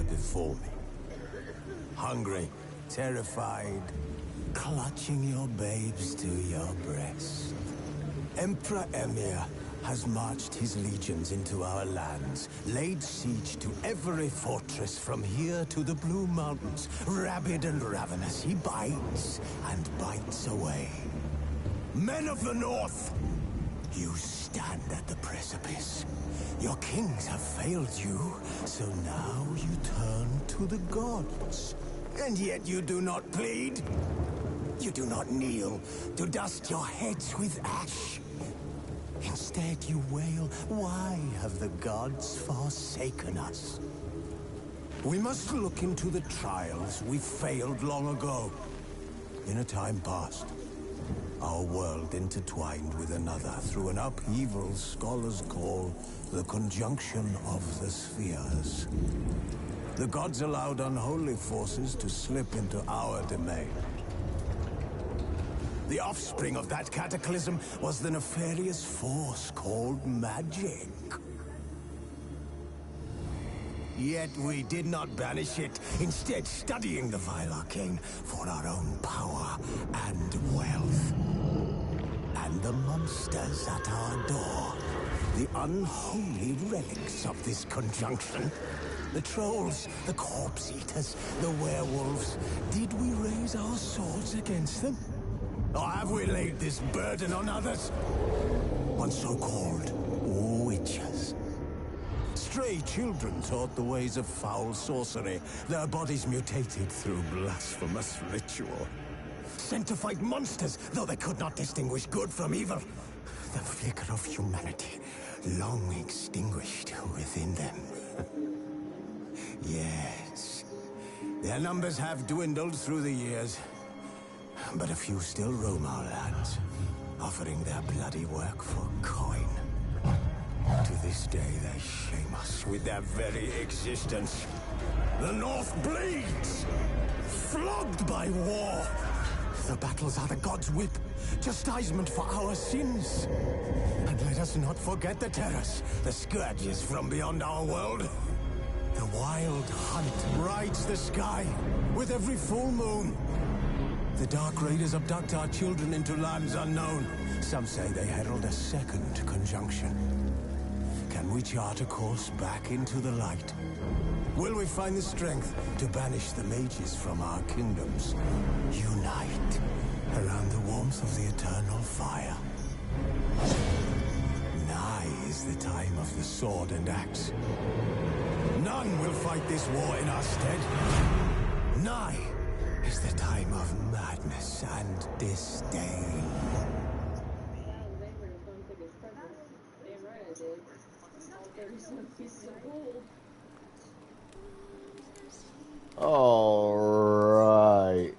gather before me. Hungry, terrified, clutching your babes to your breast. Emperor Emir has marched his legions into our lands, laid siege to every fortress from here to the Blue Mountains. Rabid and ravenous, he bites and bites away. Men of the North, you stand at the precipice. Your kings have failed you, so now you turn to the gods. And yet you do not plead. You do not kneel to dust your heads with ash. Instead you wail, why have the gods forsaken us? We must look into the trials we failed long ago. In a time past, our world intertwined with another through an upheaval scholars call the conjunction of the spheres. The gods allowed unholy forces to slip into our domain. The offspring of that cataclysm was the nefarious force called magic. Yet we did not banish it, instead studying the vile arcane for our own power and wealth. And the monsters at our door, the unholy relics of this conjunction. The trolls, the corpse-eaters, the werewolves. Did we raise our swords against them? Or have we laid this burden on others? On so-called witches. Stray children taught the ways of foul sorcery, their bodies mutated through blasphemous ritual. Sent to fight monsters, though they could not distinguish good from evil. The flicker of humanity, long extinguished within them. Yes, their numbers have dwindled through the years. But a few still roam our lands, offering their bloody work for coin. To this day, they shame us with their very existence. The North bleeds, flogged by war. The battles are the gods' whip, chastisement for our sins. And let us not forget the terrors, the scourges from beyond our world. The wild hunt rides the sky with every full moon. The Dark Raiders abduct our children into lands unknown. Some say they herald a second conjunction. Can we chart a course back into the light? Will we find the strength to banish the mages from our kingdoms? Unite around the warmth of the eternal fire. Nigh is the time of the sword and axe. None will fight this war in our stead. Nigh is the time of madness and disdain. All right.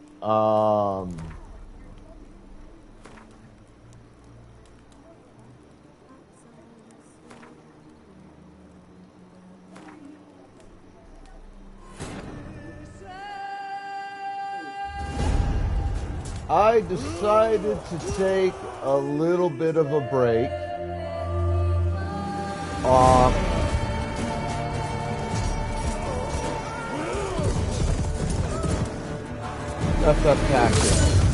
I decided to take a little bit of a break. FF Tactics.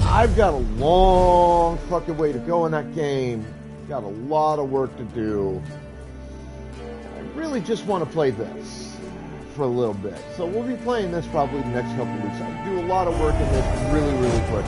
I've got a long fucking way to go in that game. Got a lot of work to do. I really just want to play this for a little bit. So we'll be playing this probably the next couple of weeks. I do a lot of work in this really, really quick.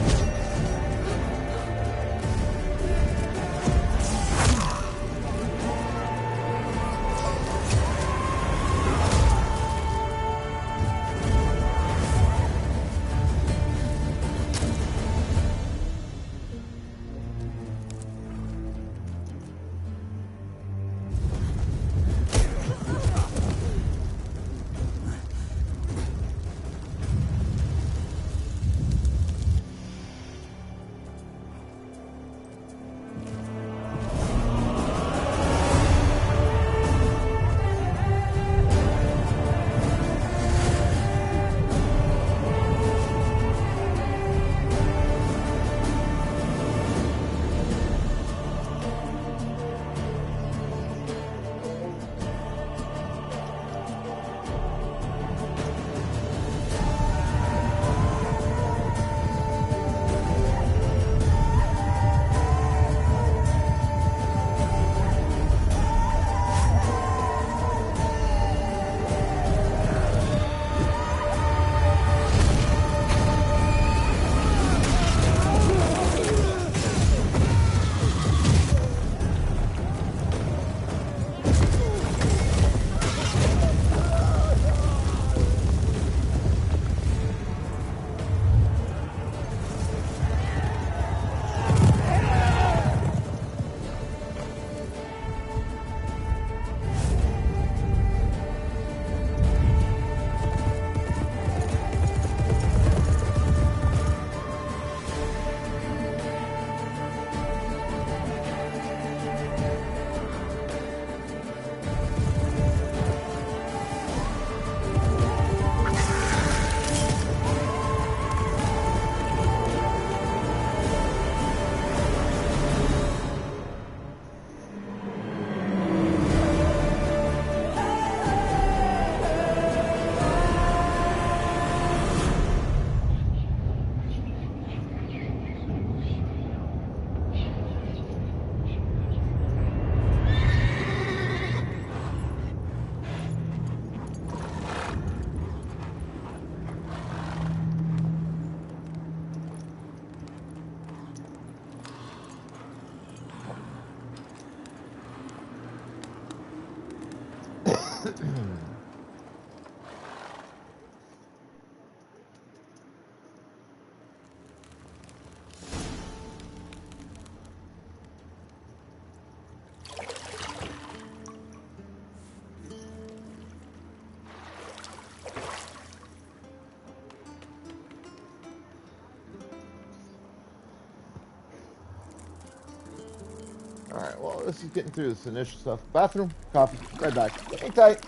Alright, well, this is getting through this initial stuff. Bathroom, coffee, right back. Hang tight.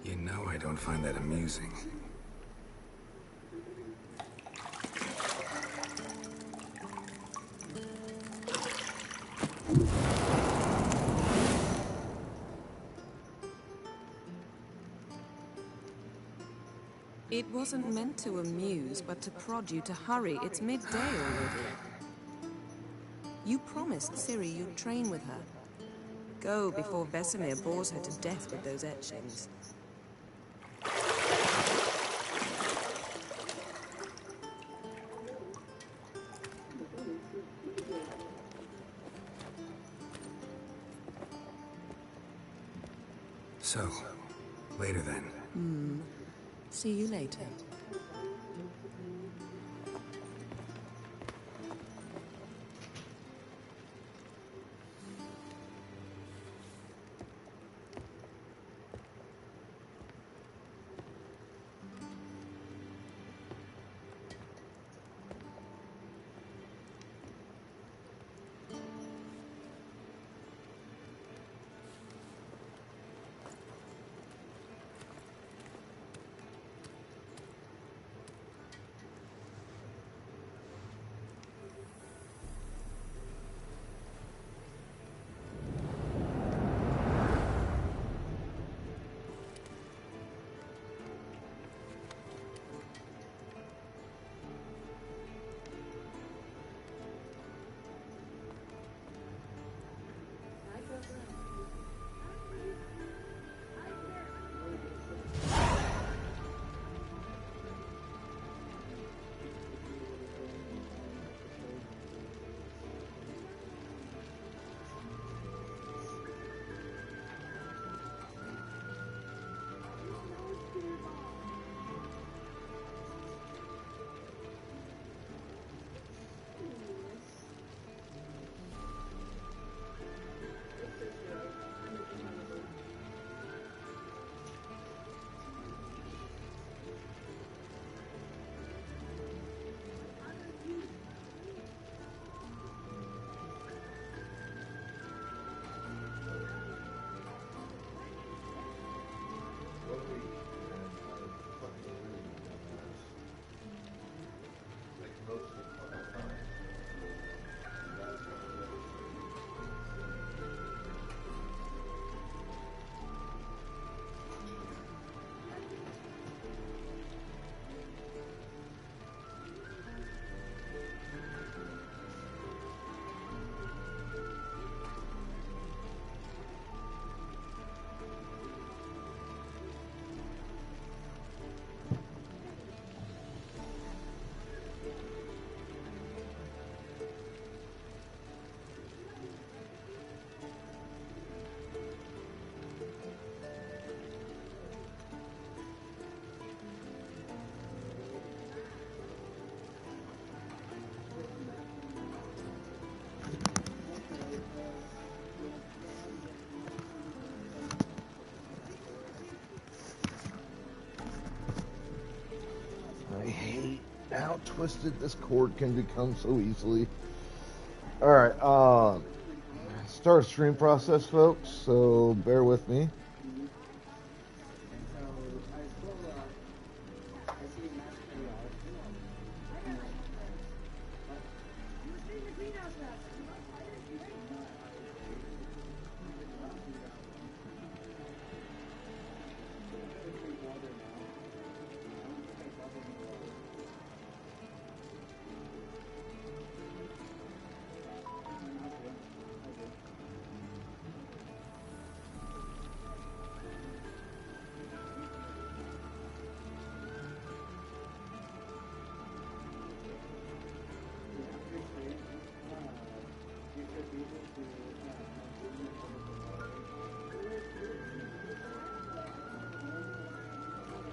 You know I don't find that amusing. It wasn't meant to amuse, but to prod you to hurry. It's midday already. You promised Ciri you'd train with her. Go before Vesemir bores her to death with those etchings. So, later then. See you later. I hate how twisted this cord can become so easily. Alright, start stream process, folks, so bear with me.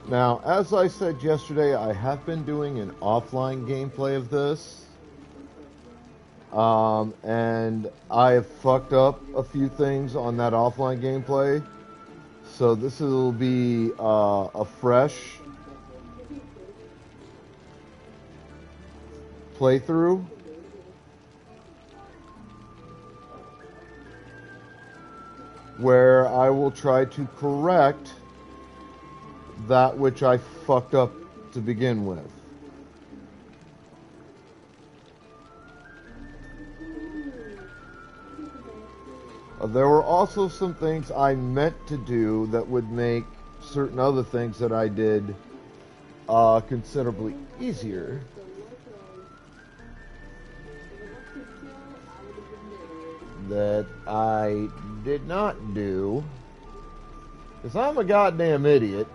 Now, as I said yesterday, I have been doing an offline gameplay of this. And I have fucked up a few things on that offline gameplay. So this will be a fresh playthrough. Where I will try to correct that which I fucked up to begin with. There were also some things I meant to do that would make certain other things that I did considerably easier. That I did not do. Because I'm a goddamn idiot.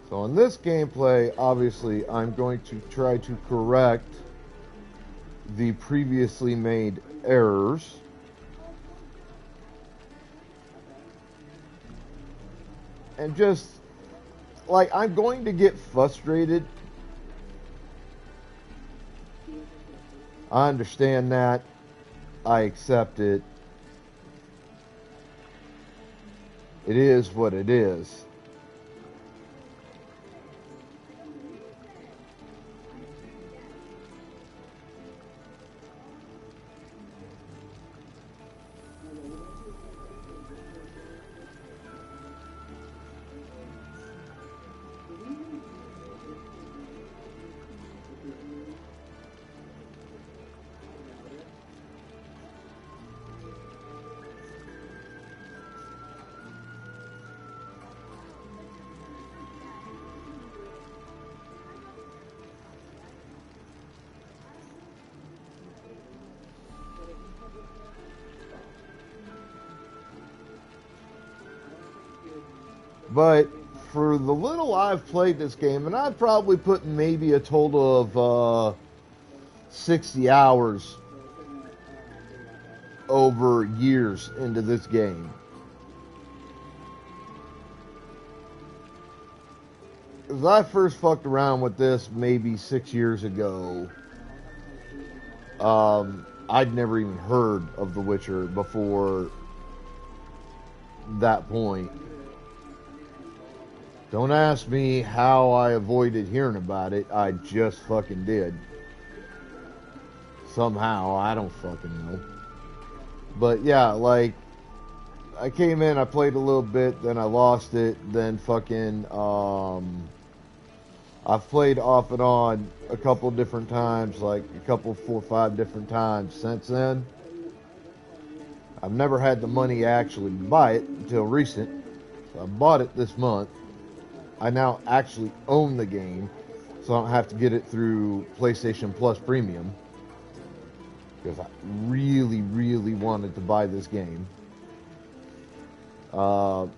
So in this gameplay, obviously, I'm going to try to correct the previously made errors. And just, like, I'm going to get frustrated. I understand that. I accept it. It is what it is. But for the little I've played this game, and I've probably put maybe a total of 60 hours over years into this game. As I first fucked around with this maybe 6 years ago, I'd never even heard of The Witcher before that point. Don't ask me how I avoided hearing about it. I just fucking did. Somehow, I don't fucking know. But yeah, like, I came in, I played a little bit, then I lost it, then fucking, I've played off and on a couple different times, like a couple, 4 or 5 different times since then. I've never had the money to actually buy it until recent. So I bought it this month. I now actually own the game, so I don't have to get it through PlayStation Plus Premium. Because I really, really wanted to buy this game. Kind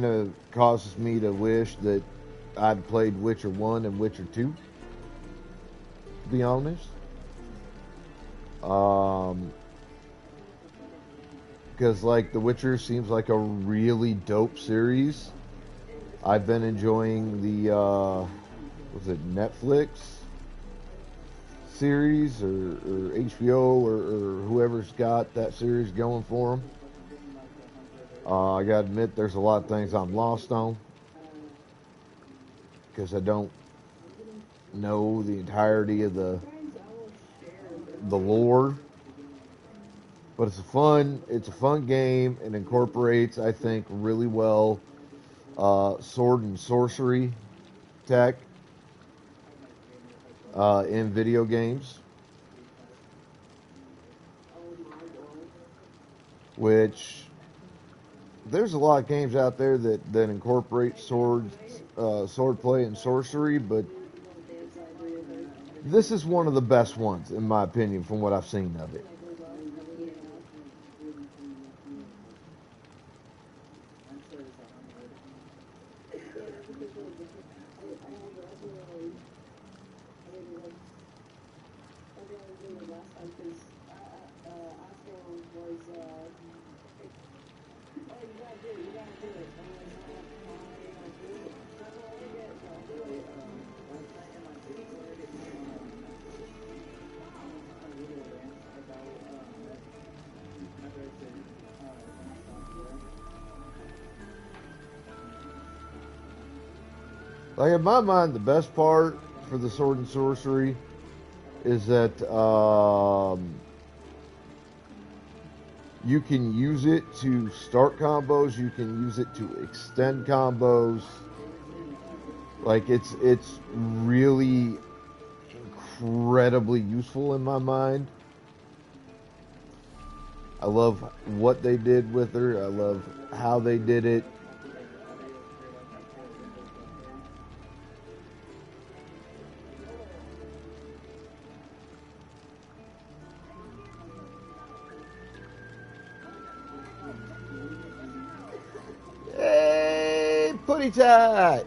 of causes me to wish that I'd played Witcher 1 and Witcher 2, to be honest. Because, like, The Witcher seems like a really dope series. I've been enjoying the, was it Netflix series or HBO or whoever's got that series going for them. I gotta admit, there's a lot of things I'm lost on because I don't know the entirety of the lore. But it's a fun game. It incorporates, I think, really well sword and sorcery tech in video games, which there's a lot of games out there that incorporate swordplay and sorcery, but this is one of the best ones, in my opinion, from what I've seen of it. Like, in my mind, the best part for the sword and sorcery is that you can use it to start combos, you can use it to extend combos. Like, it's really incredibly useful in my mind. I love what they did with her. I love how they did it. Hey, Putty Tat!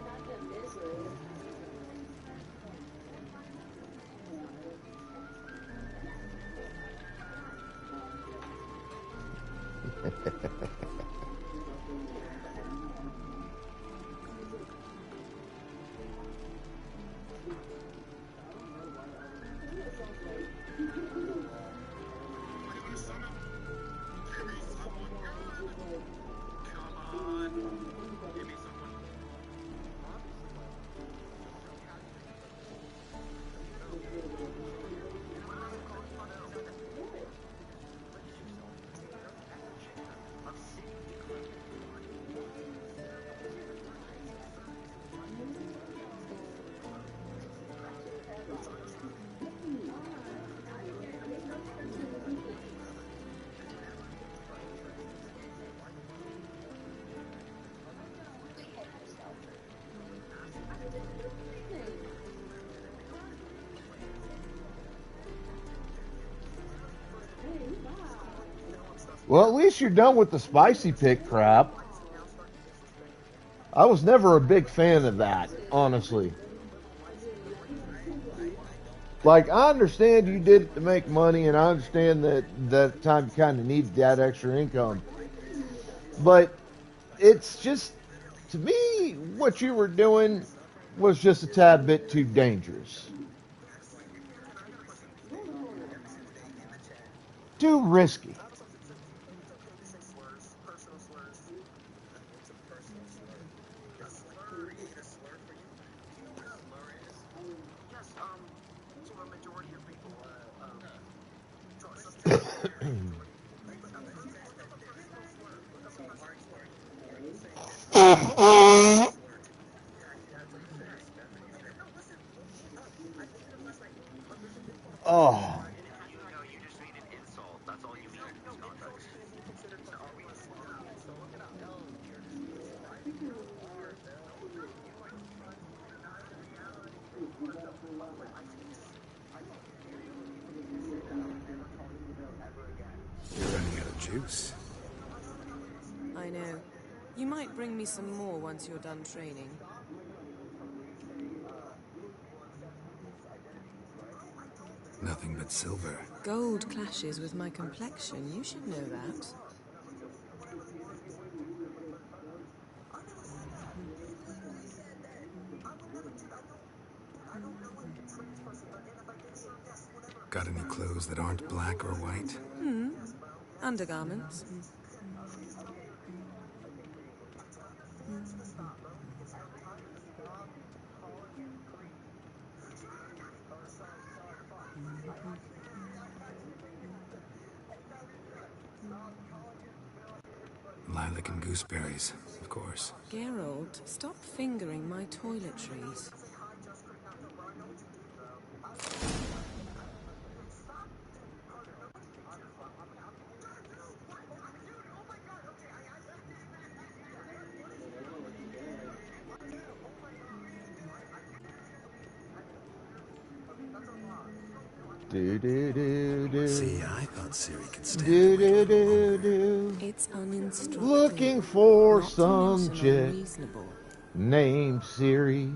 Well, at least you're done with the spicy pick crap. I was never a big fan of that, honestly. Like, I understand you did it to make money, and I understand that that time you kind of needed that extra income. But it's just, to me, what you were doing was just a tad bit too dangerous. Too risky. Oh. You're running out of juice. I know. You might bring me some more once you're done training. Nothing but silver. Gold clashes with my complexion. You should know that. Got any clothes that aren't black or white? Undergarments. Lilac and gooseberries, of course. Geralt, stop fingering my toiletries. Do do do do. See, I thought Ciri could stand Do to wait do a little do longer. do. It's uninstructive. Looking for Not to some mention chick unreasonable. named Siri.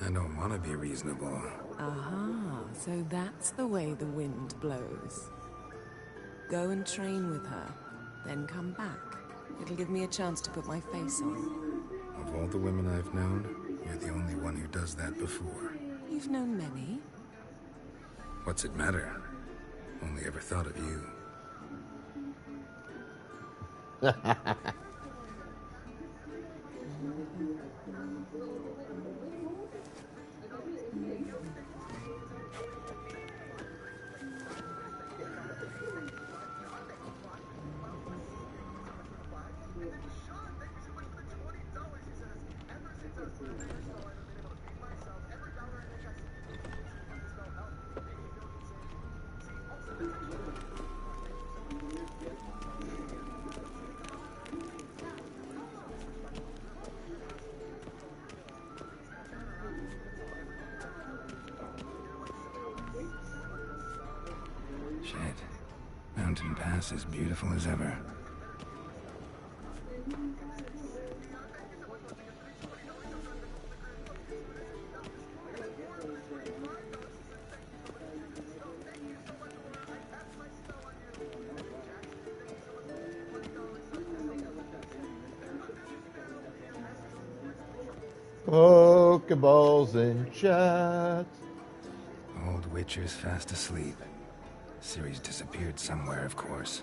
I don't want to be reasonable. Aha, so that's the way the wind blows. Go and train with her, then come back. It'll give me a chance to put my face on. Of all the women I've known, you're the only one who does that before. You've known many. What's it matter? Only ever thought of you. Shit. Mountain Pass as beautiful as ever. Pokeballs and chat. Old Witcher's fast asleep. Ciri's disappeared somewhere, of course.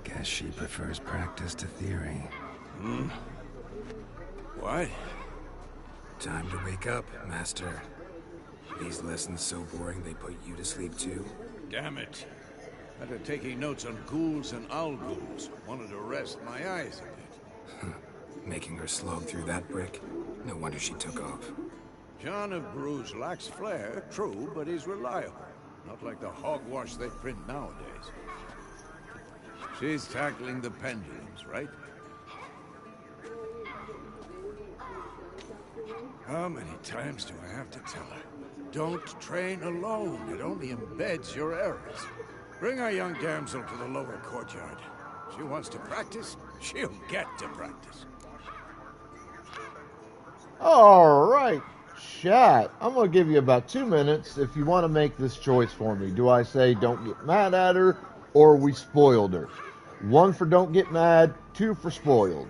Guess she prefers practice to theory. What? Time to wake up, Master. These lessons so boring they put you to sleep too? Damn it. After taking notes on ghouls and owl ghouls, wanted to rest my eyes a bit. Making her slog through that brick? No wonder she took off. John of Bruges lacks flair, true, but he's reliable. Not like the hogwash they print nowadays. She's tackling the pendulums, right? How many times do I have to tell her? Don't train alone. It only embeds your errors. Bring our young damsel to the lower courtyard. She wants to practice, she'll get to practice. All right, chat. I'm going to give you about 2 minutes if you want to make this choice for me. Do I say don't get mad at her, or we spoiled her? 1 for don't get mad, 2 for spoiled.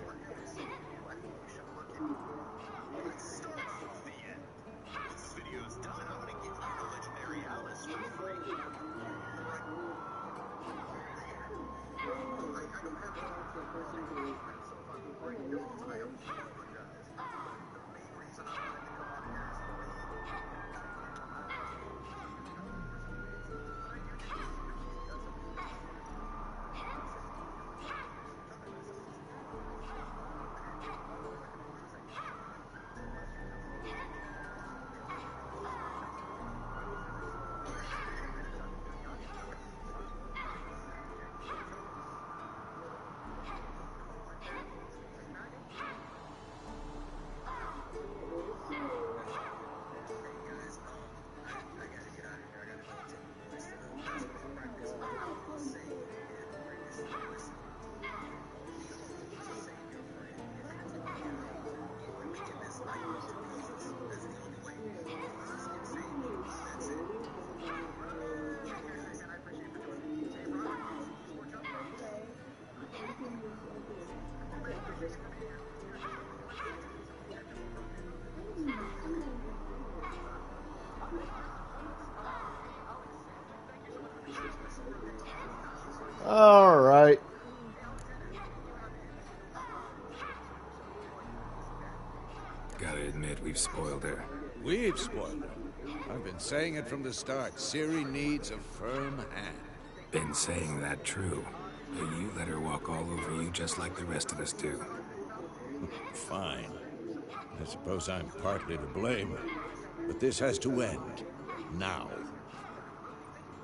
All right. Gotta admit, we've spoiled her. We've spoiled her. I've been saying it from the start. Ciri needs a firm hand. Been saying that true. But you let her walk all over you just like the rest of us do. Fine. I suppose I'm partly to blame, but this has to end. Now.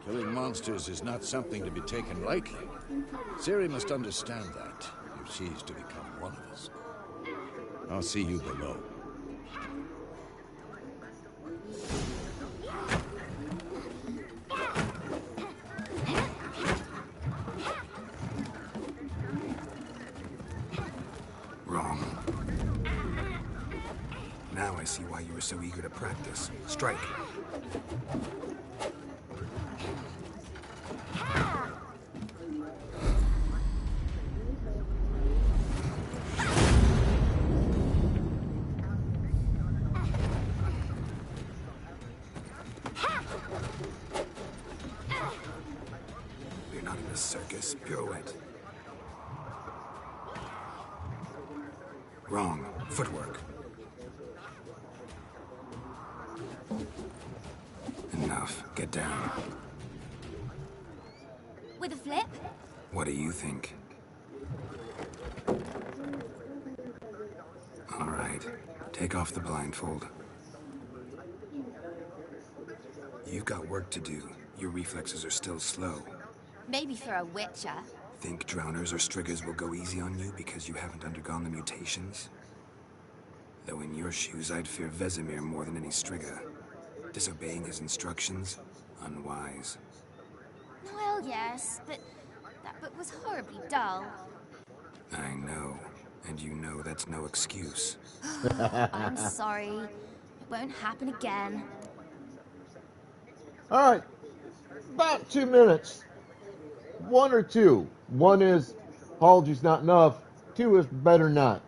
Killing monsters is not something to be taken lightly. Ciri must understand that, if she's to become one of us. I'll see you below. Wrong. Now I see why you were so eager to practice. Strike. You're not in a circus. Pirouette. Wrong. Footwork. Enough. Get down. With a flip? What do you think? All right. Take off the blindfold. You've got work to do. Your reflexes are still slow. Maybe for a witcher. Think drowners or striggers will go easy on you because you haven't undergone the mutations? Though in your shoes, I'd fear Vesemir more than any strigger. Disobeying his instructions? Unwise. Well, yes, but that book was horribly dull. I know. And you know that's no excuse. I'm sorry. It won't happen again. All right, about 2 minutes. One or two. One is apologies not enough. Two is better not.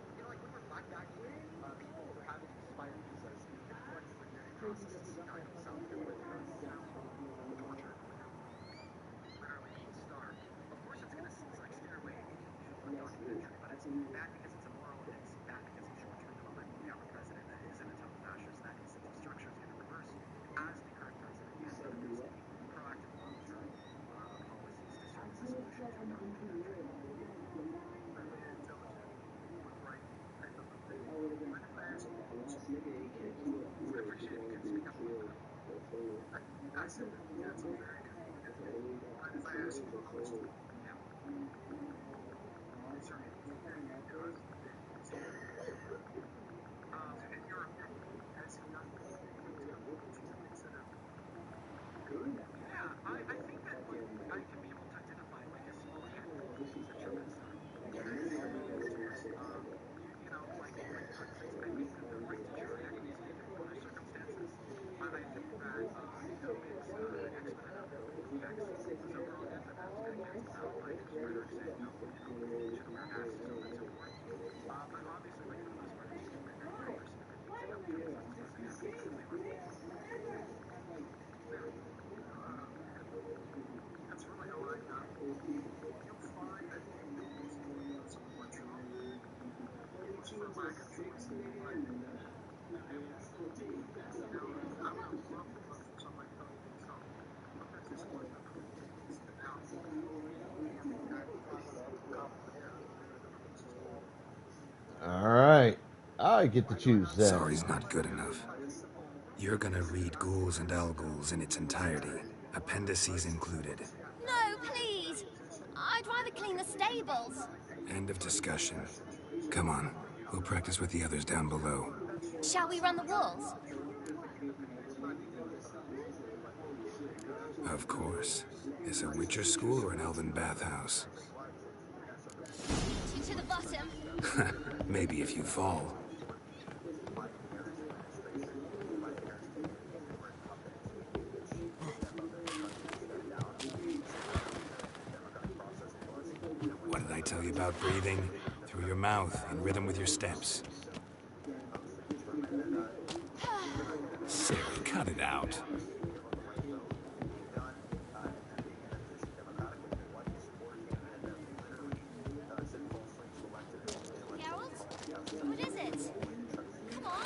All right, I get to choose that. Sorry's not good enough. You're gonna read Ghouls and Alghouls in its entirety, appendices included. No, please. I'd rather clean the stables. End of discussion. Come on, we'll practice with the others down below. Shall we run the walls? Of course. Is a Witcher school or an elven bathhouse? To the bottom. Maybe if you fall. What did I tell you about breathing? Through your mouth, in rhythm with your steps. Ciri, cut it out. What is it? Come on.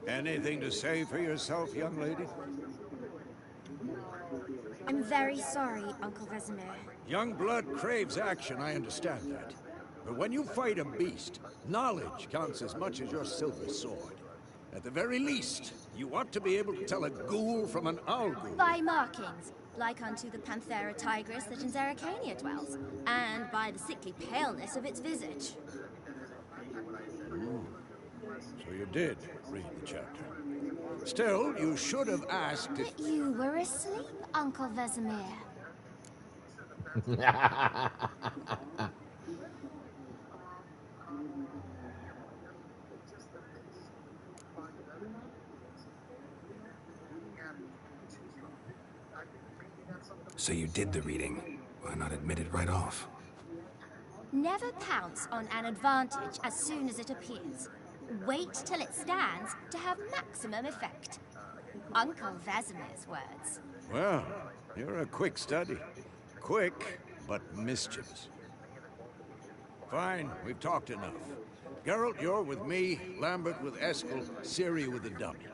Anything to say for yourself, young lady? I'm very sorry, Uncle Vesemir. Young blood craves action, I understand that. But when you fight a beast, knowledge counts as much as your silver sword. At the very least, you ought to be able to tell a ghoul from an owl ghoul. By markings, like unto the Panthera tigris that in Zerrikania dwells, and by the sickly paleness of its visage. So you did read the chapter. Still, you should have asked if... But you were asleep, Uncle Vesemir. So you did the reading. Why not admit it right off? Never pounce on an advantage as soon as it appears. Wait till it stands to have maximum effect. Uncle Vesemir's words. Well, you're a quick study. Quick, but mischievous. Fine, we've talked enough. Geralt, you're with me, Lambert with Eskel, Ciri with the dummy.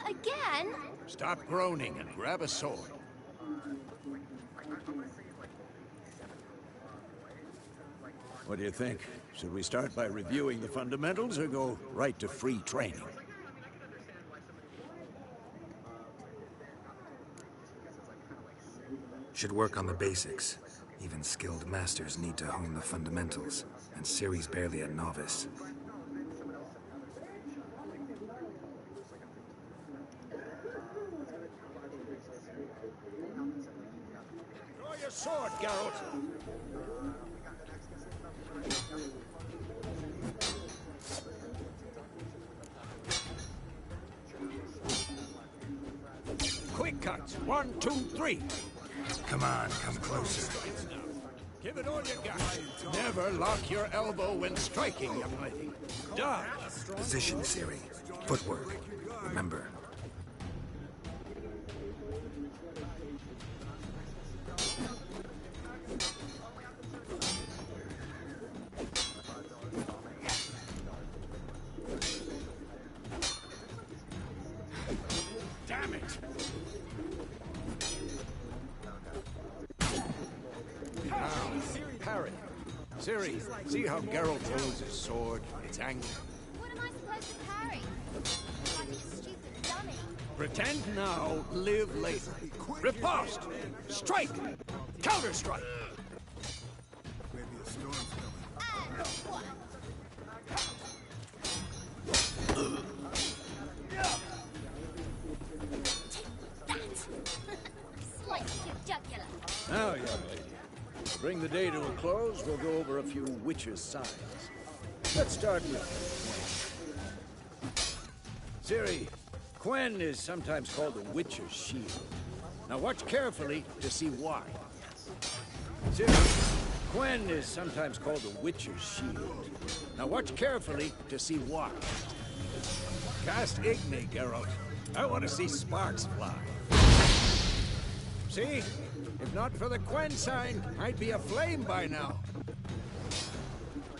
Again? Stop groaning and grab a sword. What do you think? Should we start by reviewing the fundamentals or go right to free training? Should work on the basics. Even skilled masters need to hone the fundamentals, and Ciri's barely a novice. Draw your sword, Geralt! Quick cuts. 1, 2, 3. Come on, come closer. Give it all you got. Never lock your elbow when striking, young lady. Dodge. Position, Ciri. Footwork. Remember. Damn it! Now, parry. Ciri, see how Geralt throws his sword? It's angry. What am I supposed to parry? Like a stupid dummy. Pretend now, live later. Riposte! Strike! Counter-strike! And what? Take that! Slice your jugular. Now, young lady, to bring the day to a close, we'll go over a few witches' signs. Let's start with Ciri, Quen is sometimes called the Witcher's Shield. Now watch carefully to see why. Ciri, Quen is sometimes called the Witcher's Shield. Now watch carefully to see why. Cast Igni, Geralt. I want to see sparks fly. See? If not for the Quen sign, I'd be aflame by now.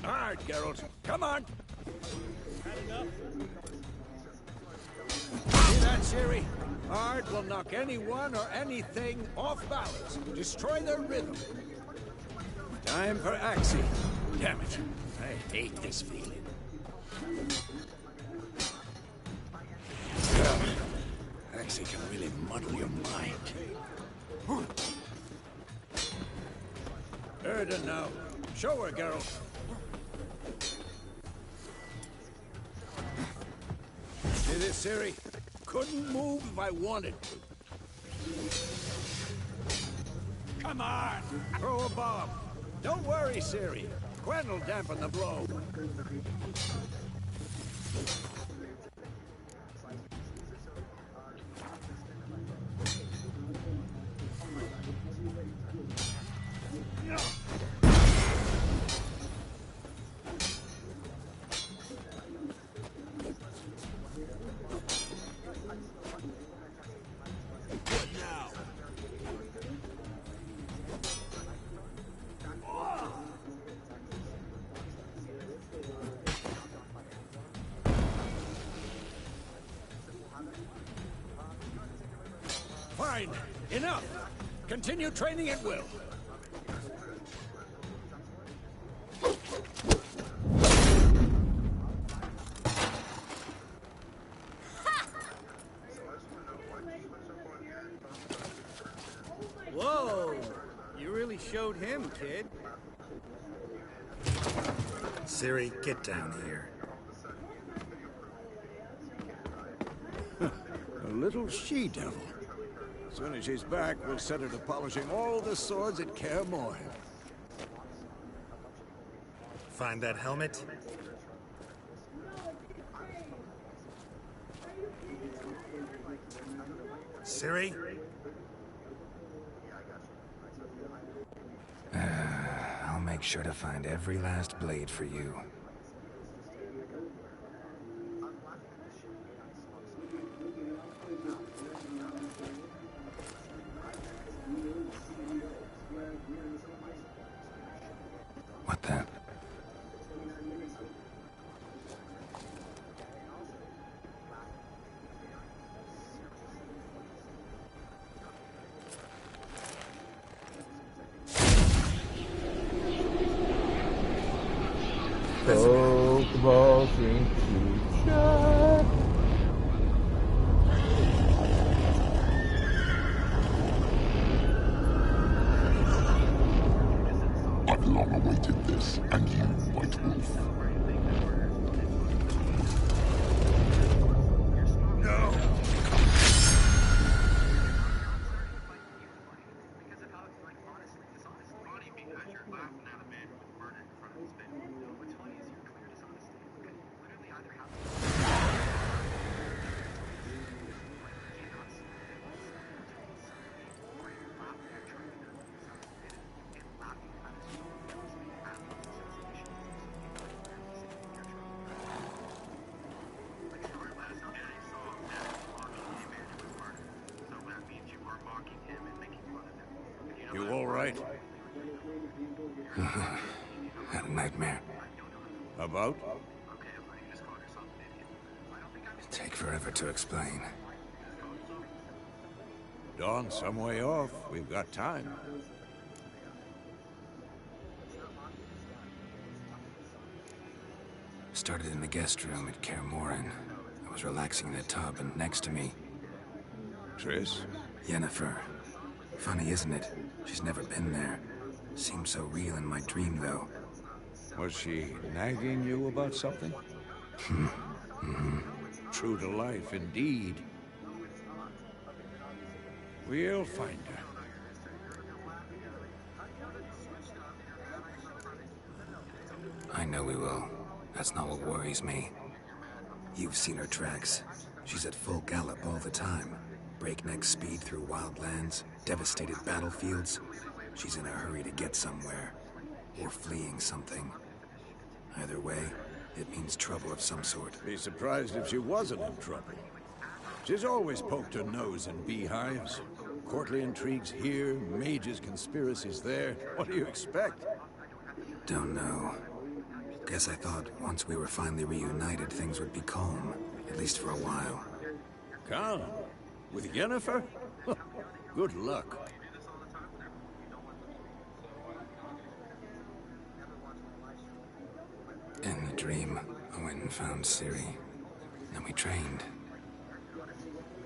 Hard, Geralt. Come on! See that, Ciri? Hard will knock anyone or anything off balance. Destroy their rhythm. Time for Axii. Damn it. I hate this feeling. Axii can really muddle your mind. Erden now. Show her, Geralt. See this, Ciri? Couldn't move if I wanted to. Come on! Throw a bomb. Don't worry, Ciri. Quen will dampen the blow. Fine. Enough. Continue training at will. Whoa! You really showed him, kid. Ciri, get down here. A little she-devil. As soon as she's back, we'll set her to polishing all the swords at Kaer Morhen. Find that helmet? Ciri? I'll make sure to find every last blade for you. What the? Pokeballs into shot. I've long awaited this, and you, White Wolf. No! You all right? Had a nightmare. About? It'd take forever to explain. Dawn's some way off. We've got time. Started in the guest room at Kaer Morhen. I was relaxing in a tub, and next to me, Triss? Yennefer. Funny, isn't it? She's never been there. Seemed so real in my dream, though. Was she nagging you about something? True to life, indeed. We'll find her. I know we will. That's not what worries me. You've seen her tracks. She's at full gallop all the time. Breakneck speed through wild lands, devastated battlefields. She's in a hurry to get somewhere. Or fleeing something. Either way, it means trouble of some sort. Be surprised if she wasn't in trouble. She's always poked her nose in beehives. Courtly intrigues here, mages' conspiracies there. What do you expect? Don't know. Guess I thought once we were finally reunited, things would be calm. At least for a while. Calm? With Yennefer? Good luck. In the dream, I went and found Ciri. Then we trained.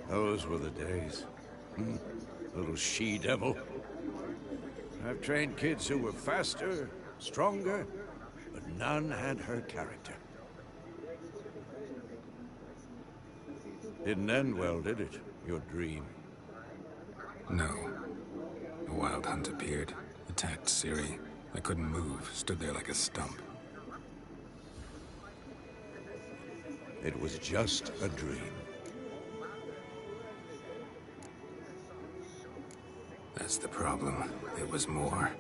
Those were the days. Little she-devil. I've trained kids who were faster, stronger, but none had her character. Didn't end well, did it? Your dream? No. A wild hunt appeared, attacked Ciri. I couldn't move, stood there like a stump. It was just a dream. That's the problem. It was more.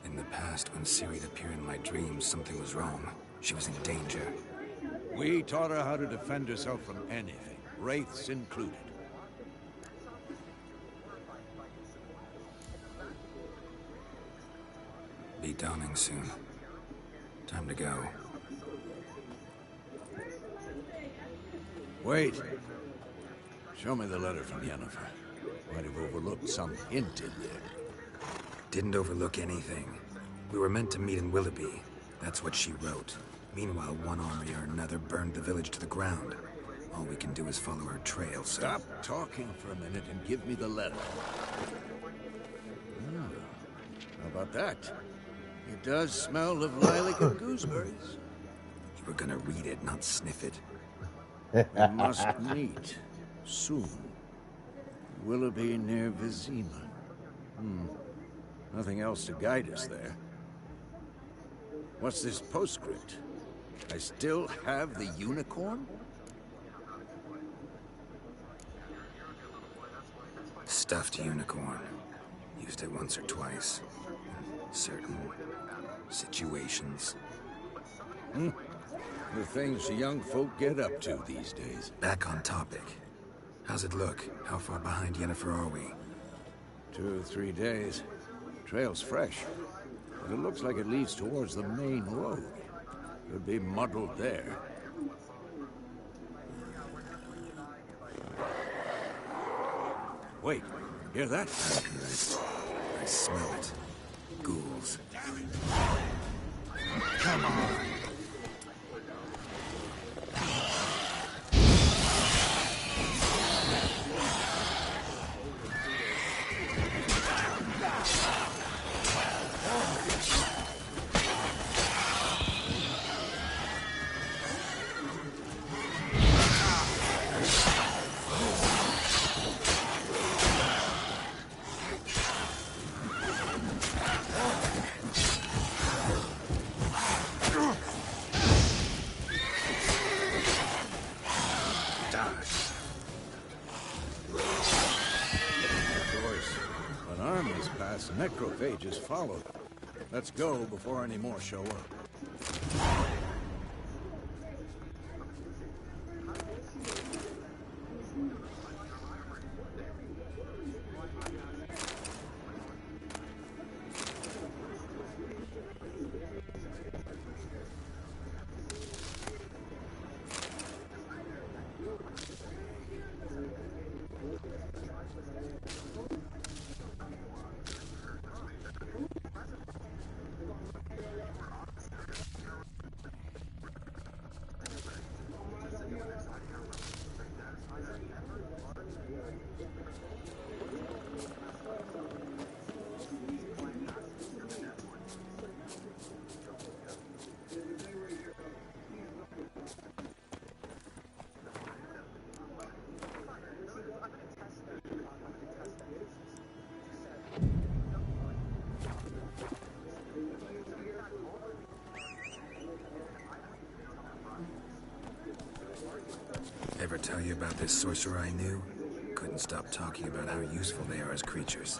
In the past, when Ciri'd appear in my dreams, something was wrong. She was in danger. We taught her how to defend herself from anything, wraiths included. Be dawning soon. Time to go. Wait. Show me the letter from Yennefer. Might have overlooked some hint in there. Didn't overlook anything. We were meant to meet in Willoughby. That's what she wrote. Meanwhile, one army or another burned the village to the ground. All we can do is follow her trail, so... Stop talking for a minute and give me the letter. How about that? It does smell of lilac and gooseberries. You were gonna read it, not sniff it. We must meet. Soon. Willoughby near Vizima. Nothing else to guide us there. What's this postscript? I still have the unicorn? Stuffed unicorn. Used it once or twice. In certain situations. The things the young folk get up to these days. Back on topic. How's it look? How far behind Yennefer are we? 2 or 3 days. Trail's fresh, but it looks like it leads towards the main road. Could be muddled there. Wait, hear that? I smell it. Ghouls. Come on! Necrophages followed. Let's go before any more show up. Ever tell you about this sorcerer I knew? Couldn't stop talking about how useful they are as creatures.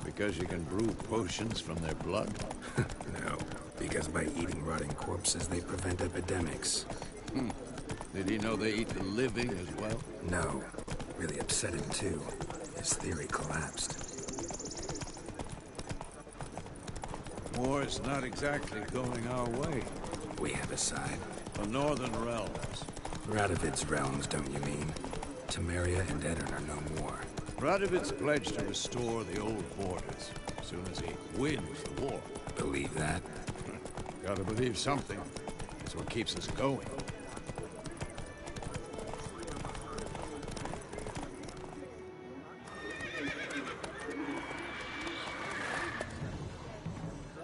Because you can brew potions from their blood? No, because by eating rotting corpses, they prevent epidemics. Did he know they eat the living as well? No. Really upset him, too. His theory collapsed. War's not exactly going our way. We have a side. The Northern Realms. Radovid's realms, don't you mean? Temeria and Edirn are no more. Radovid's pledged to restore the old borders as soon as he wins the war. Believe that? Gotta believe something. It's what keeps us going.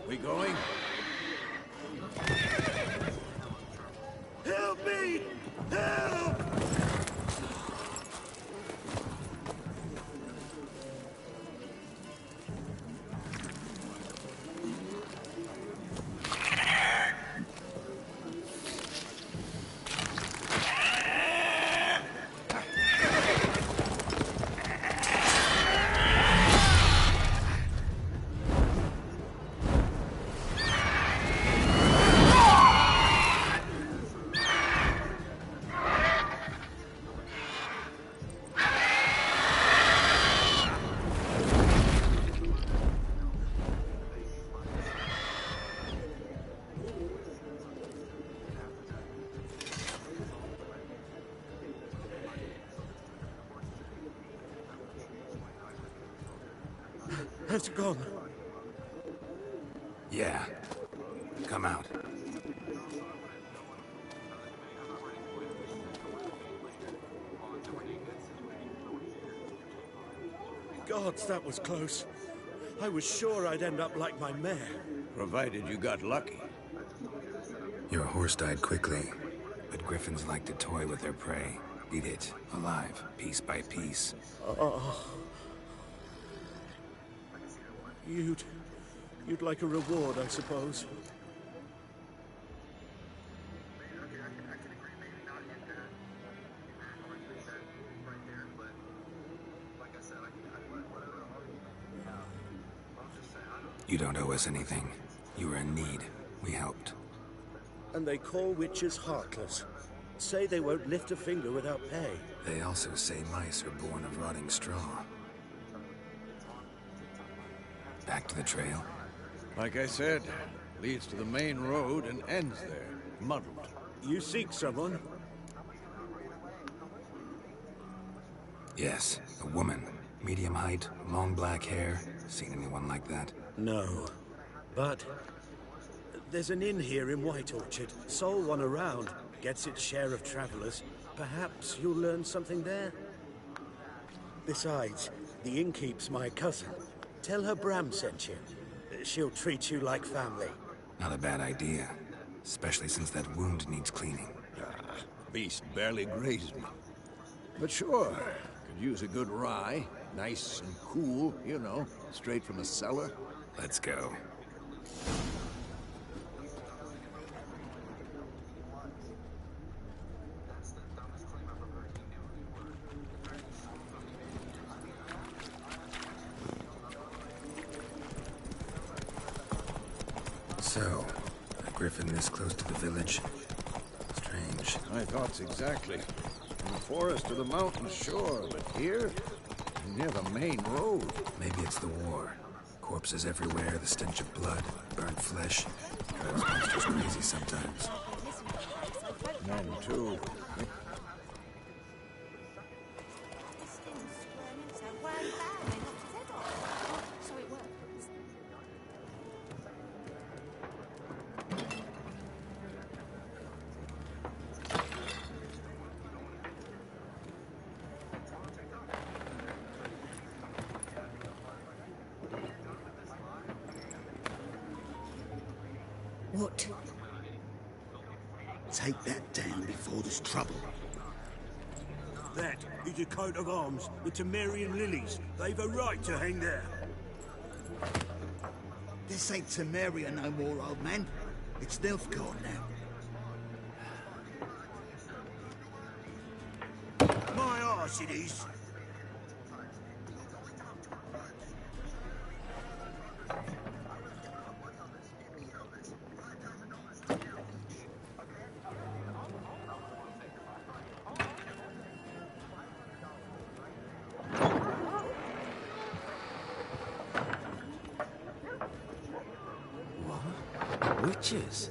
We going? Help me! Help! has gone. Yeah. Come out. Gods, that was close. I was sure I'd end up like my mare. Provided you got lucky. Your horse died quickly, but griffins like to toy with their prey. Eat it, alive, piece by piece. Oh. You'd like a reward, I suppose. You don't owe us anything. You were in need. We helped. And they call witches heartless. Say they won't lift a finger without pay. They also say mice are born of rotting straw. Back to the trail? Like I said, leads to the main road and ends there, muddled. You seek someone? Yes, a woman. Medium height, long black hair. Seen anyone like that? No. But there's an inn here in White Orchard. Sole one around. Gets its share of travelers. Perhaps you'll learn something there? Besides, the innkeep's my cousin. Tell her Bram sent you. She'll treat you like family. Not a bad idea. Especially since that wound needs cleaning. Beast barely grazed me. But sure, could use a good rye. Nice and cool, you know, straight from a cellar. Let's go. So, a griffin this close to the village? Strange. My thoughts exactly. From the forest to the mountain shore, but here, near the main road. Maybe it's the war. Corpses everywhere, the stench of blood, burnt flesh. Drives monsters crazy sometimes. Men, too. What? Take that down before there's trouble. That is a coat of arms, the Temerian lilies. They've a right to hang there. This ain't Temeria no more, old man. It's Nilfgaard now. My arse it is. Witches?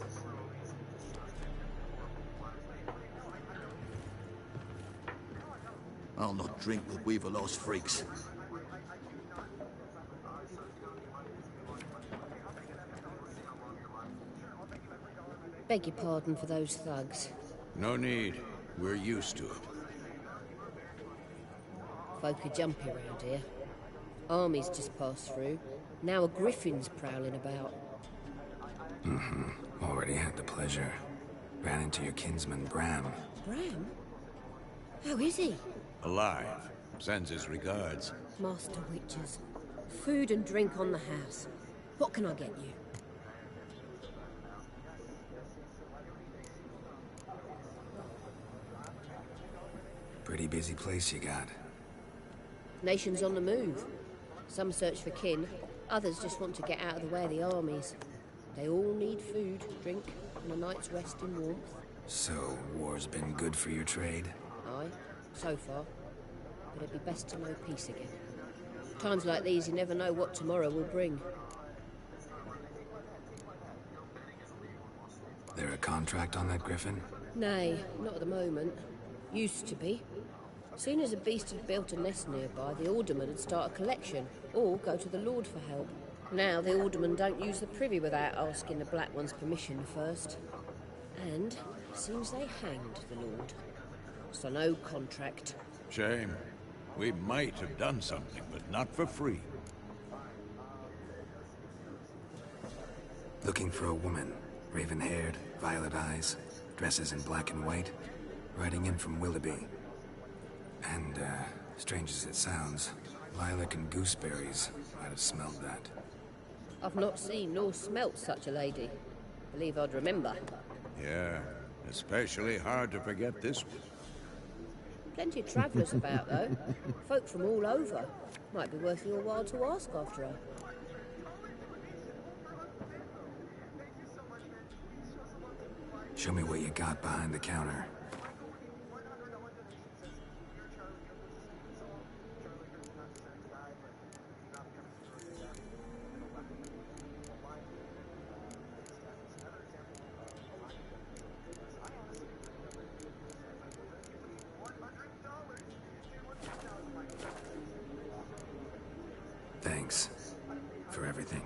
I'll not drink with Weaverlost freaks. Beg your pardon for those thugs. No need. We're used to it. Folk are jumpy around here. Armies just passed through. Now a griffin's prowling about. Already had the pleasure. Ran into your kinsman, Bram. Bram? How is he? Alive. Sends his regards. Master Witches. Food and drink on the house. What can I get you? Pretty busy place you got. Nations on the move. Some search for kin, others just want to get out of the way of the armies. They all need food, drink, and a night's rest in warmth. So, war's been good for your trade? Aye, so far. But it'd be best to know peace again. Times like these, you never know what tomorrow will bring. There a contract on that griffin? Nay, not at the moment. Used to be. Soon as a beast had built a nest nearby, the alderman would start a collection, or go to the Lord for help. Now the aldermen don't use the privy without asking the Black One's permission first. And seems they hanged the Lord. So no contract. Shame. We might have done something, but not for free. Looking for a woman. Raven-haired, violet eyes, dresses in black and white. Riding in from Willoughby. And, strange as it sounds, lilac and gooseberries might have smelled that. I've not seen nor smelt such a lady. Believe I'd remember. Yeah, especially hard to forget this one. Plenty of travellers about, though. Folk from all over. Might be worth your while to ask after her. Show me what you got behind the counter. Thanks for everything.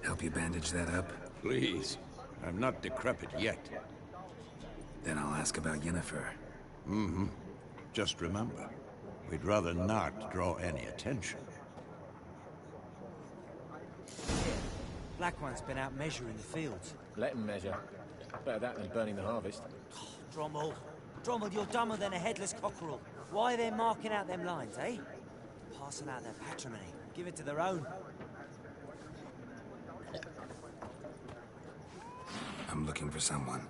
Help you bandage that up? Please. I'm not decrepit yet. Then I'll ask about Yennefer. Mm-hmm. Just remember, we'd rather not draw any attention. Black One's been out measuring the fields. Let him measure. Better that than burning the harvest. Drommel. Drommel, you're dumber than a headless cockerel. Why are they marking out them lines, eh? Passing out their patrimony. Give it to their own. I'm looking for someone.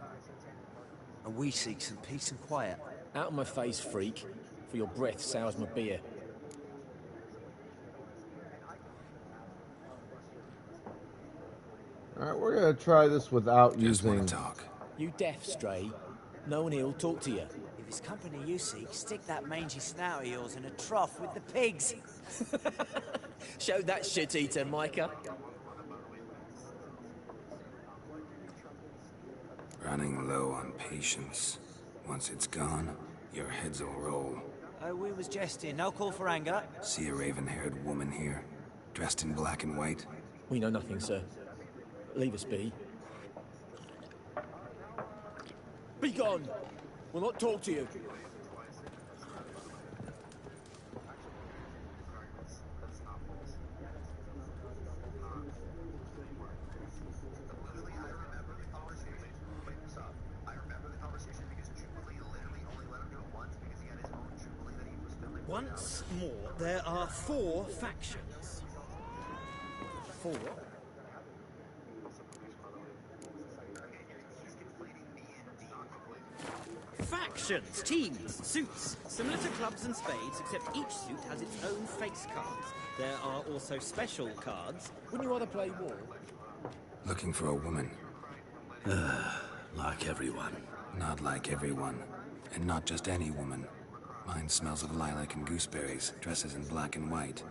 And we seek some peace and quiet. Out of my face, freak. For your breath sours my beer. Alright, we're gonna try this without Just using... want to talk. You deaf, Stray. No one here'll talk to you. If it's company you seek, stick that mangy snout of yours in a trough with the pigs. Show that shit-eater, Micah. Running low on patience. Once it's gone, your heads'll roll. Oh, we was jesting. No call for anger. See a raven-haired woman here? Dressed in black and white? We know nothing, sir. Leave us be. Be gone! We'll not talk to you. Once more, there are 4 factions. 4? Factions, teams, suits, similar to clubs and spades, except each suit has its own face cards. There are also special cards. Wouldn't you rather play war? Looking for a woman. Like everyone. Not like everyone. And not just any woman. Mine smells of lilac and gooseberries, dresses in black and white.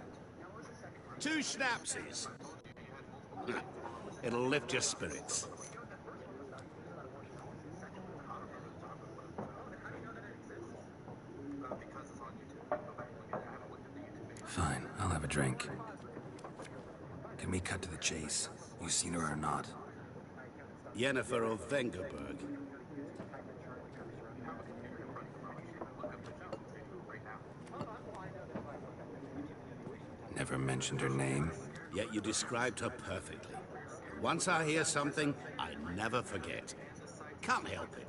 2 schnapsies. It'll lift your spirits. Fine, I'll have a drink. Can we cut to the chase? You seen her or not? Yennefer of Vengerberg. Never mentioned her name. Yet you described her perfectly. Once I hear something, I never forget. Can't help it.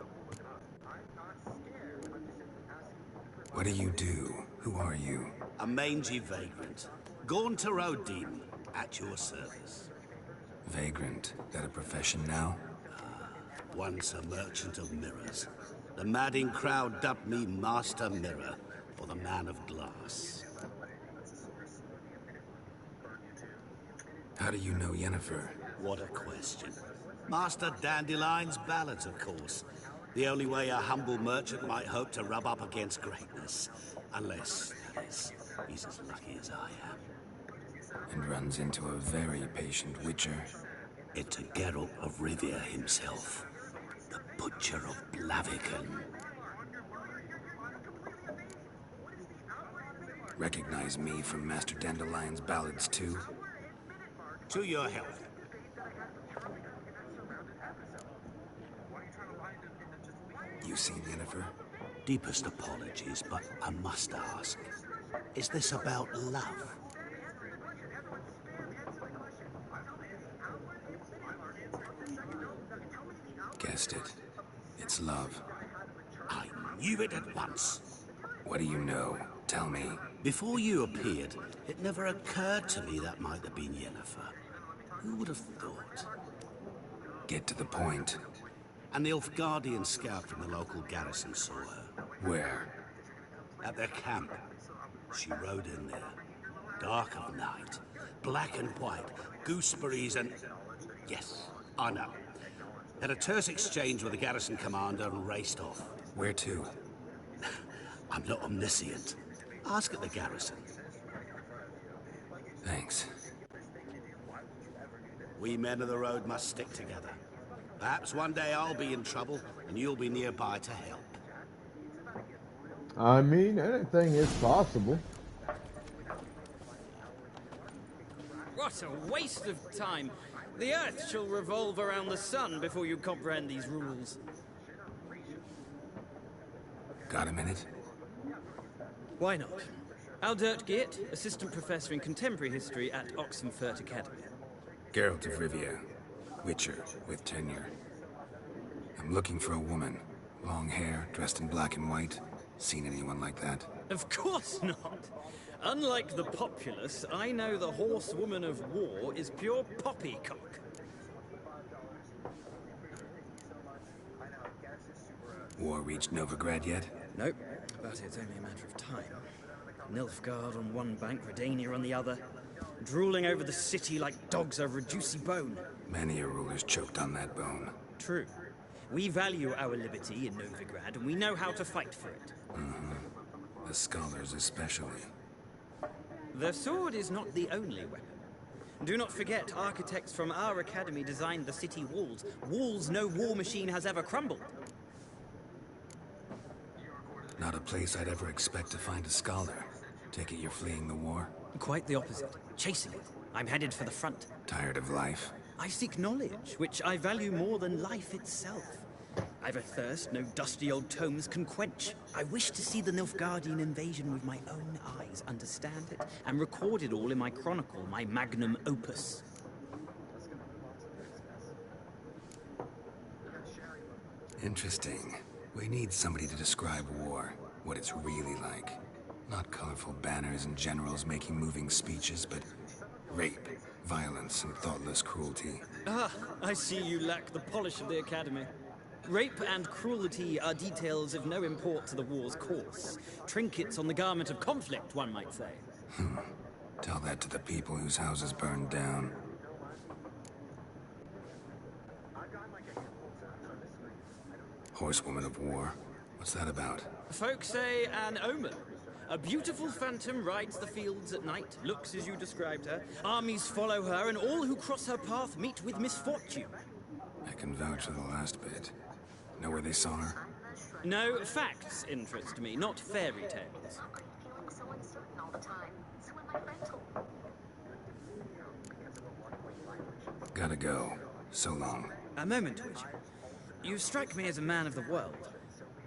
What do you do? Who are you? A mangy vagrant. Gaunter O'Dean, at your service. Vagrant. That a profession now? Once a merchant of mirrors. The madding crowd dubbed me Master Mirror, or the Man of Glass. How do you know Yennefer? What a question. Master Dandelion's ballads, of course. The only way a humble merchant might hope to rub up against greatness. Unless, that is, he's as lucky as I am. And runs into a very patient witcher. Into Geralt of Rivia himself. The Butcher of Blaviken. Recognize me from Master Dandelion's ballads too? To your health. You seen Yennefer? Deepest apologies, but I must ask. Is this about love? Guessed it. It's love. I knew it at once. What do you know? Tell me. Before you appeared, it never occurred to me that might have been Yennefer. Who would have thought? Get to the point. An Nilfgaardian scout from the local garrison saw her. Where? At their camp. She rode in there. Dark of night. Black and white. Gooseberries and... Yes, I know. Had a terse exchange with the garrison commander and raced off. Where to? I'm not omniscient. Ask at the garrison. Thanks. We men of the road must stick together. Perhaps one day I'll be in trouble, and you'll be nearby to help. I mean, anything is possible. What a waste of time. The Earth shall revolve around the sun before you comprehend these rules. Got a minute? Why not? Aldert Geert, Assistant Professor in Contemporary History at Oxenfurt Academy. Geralt of Rivia. Witcher, with tenure. I'm looking for a woman. Long hair, dressed in black and white. Seen anyone like that? Of course not! Unlike the populace, I know the horsewoman of war is pure poppycock. War reached Novigrad yet? Nope, but it's only a matter of time. Nilfgaard on one bank, Redania on the other. Drooling over the city like dogs over a juicy bone. Many a ruler's choked on that bone. True. We value our liberty in Novigrad, and we know how to fight for it. Mm-hmm. The scholars especially. The sword is not the only weapon. Do not forget, architects from our academy designed the city walls. Walls no war machine has ever crumbled. Not a place I'd ever expect to find a scholar. Take it you're fleeing the war? Quite the opposite. Chasing it. I'm headed for the front. Tired of life? I seek knowledge, which I value more than life itself. I've a thirst no dusty old tomes can quench. I wish to see the Nilfgaardian invasion with my own eyes, understand it, and record it all in my chronicle, my magnum opus. Interesting. We need somebody to describe war, what it's really like. Not colorful banners and generals making moving speeches, but rape, violence, and thoughtless cruelty. Ah, I see you lack the polish of the Academy. Rape and cruelty are details of no import to the war's course. Trinkets on the garment of conflict, one might say. Tell that to the people whose houses burned down. Horsewoman of War. What's that about? Folk say an omen. A beautiful phantom rides the fields at night, looks as you described her. Armies follow her, and all who cross her path meet with misfortune. I can vouch for the last bit. Know where they saw her? No, facts interest me, not fairy tales. Gotta go. So long. A moment, Witcher. You strike me as a man of the world.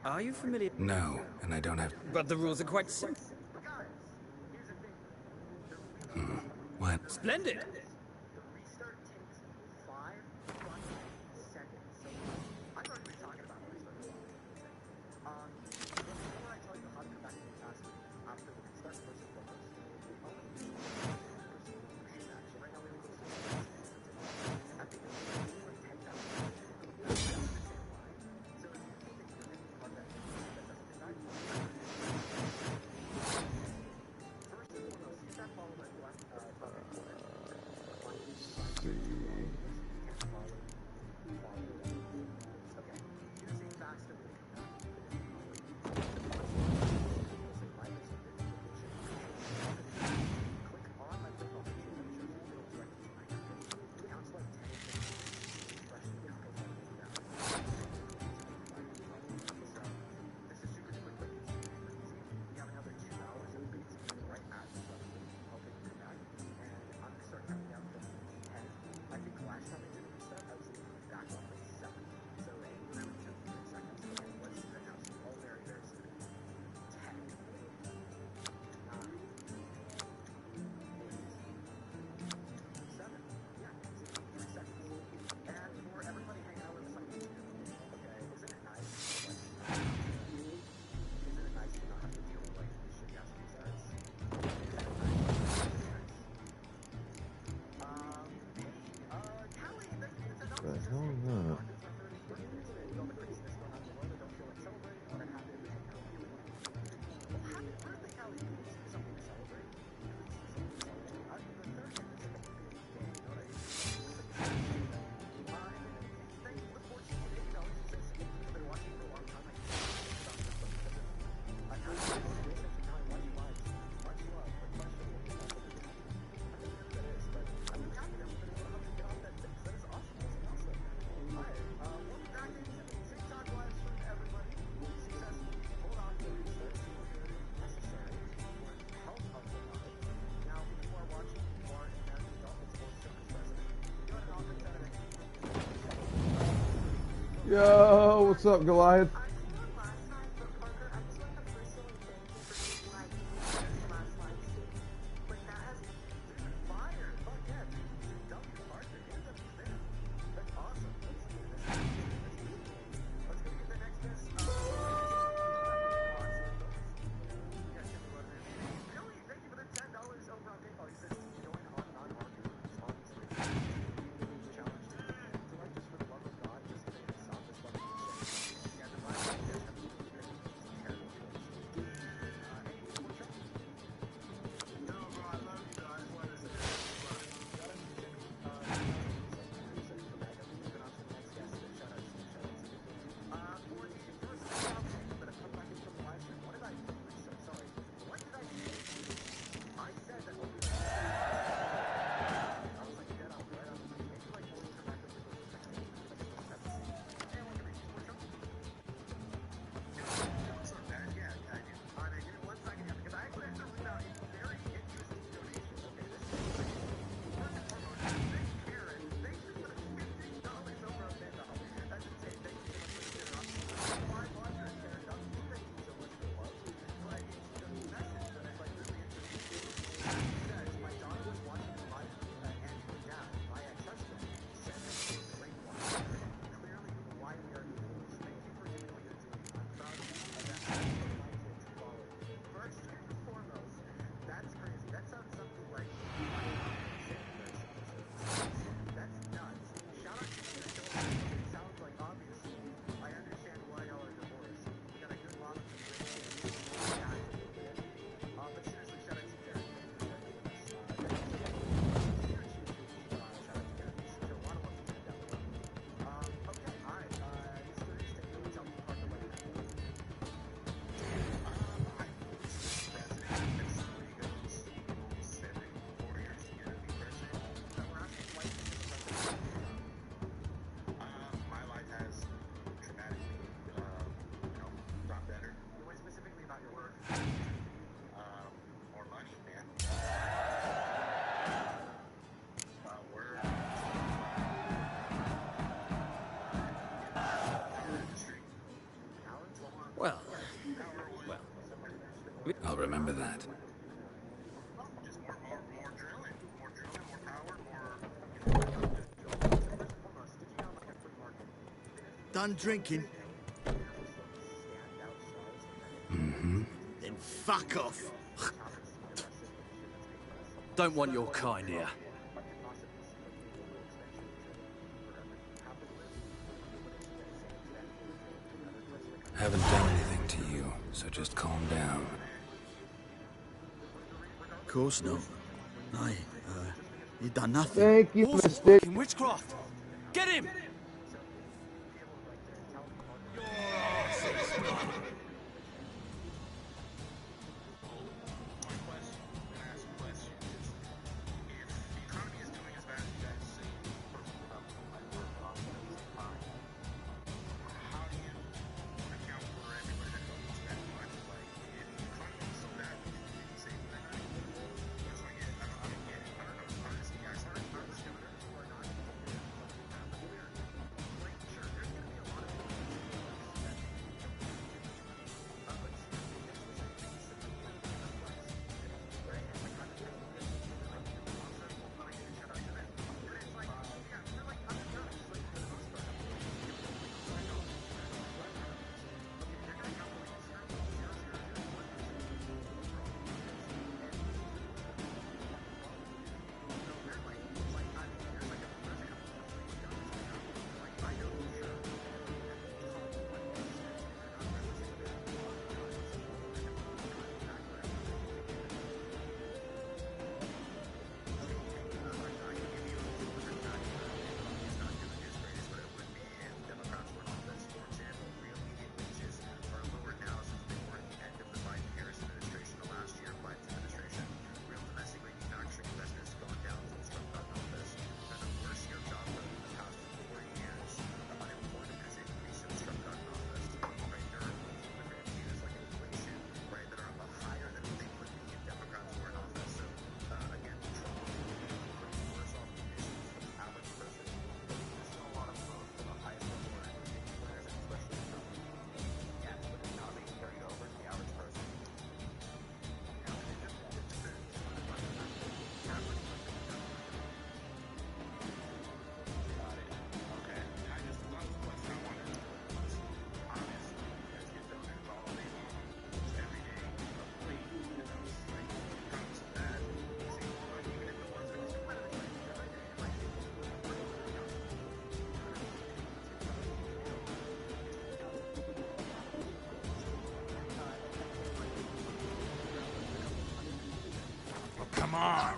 Are you familiar? No, and I don't have... But the rules are quite simple. What? Splendid! Yo, what's up, Goliath? I'll remember that. Done drinking? Mm-hmm. Then fuck off. Don't want your kind here. Haven't done anything to you, so just calm down. Of course not. No, you done nothing. Thank you, Awful Mystic. fucking witchcraft! Get him! on.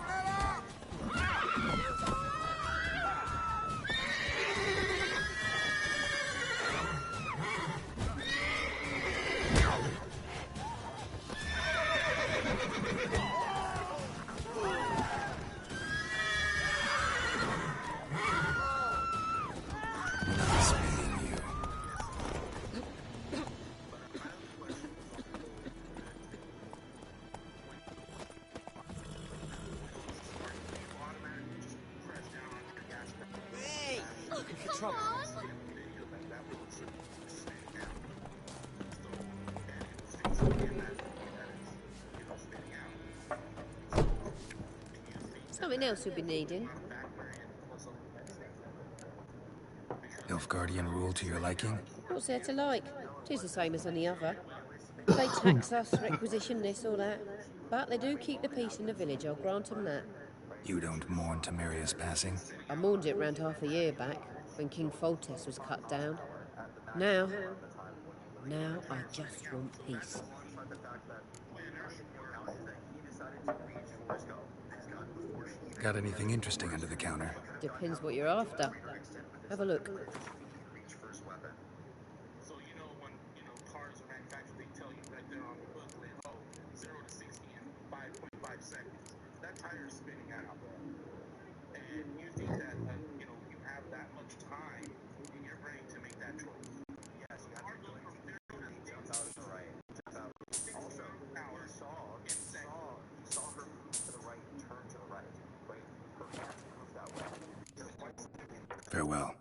Something else you'll be needing. Nilfgaardian rule to your liking? What's there to like? Tis the same as any other. They tax us, requisition this or that. But they do keep the peace in the village, I'll grant them that. You don't mourn Temeria's passing? I mourned it round half a year back, when King Foltest was cut down. Now I just want peace. Got anything interesting under the counter? Depends what you're after. Have a look. Farewell.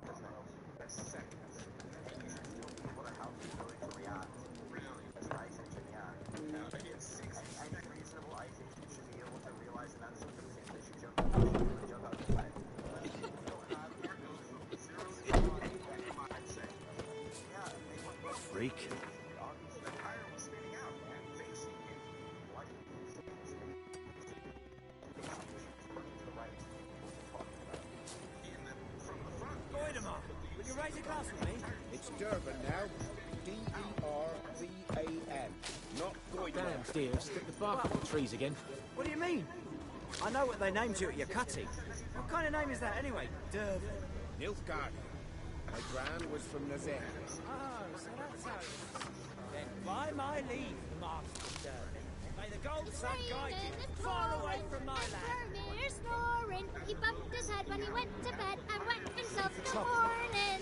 Freak. It's Durban now. D-E-R-V-A-N. Not Goyman. Damn, dear, stick the bark up the trees again. What do you mean? I know what they named you at your cutting. What kind of name is that anyway? Durban. Nilfgaardian. My gran was from Nazaire. Oh, so that's how it is. Then by my leave, Master Durban. May the gold sun guide you far away from my land. Vermeer snoring. He bumped his head when he went to bed and wet himself in the morning.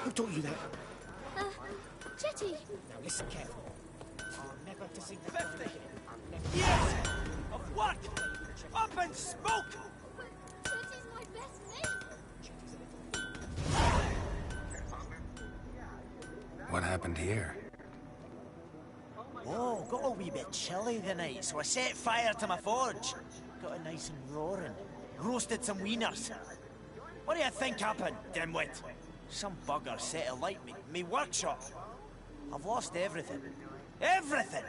Who taught you that? Jetty. Now listen carefully. I'll never to sing the 50! Yes! Of what? Up and smoke! Jetty's my best mate. What happened here? Oh, got a wee bit chilly the night, so I set fire to my forge. Got it nice and roaring. Roasted some wieners. What do you think happened, dimwit? Some bugger set alight me workshop. I've lost everything. Everything!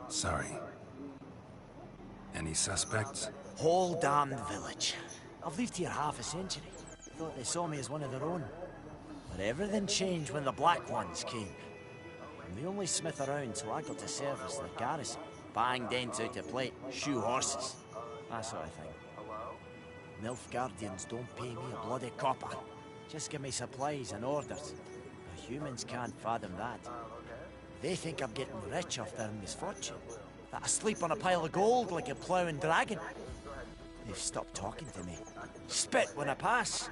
Sorry. Any suspects? Whole damned village. I've lived here half a century. Thought they saw me as one of their own. But everything changed when the Black Ones came. I'm the only smith around, so I got to service their garrison. Bang dents out of plate, shoe horses. That sort of thing. Nilfgaardians don't pay me a bloody copper. Just give me supplies and orders. The humans can't fathom that. They think I'm getting rich off their misfortune. That I sleep on a pile of gold like a ploughing dragon. They've stopped talking to me. Spit when I pass.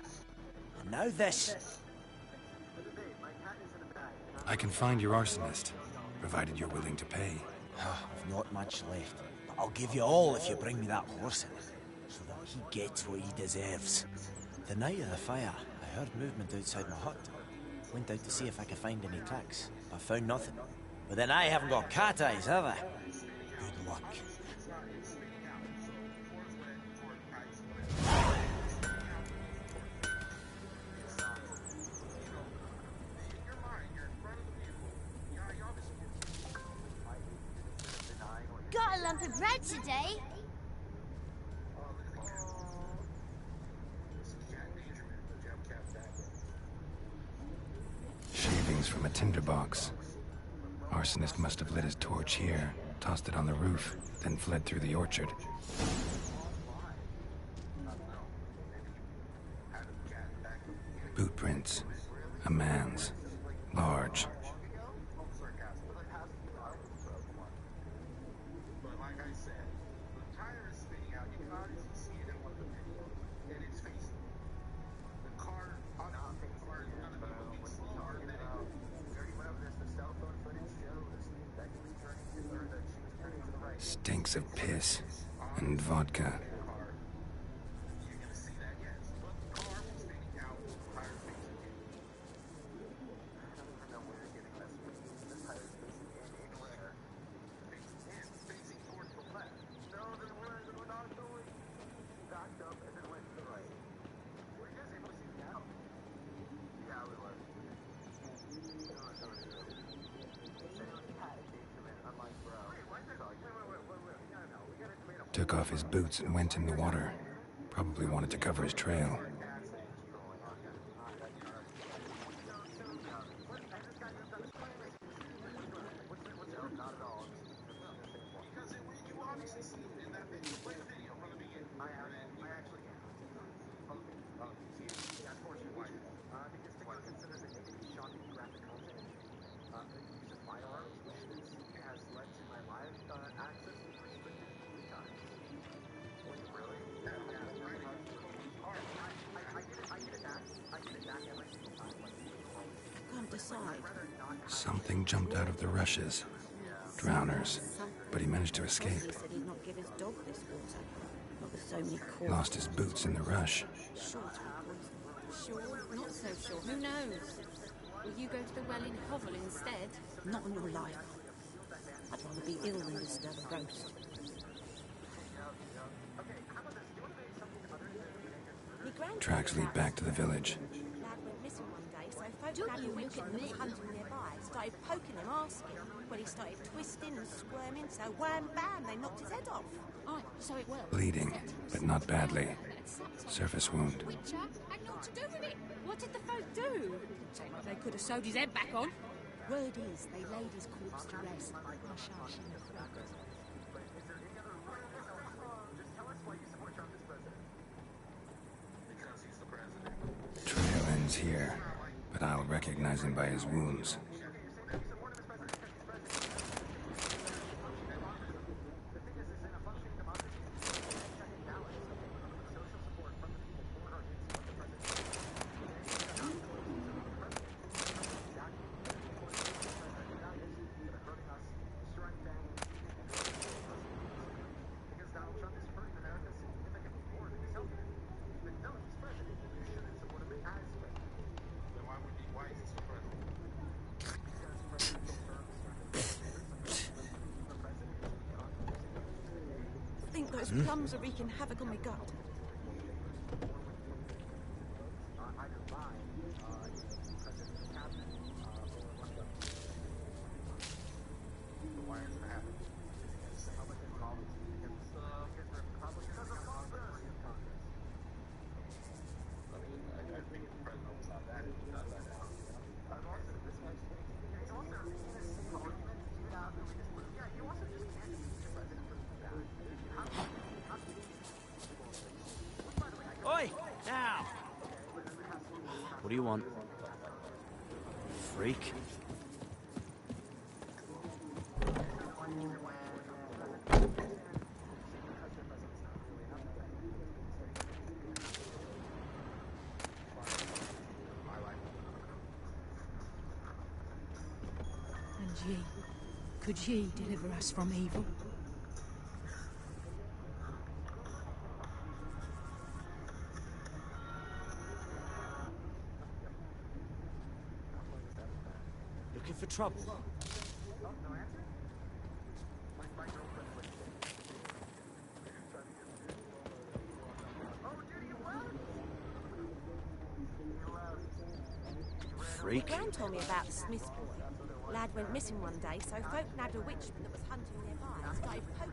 And now this. I can find your arsonist, provided you're willing to pay. I've not much left, but I'll give you all if you bring me that horse in. so that he gets what he deserves. The night of the fire, I heard movement outside my hut. Went out to see if I could find any tracks, but found nothing. But then I haven't got cat eyes, have I? Good luck. Got a lump of bread today. Shavings from a tinderbox. Arsonist must have lit his torch here, tossed it on the roof, then fled through the orchard. Boot prints. A man's. Large. Stinks of piss and vodka. Took off his boots and went in the water. Probably wanted to cover his trail. Something jumped out of the rushes. Drowners. But he managed to escape. He said he'd not give his dog this water. Not with so many corpses. Lost his boots in the rush. Sure, not so sure. Who knows? Will you go to the well in Hovel instead? Not on your life. I'd rather be ill than disturb a ghost. Tracks lead back to the village. Don't you look at me. Hunting nearby, started poking him, asking. Well, he started twisting and squirming, so wham bam, they knocked his head off. Aye, so it will. Bleeding, but not badly. Surface wound. Witcher had naught to do with it. What did the folk do? Seemed like they could have sewed his head back on. Word is, they laid his corpse to rest. Hush, hush, in the throat. Trail ends here, but I'll recognize him by his wounds. Those plums are wreaking havoc on my gut. Now! What do you want? Freak? And ye, could ye deliver us from evil? looking for trouble? Freak. Gran told me about the Smith boy. Lad went missing one day, so folk nabbed a witchman that was hunting nearby and started poking.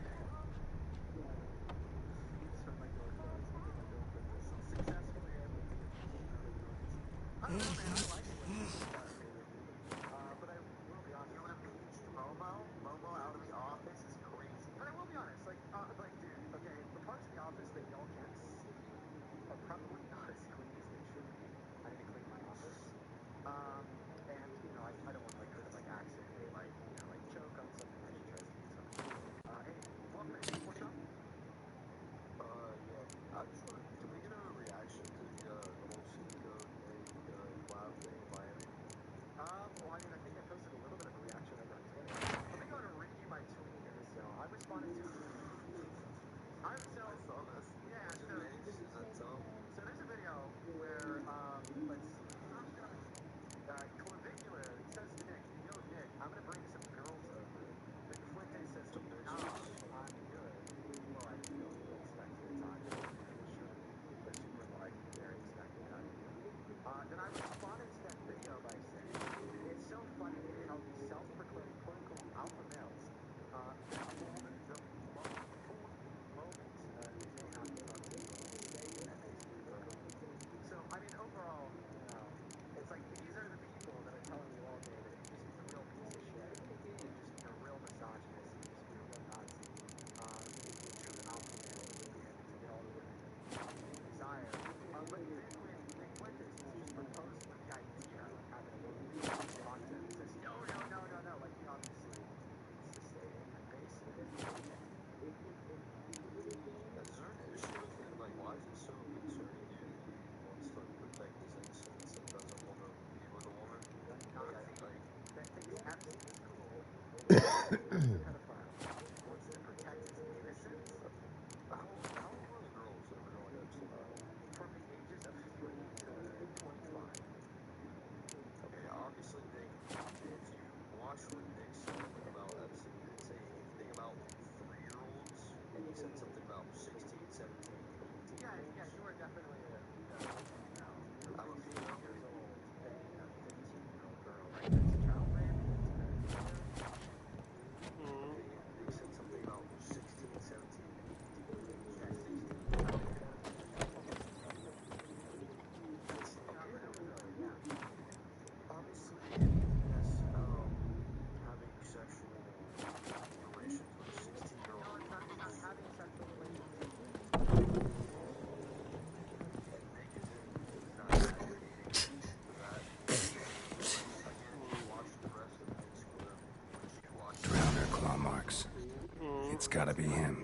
It's gotta be him.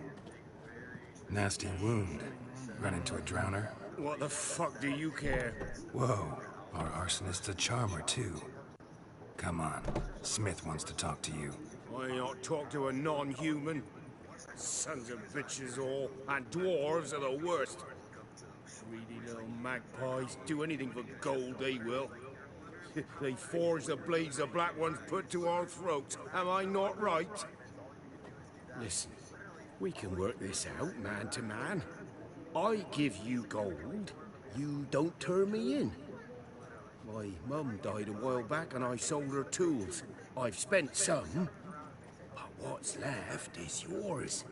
Nasty wound. Run into a drowner? What the fuck do you care? Whoa, our arsonist's a charmer too. Come on, Smith wants to talk to you. I not talk to a non-human. Sons of bitches all, and dwarves are the worst. Greedy little magpies do anything for gold, they will. They forge the blades the Black Ones put to our throats. Am I not right? Listen, we can work this out, man to man. I give you gold, you don't turn me in. My mum died a while back and I sold her tools. I've spent some, but what's left is yours.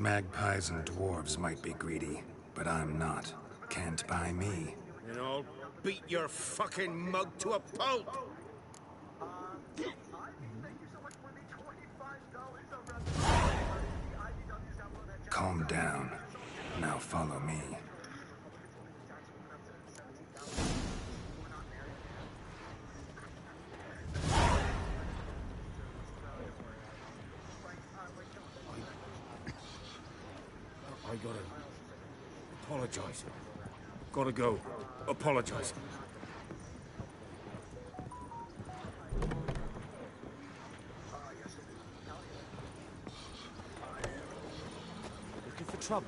Magpies and dwarves might be greedy, but I'm not. Can't buy me. And I'll beat your fucking mug to a pulp! calm down. Now follow me. I gotta apologize. Gotta go. Apologize. Looking for trouble?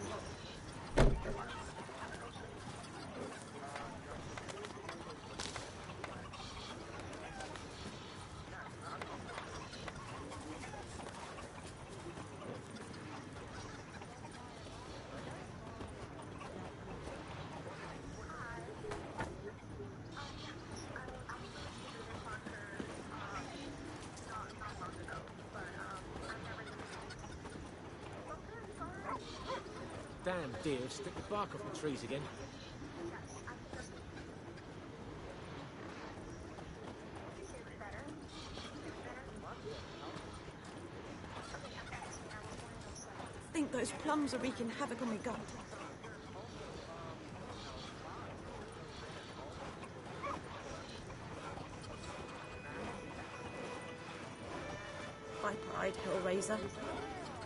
Damn deer, stick the bark off the trees again. I think those plums are wreaking havoc on my gut. By pride, Hellraiser.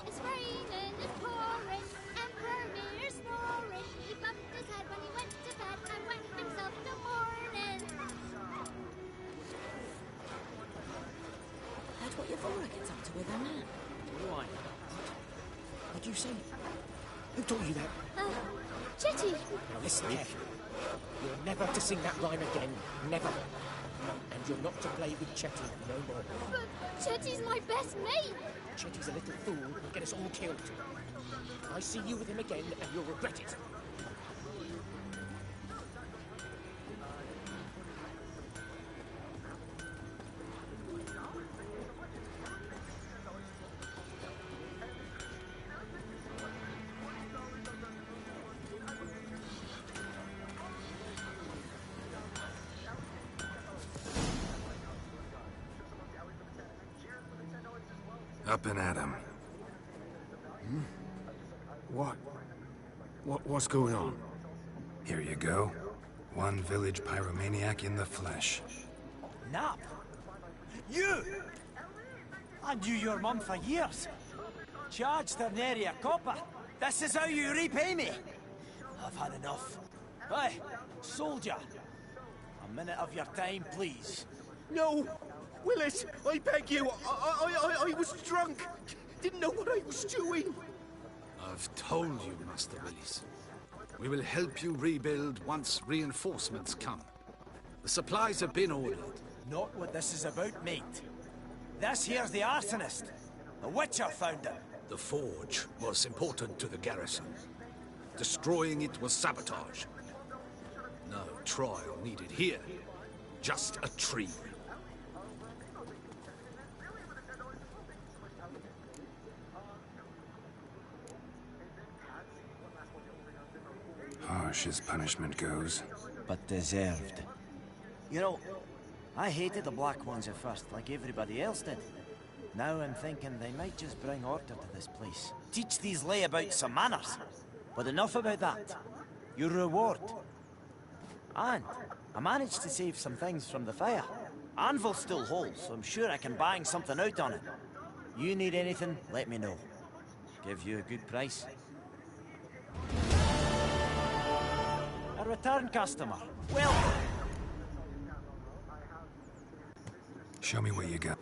It's raining, it's pouring, Emperor Mirror snoring. He bumped his head when he went to bed and wet himself till morning. Heard what Yvonne gets up to with her man. Why? What do you say? Who taught you that? Chetty! Now listen carefully. You're never to sing that rhyme again. Never. And you're not to play with Chetty no more. But Chetty's my best mate! Chetty's a little fool who'll get us all killed. I see you with him again and you'll regret it. Up and at him. What's going on? Here you go. One village pyromaniac in the flesh. Nap? You! I knew your mum for years. Charged her nary a copper. This is how you repay me. I've had enough. Hey, soldier. A minute of your time, please. No! Willis, I beg you. I was drunk. Didn't know what I was doing. I've told you, Master Willis. We will help you rebuild once reinforcements come. The supplies have been ordered. Not what this is about, mate. This here's the arsonist. The Witcher found him. The forge was important to the garrison. Destroying it was sabotage. No trial needed here. Just a tree. Harsh as punishment goes. But deserved. You know, I hated the Black Ones at first, like everybody else did. Now I'm thinking they might just bring order to this place. Teach these layabouts some manners. But enough about that. Your reward. And I managed to save some things from the fire. Anvil still holds, so I'm sure I can bang something out on it. You need anything, let me know. Give you a good price. A return customer. Welcome. Show me what you got.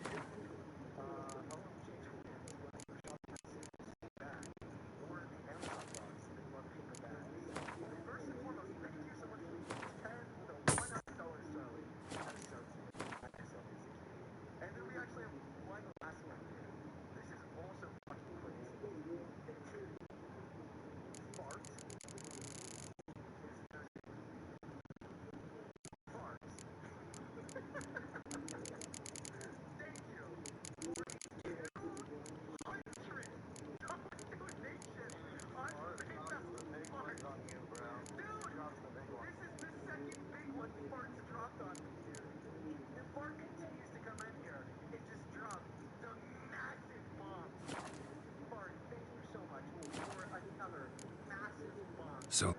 So...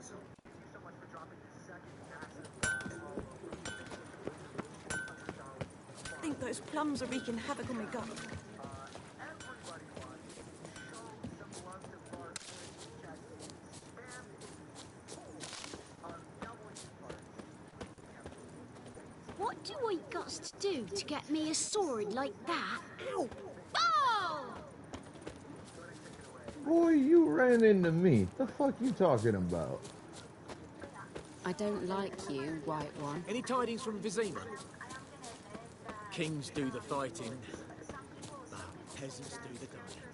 I think those plums are wreaking havoc on my gut. What do I got to do to get me a sword like that? Ow! Oh! Boy, you ran into me. The fuck you talking about? I don't like you, White One. Any tidings from Vizima? Kings do the fighting. Peasants do the dying.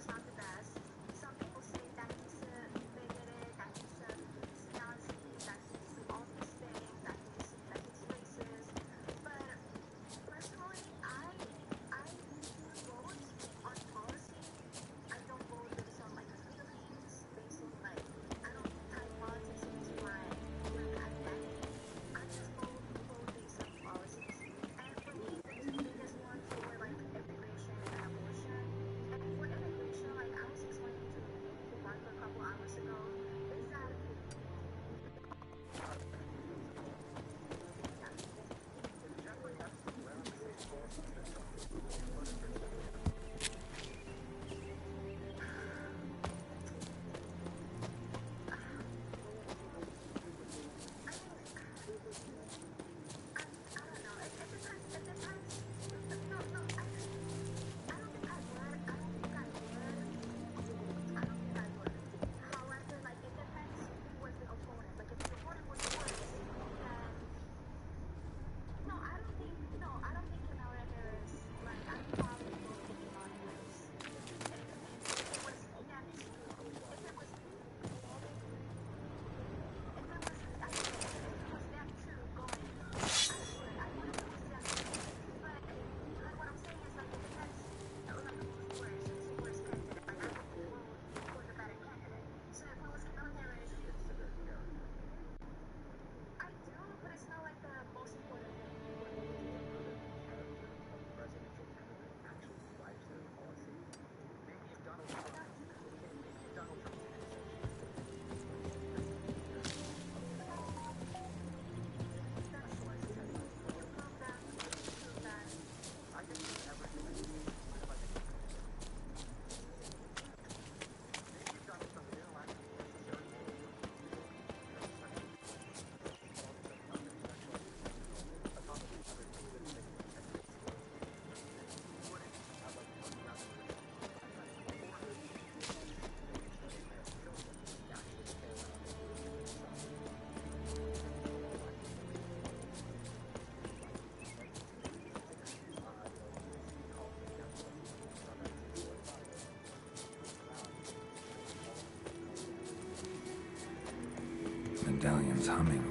Medallion's humming.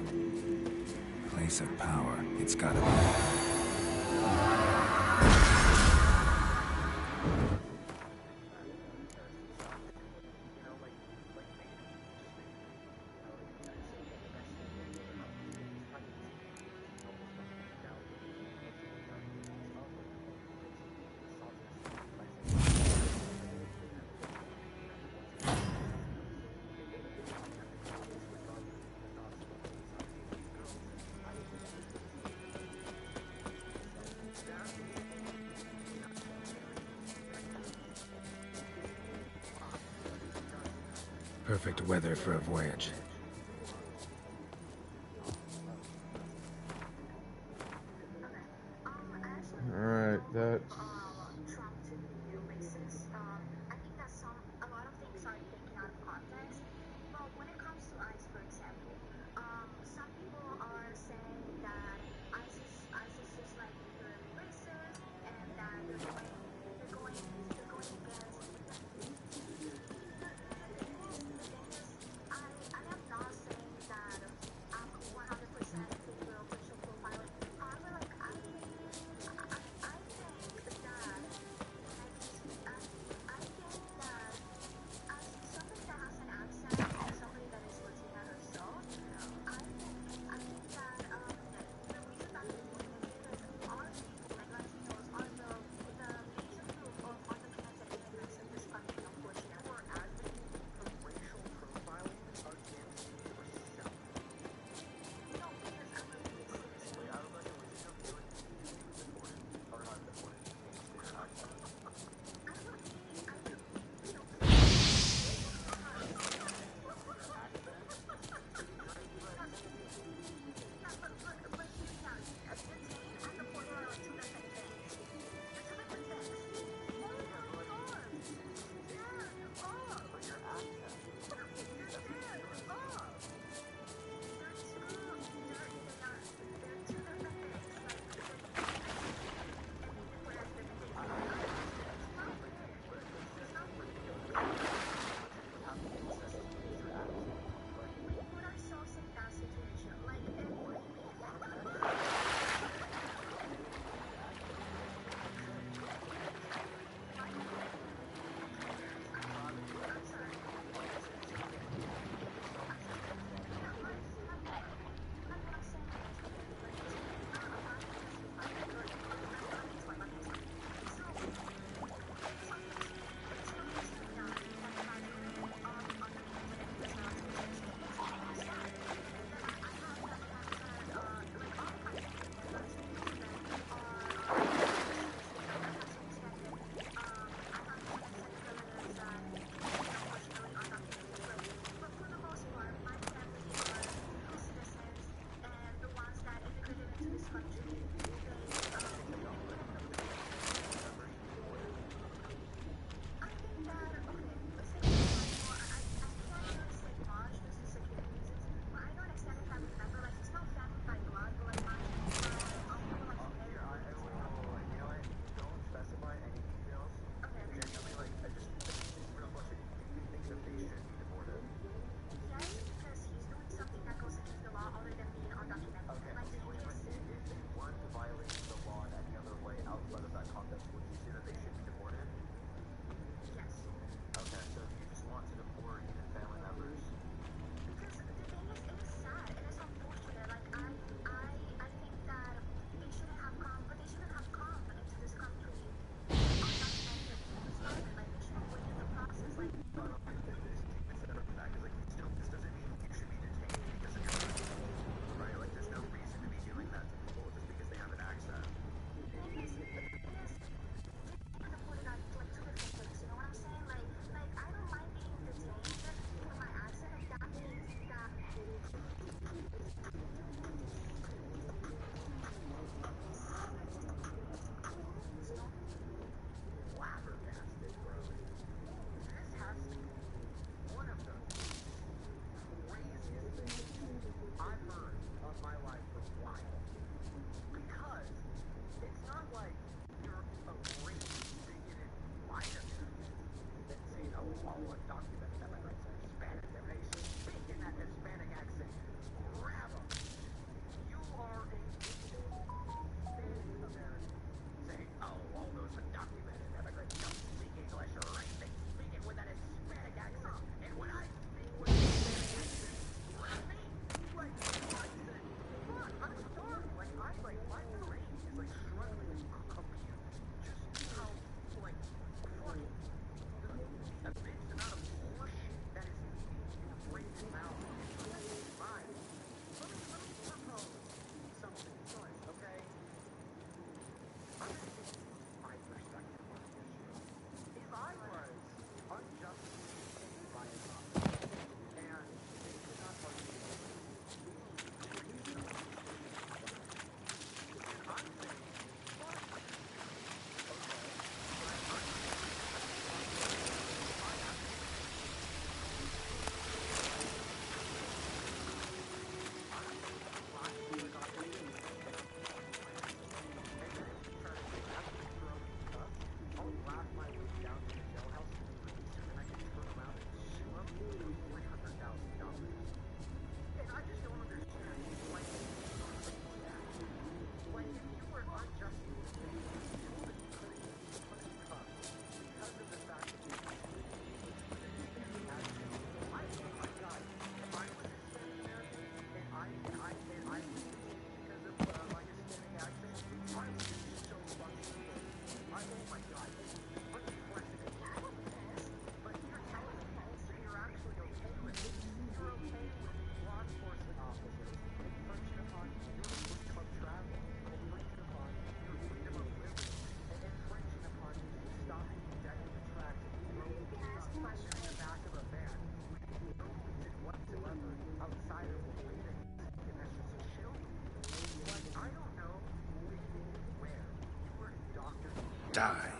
Place of power. It's gotta be. Perfect weather for a voyage. Alright, that's... die.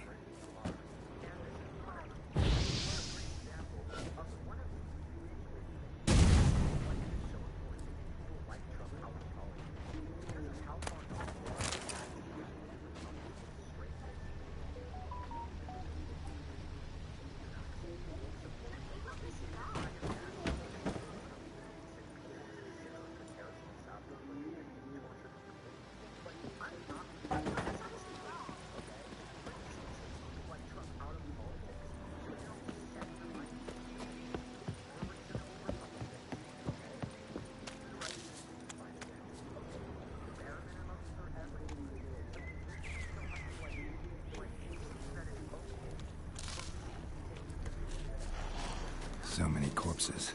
So many corpses,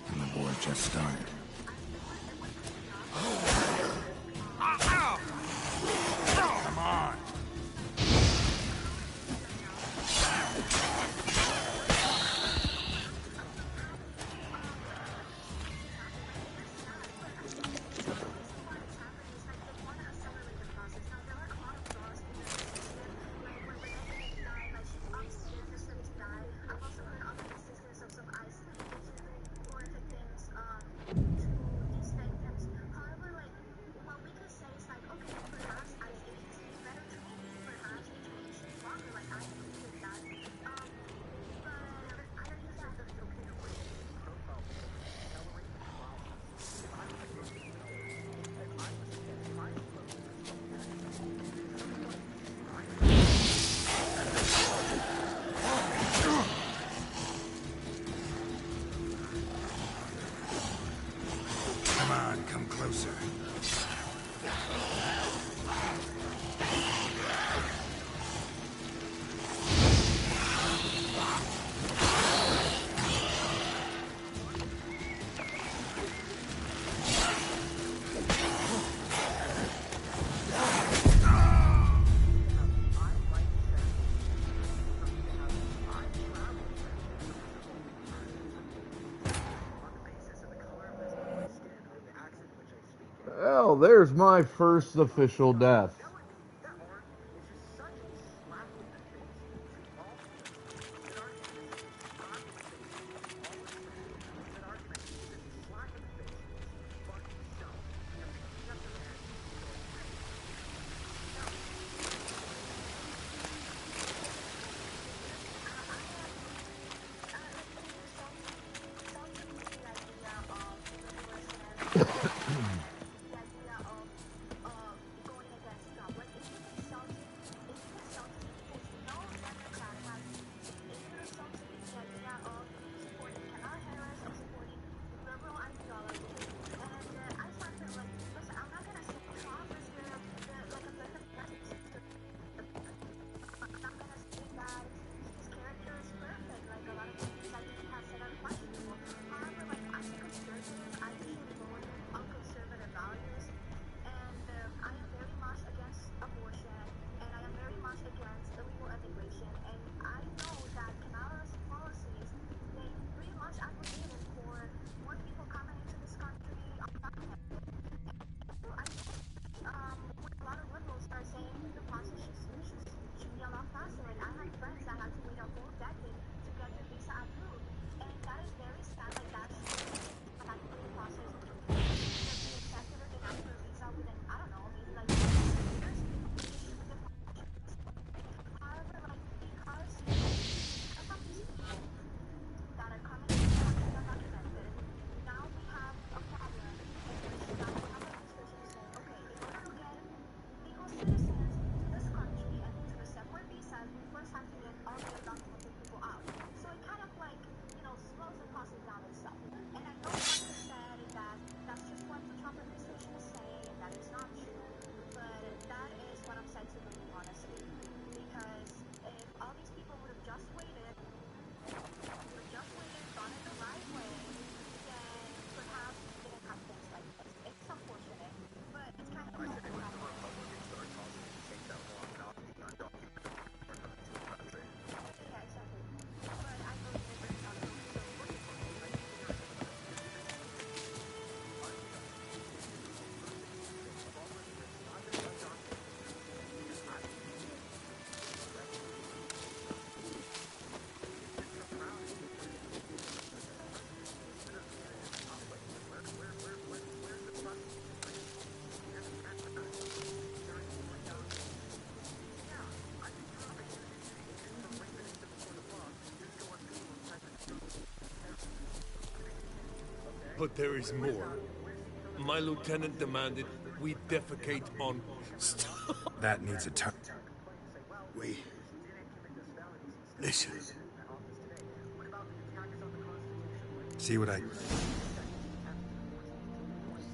and the war just started. Come on! Closer. Well, there's my first official death. But there is more. My lieutenant demanded we defecate on... That needs a turn. Listen. See what I...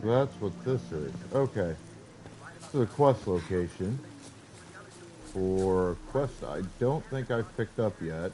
So that's what this is. Okay. This is a quest location for a quest I don't think I've picked up yet.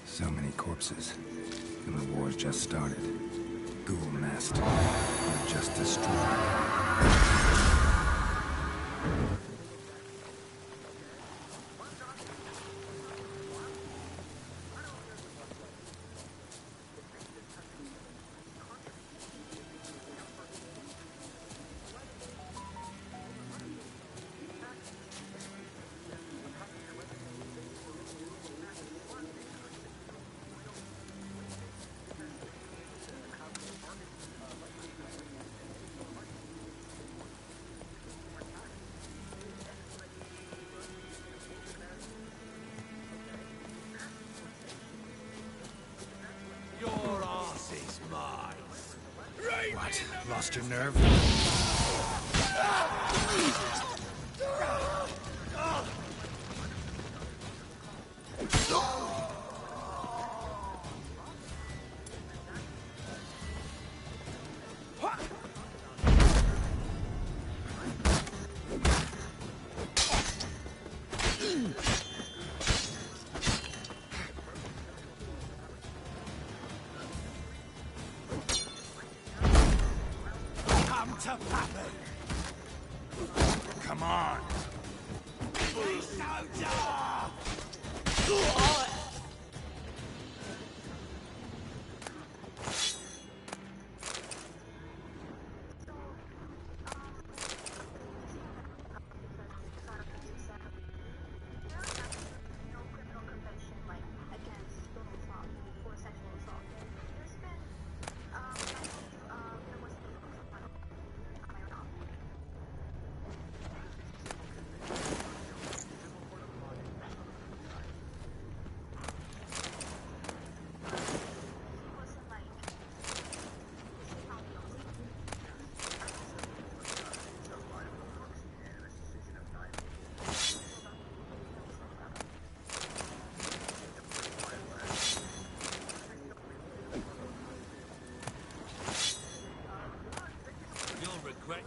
So many corpses. And the war's just started. Ghoul nest. We're just destroyed. What? Lost your nerve? Come on!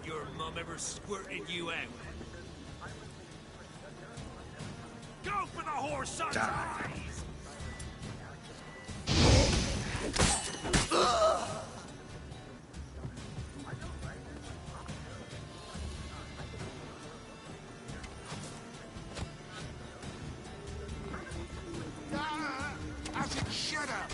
Your mom ever squirted you out. Go for the horse on eyes! I said shut up!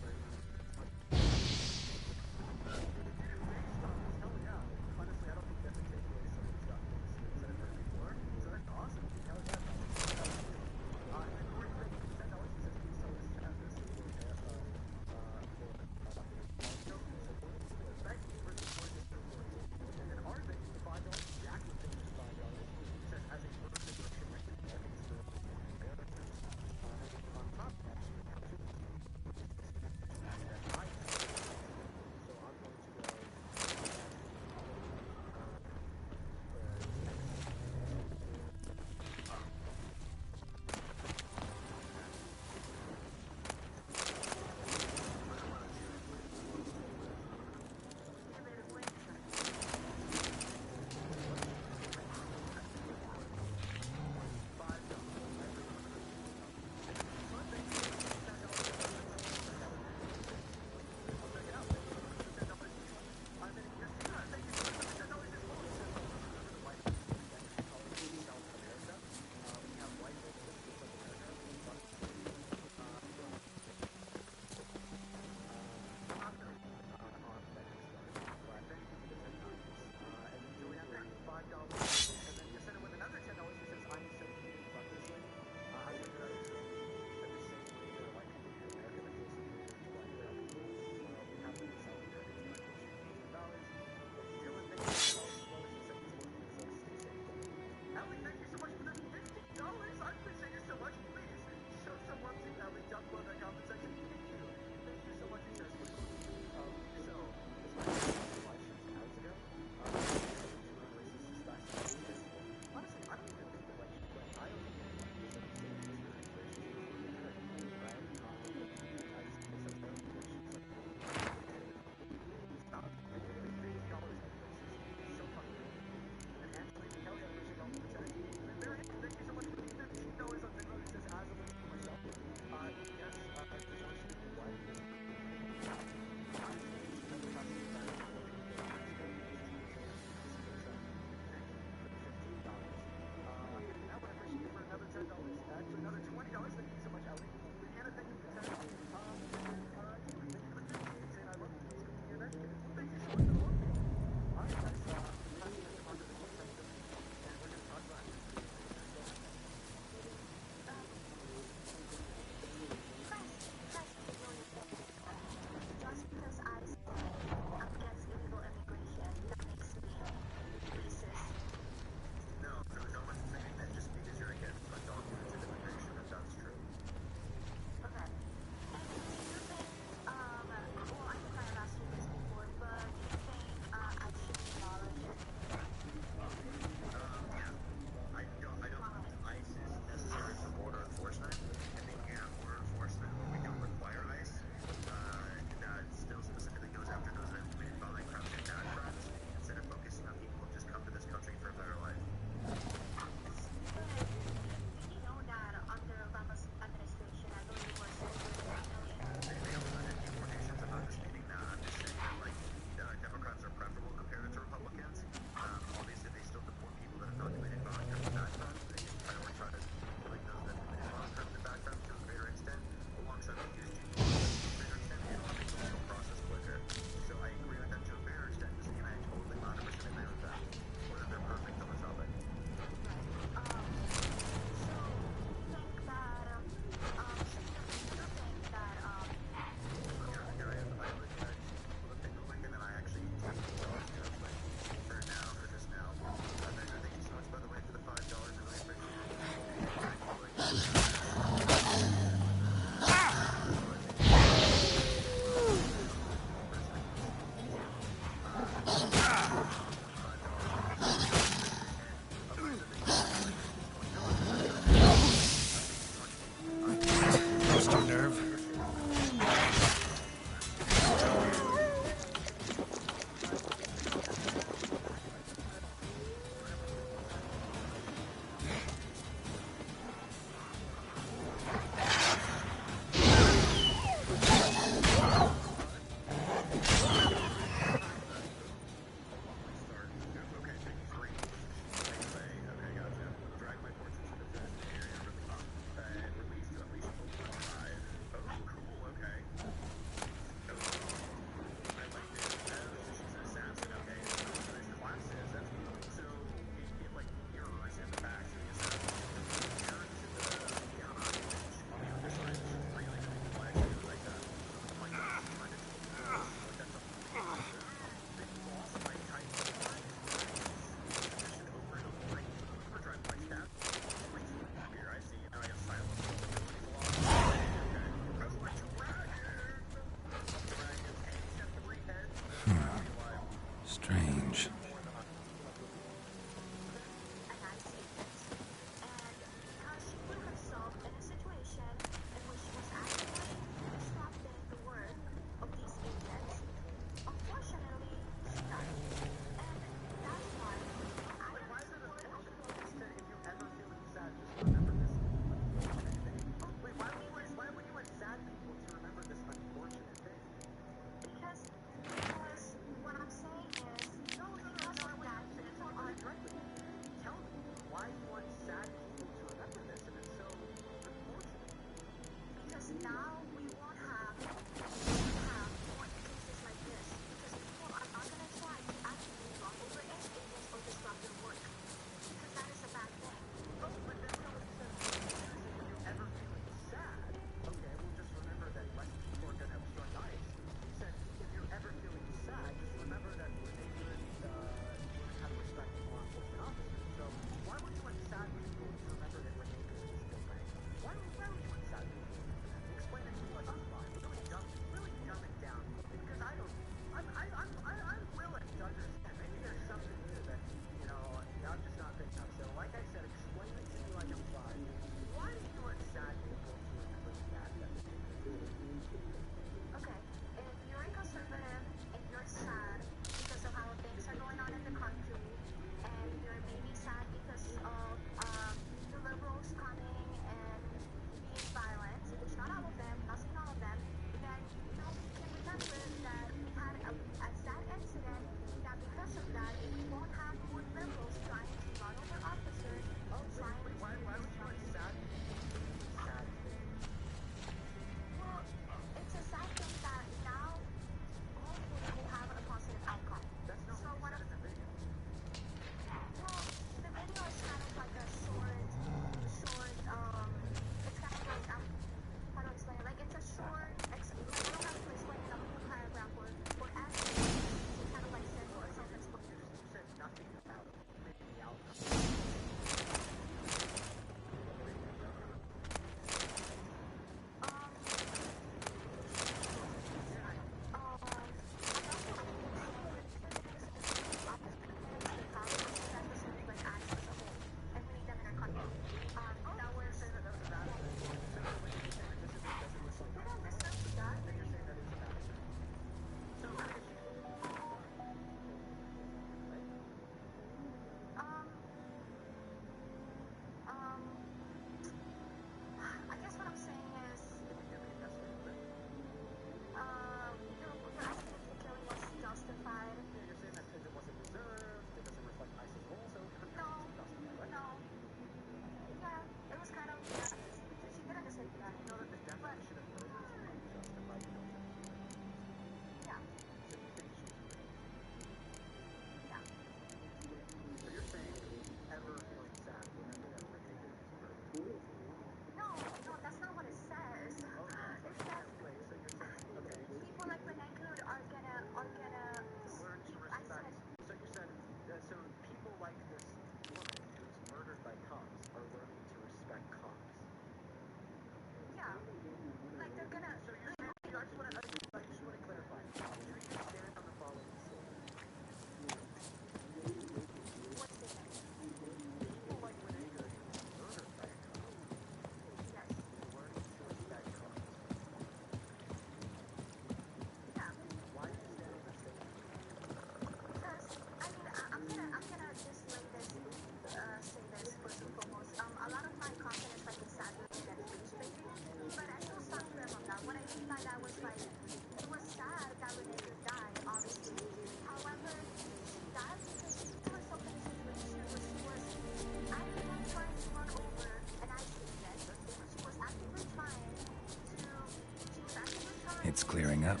It's clearing up.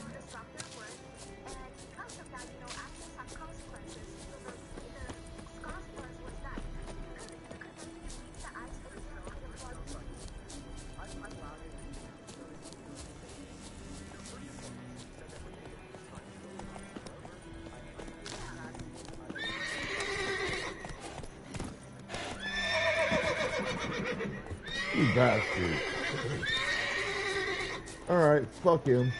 You bastard. Alright, fuck him.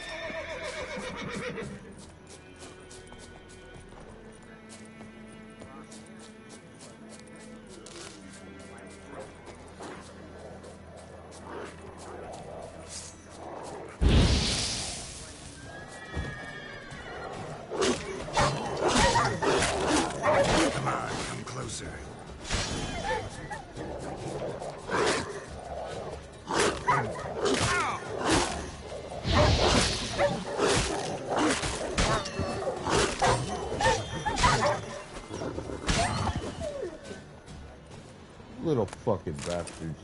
Come on, come closer. Little fucking bastards.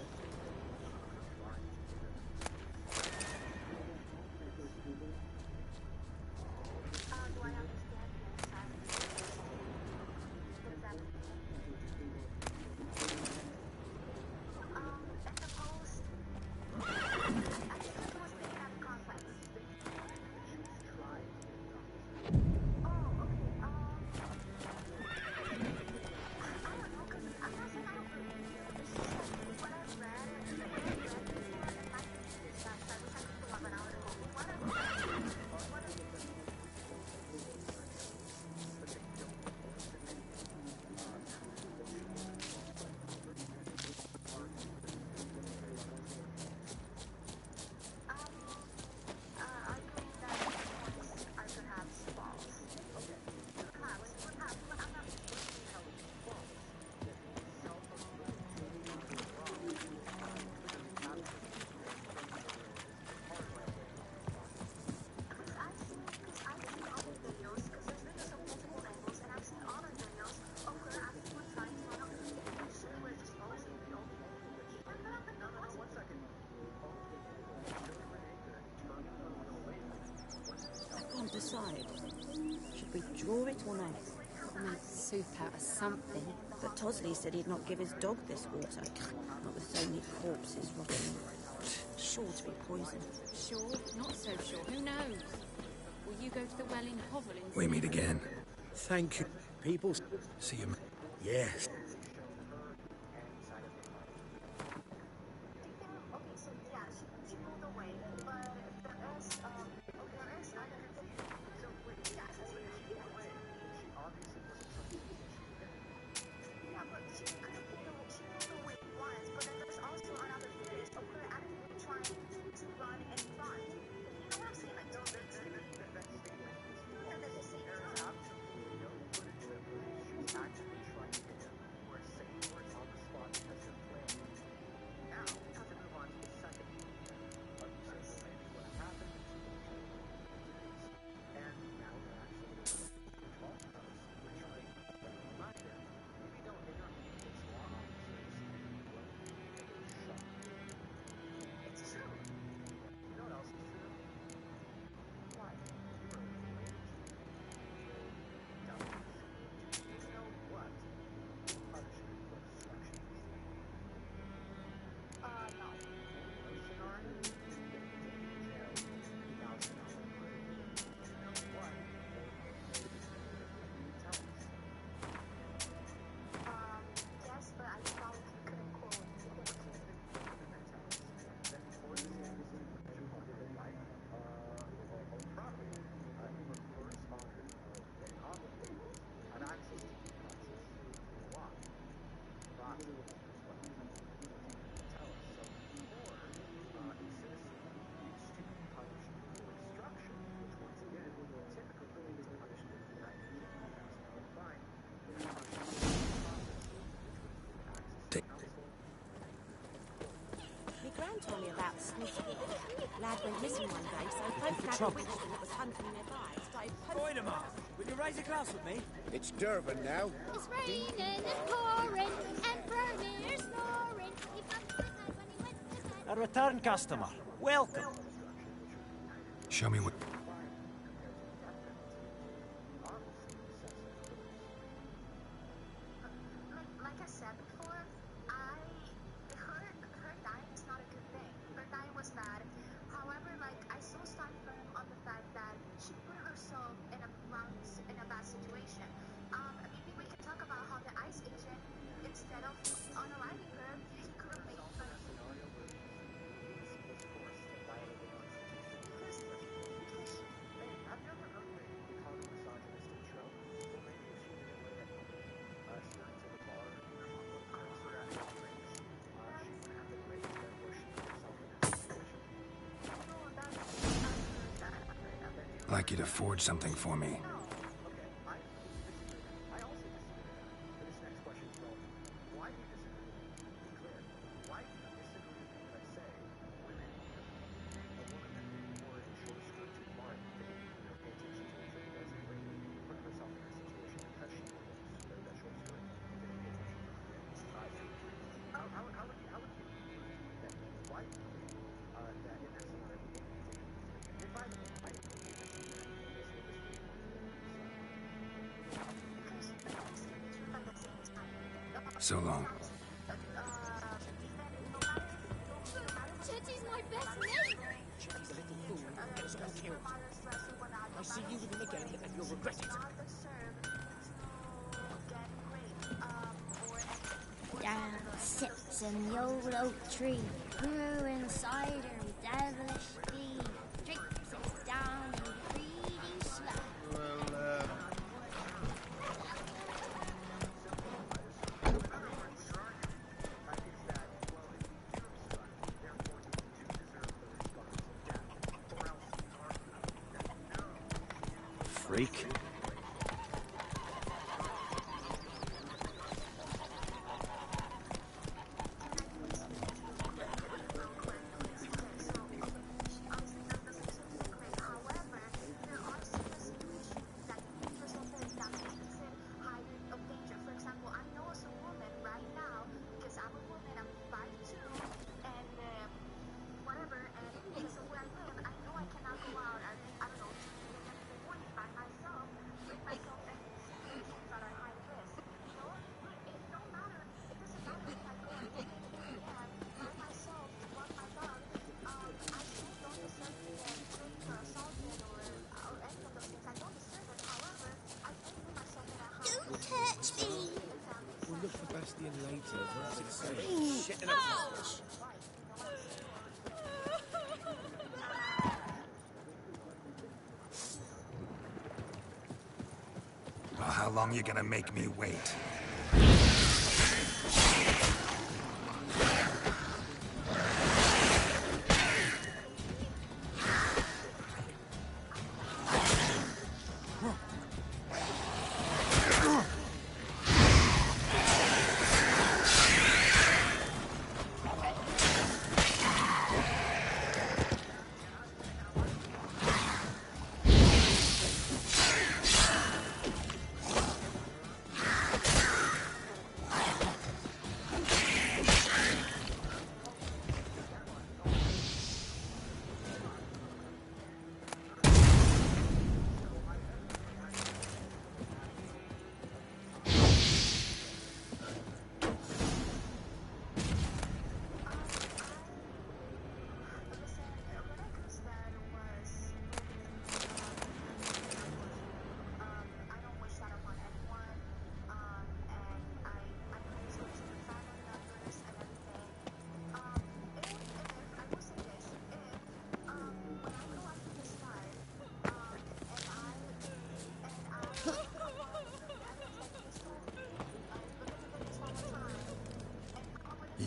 Decide. Should we draw it or not? I'll make soup out of something. But Tosley said he'd not give his dog this water. Not with so many corpses rotting. Sure to be poison. Sure? Not so sure. Who knows? Will you go to the well in Hovel instead? We meet again. Thank you, people. See you. Yes. Told me about Smithfield. Lad went missing one day, so folk had a witchman that was hunting nearby. Started Wait a minute. Will you raise a glass with me? It's Durban now. It's raining and pouring and Bernier's snoring. He found the when he went to bed. A return customer. Welcome. Show me what... like you to forge something for me. So long. Teddy's my best mate! Teddy's a little fool who gets us killed. I see you with him again and you'll regret it. Down sits an old oak tree, grew inside her devilish bee. Drinks it down in greedy slow. Freak. We'll look for Bastion later. What's it say? Shit in a Well, how long you gonna make me wait?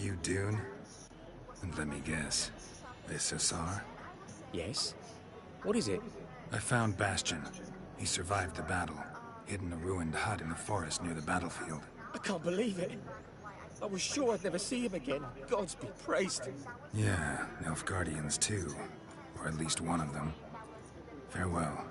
You Dune? And let me guess, this Asar? Yes? What is it? I found Bastion. He survived the battle, hid in a ruined hut in the forest near the battlefield. I can't believe it. I was sure I'd never see him again. Gods be praised. Yeah, Nilfgaardians too. Or at least one of them. Farewell.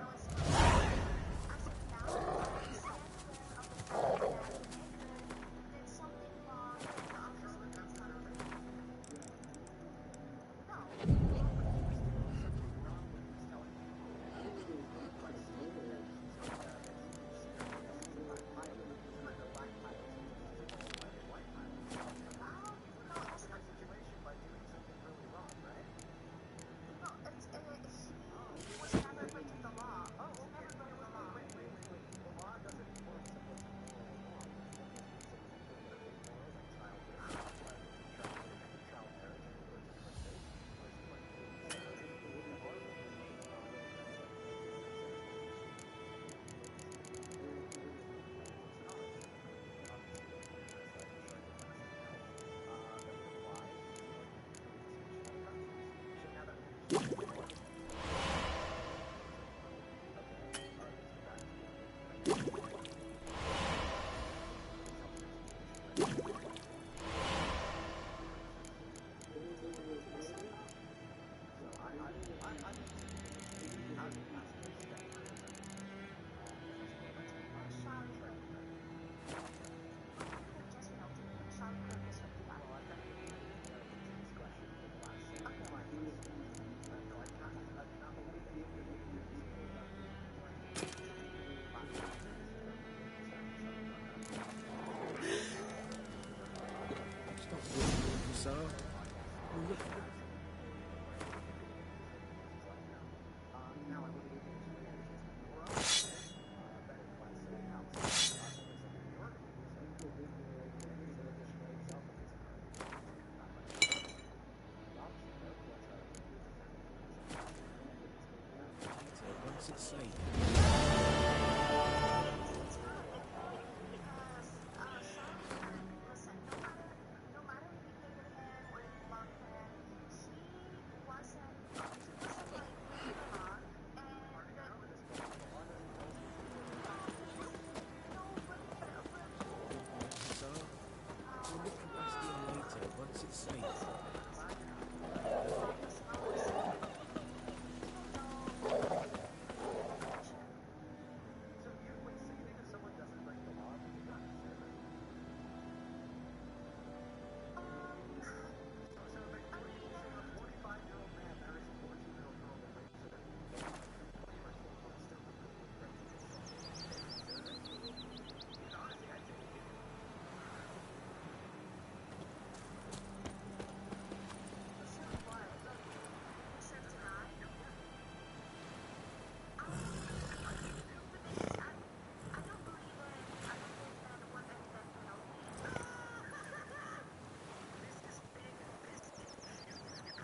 What's it say?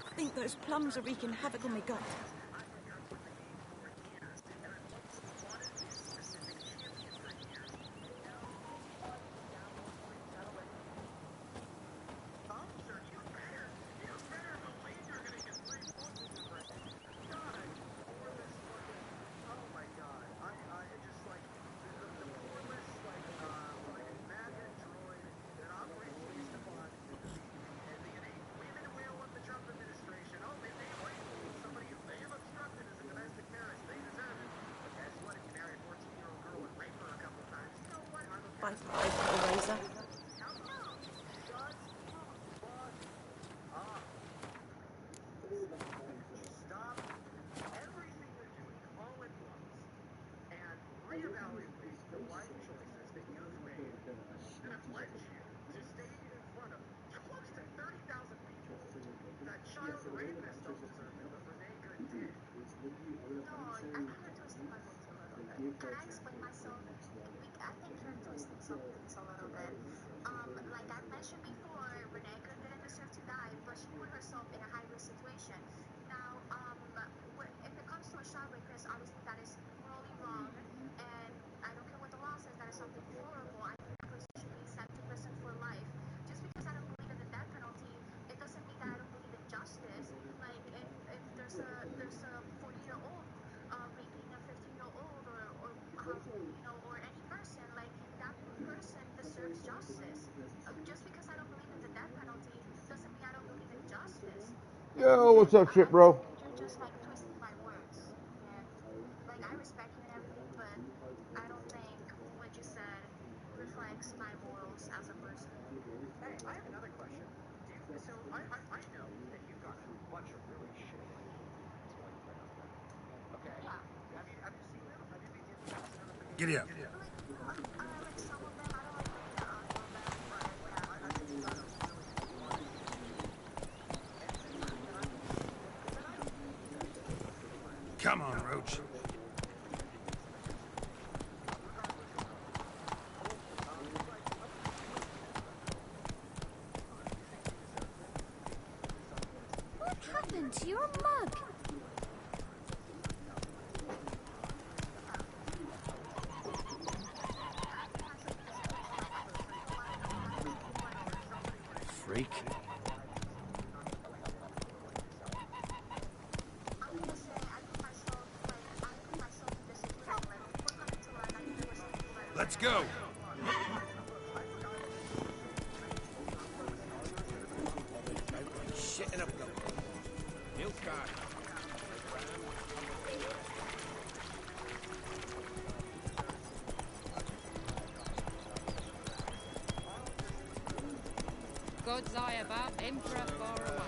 I think those plums are wreaking havoc on my gut. Razor. Can I explain myself? I think you're twisting some things a little bit. Like I mentioned before, Reneka didn't deserve to die, but she put herself in a high-risk situation. Now, if it comes to a shot rapist, obviously that is morally wrong, and I don't care what the law says, that is something horrible. I think that person should be sent to prison for life. Just because I don't believe in the death penalty, it doesn't mean that I don't believe in justice. Like, if there's a 40-year-old raping a 15-year-old or any person, like that person deserves justice. Just because I don't believe in the death penalty doesn't mean I don't believe in justice. Yo, what's up, shit, bro? You're just like twisting my words, and like I respect you and everything, but I don't think what you said reflects my morals as a person. Hey, I have another question. So I know that you've got a bunch of really shitty exploit. Okay. Yeah. Have you seen them? Have you been in? Giddy up. Come on, Roach. What happened to your mug? Freak. Let's go. Shit in a block. Milk card. God's eye about Emperor far away.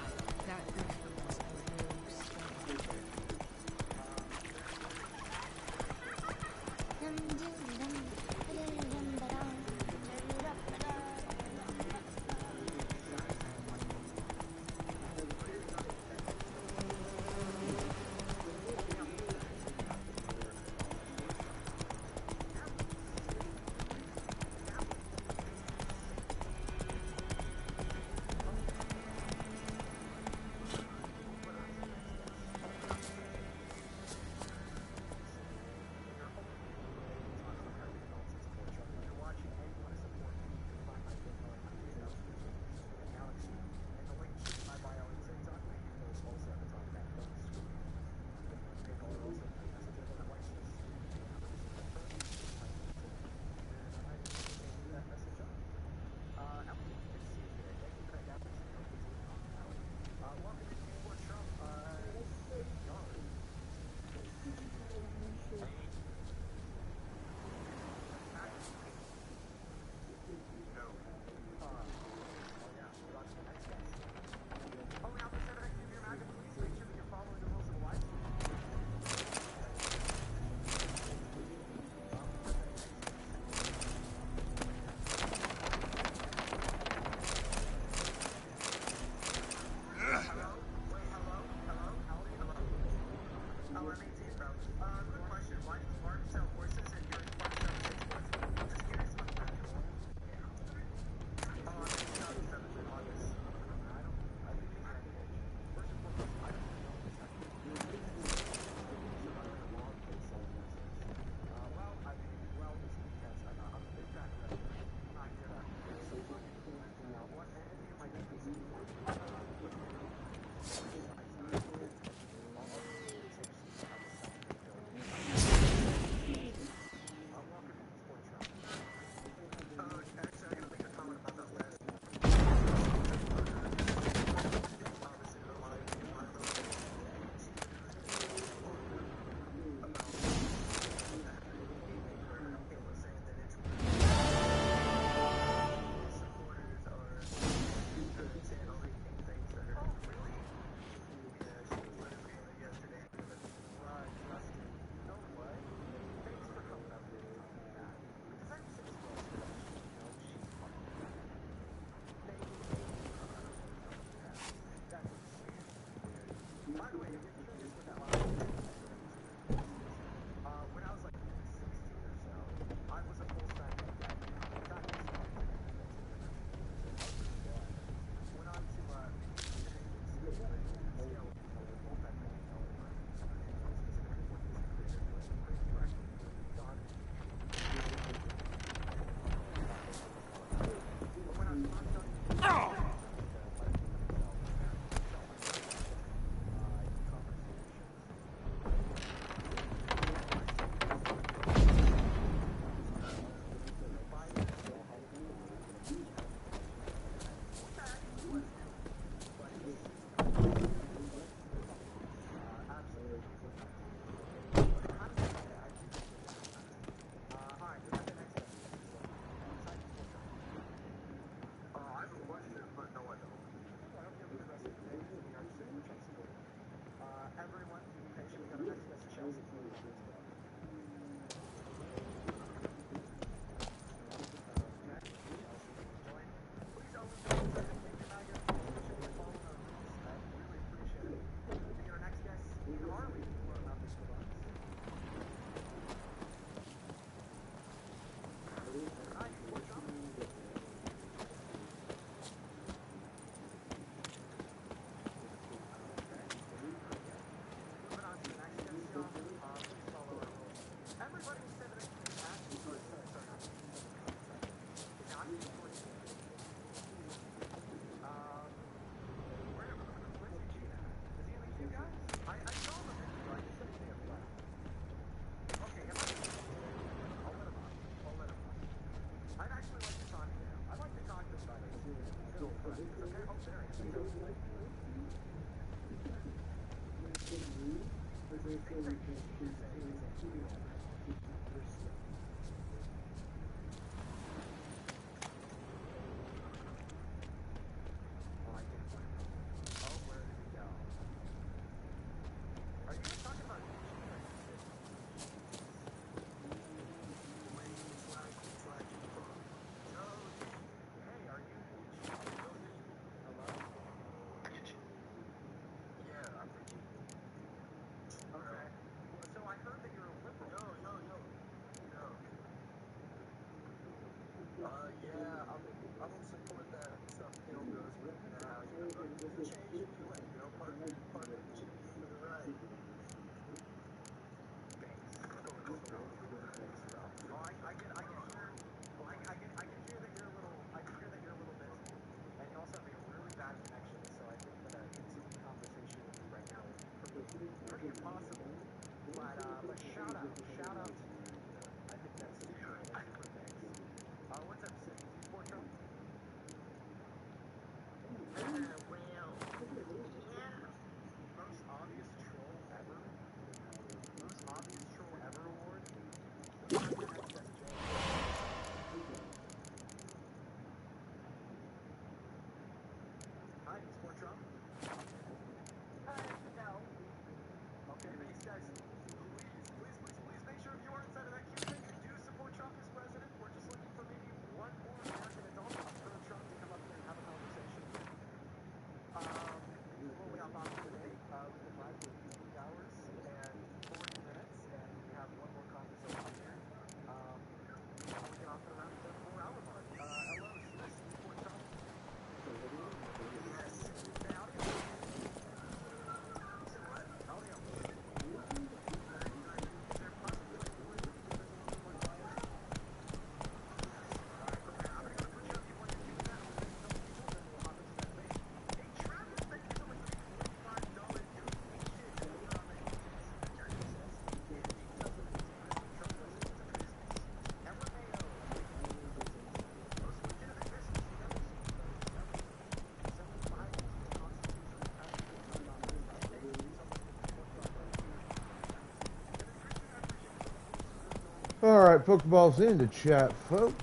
Alright, Pokeballs in the chat, folks.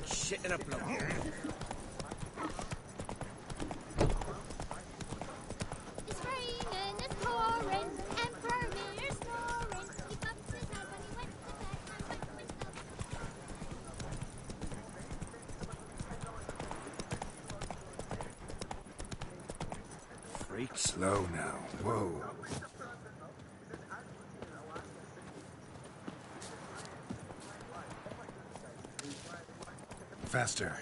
Shit in a blow. It's raining, it's pouring, Emperor Mirror's snoring. He bumped his head when he went to bed and went Freak. Slow now. Whoa. Faster.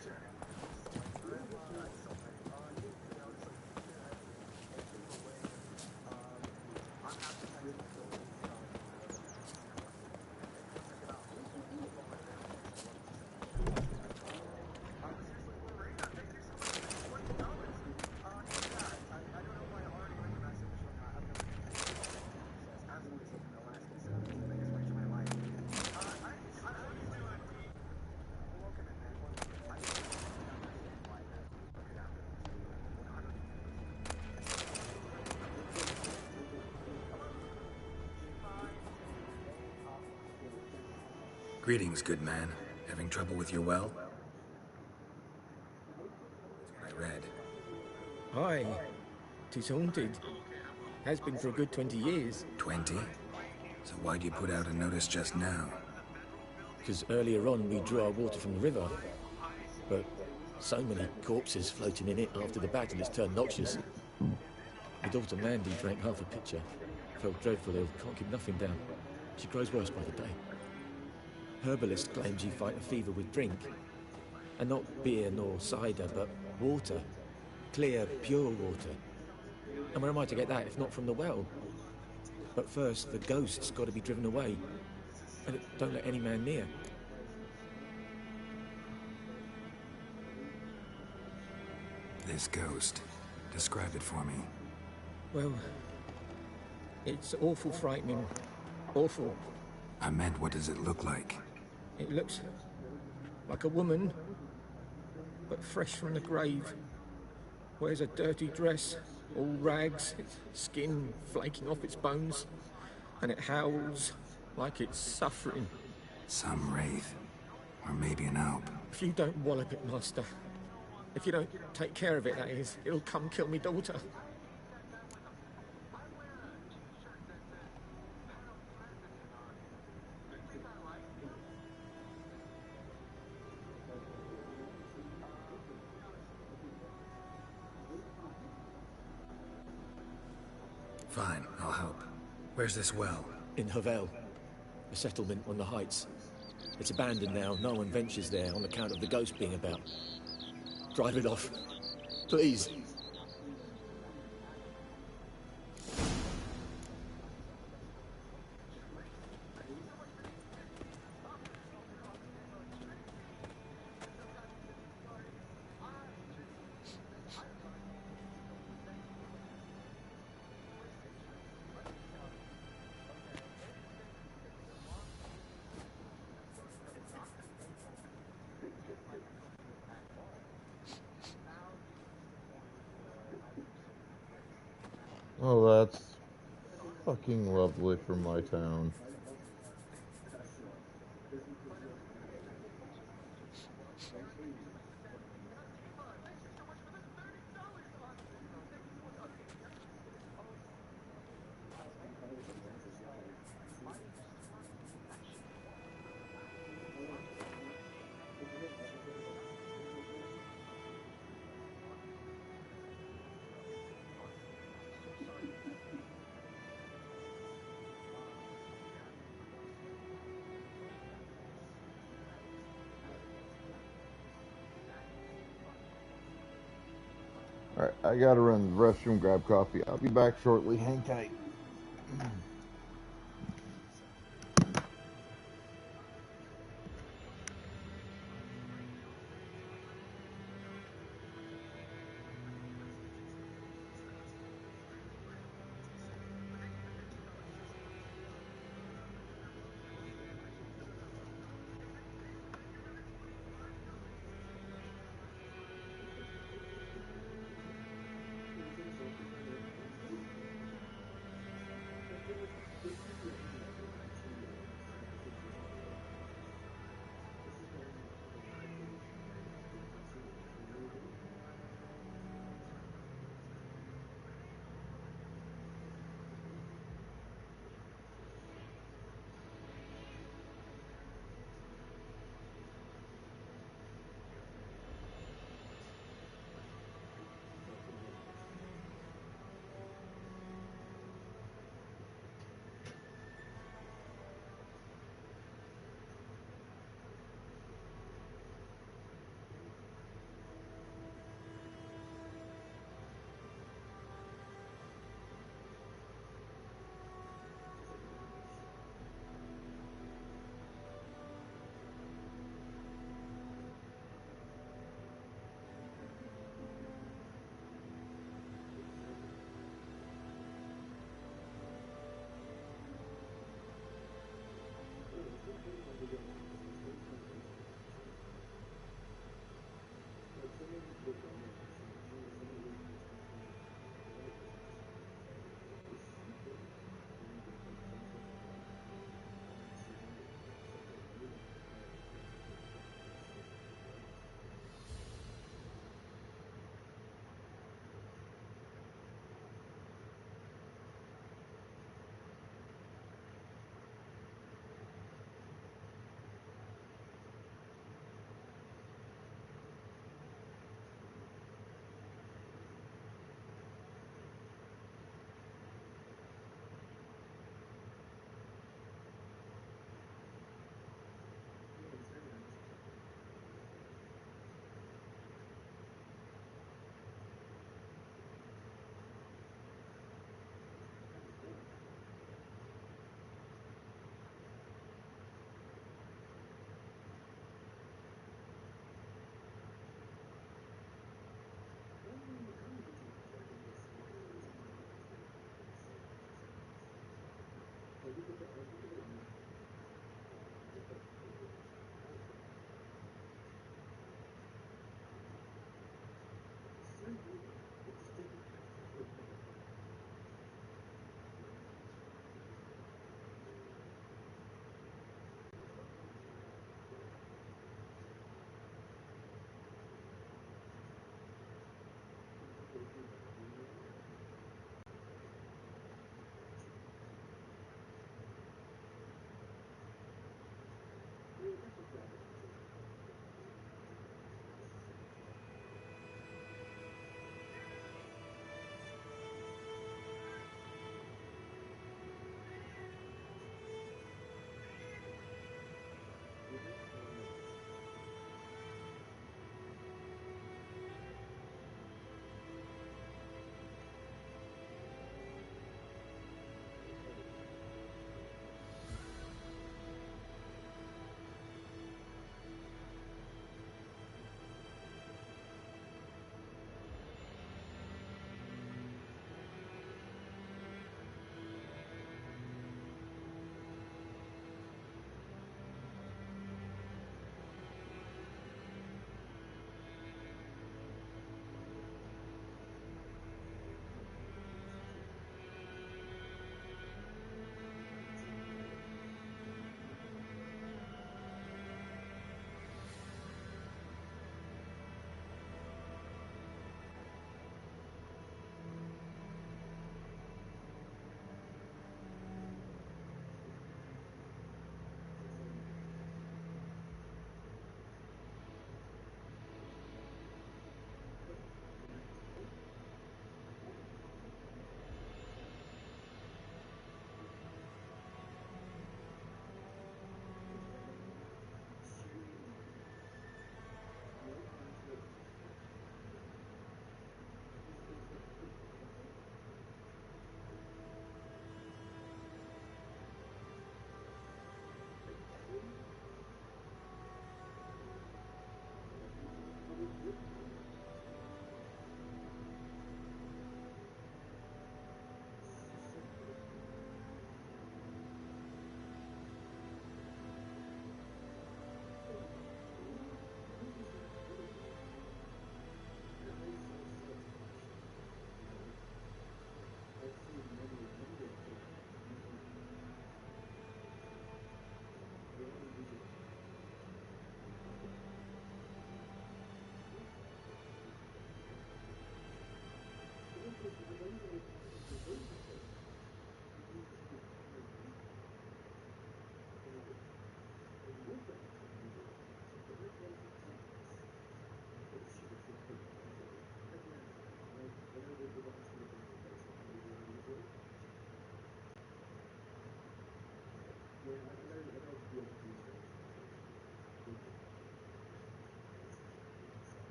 Greetings, good man. Having trouble with your well? That's what I read. Aye. 'Tis haunted. Has been for a good 20 years. 20? So why'd you put out a notice just now? Because earlier on we drew our water from the river. But so many corpses floating in it after the battle it's turned noxious. My daughter Mandy drank half a pitcher. Felt dreadful ill, can't keep nothing down. She grows worse by the day. Herbalist claims you fight a fever with drink. And not beer nor cider, but water. Clear, pure water. And where am I to get that if not from the well? But first, the ghost's got to be driven away. And don't let any man near. This ghost. Describe it for me. Well, it's awful frightening. Awful. I meant, what does it look like? It looks like a woman, but fresh from the grave. Wears a dirty dress, all rags, its skin flaking off its bones, and it howls like it's suffering. Some wraith. Or maybe an alp. If you don't wallop it, Master, if you don't take care of it, that is, it'll come kill me daughter. Fine, I'll help. Where's this well? In Havel, a settlement on the heights. It's abandoned now. No one ventures there on account of the ghost being about. Drive it off, please. Oh, that's fucking lovely for my town. Alright, I gotta run to the restroom, grab coffee. I'll be back shortly. Hang tight.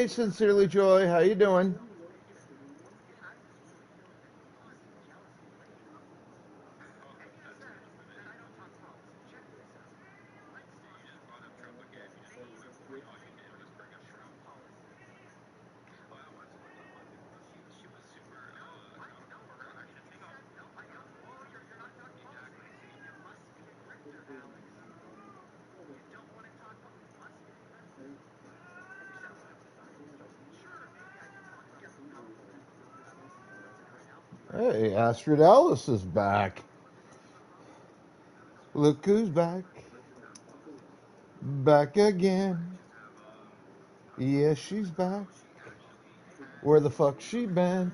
Hey, Sincerely Joy, how you doing? Hey, Astrid Ellis is back. Look who's back. Back again. Yes, she's back. Where the fuck she been?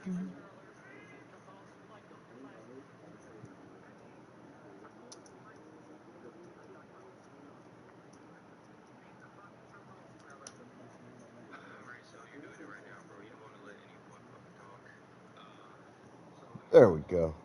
There we go.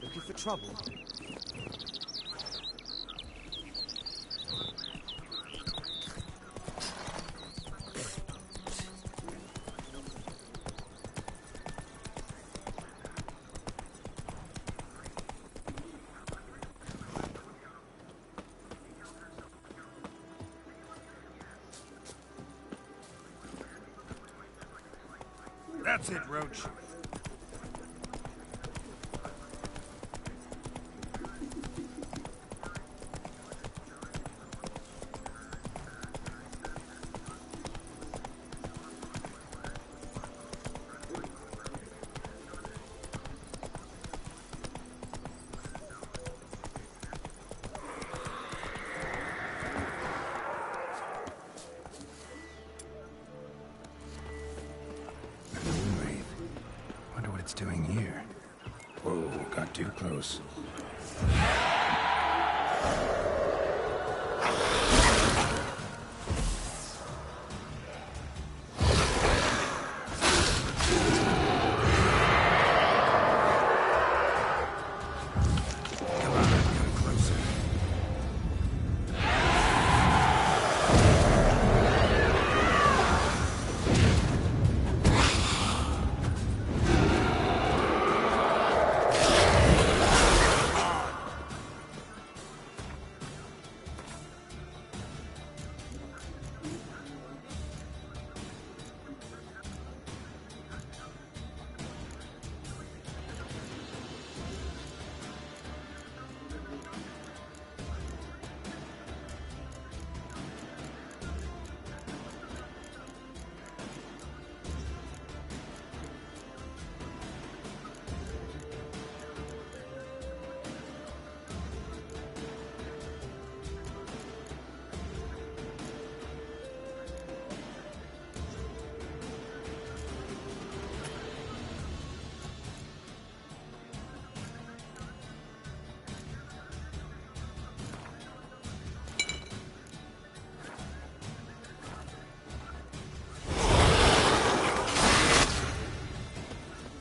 Looking for trouble? That's it, Roach. Wonder what it's doing here. Whoa, got too close.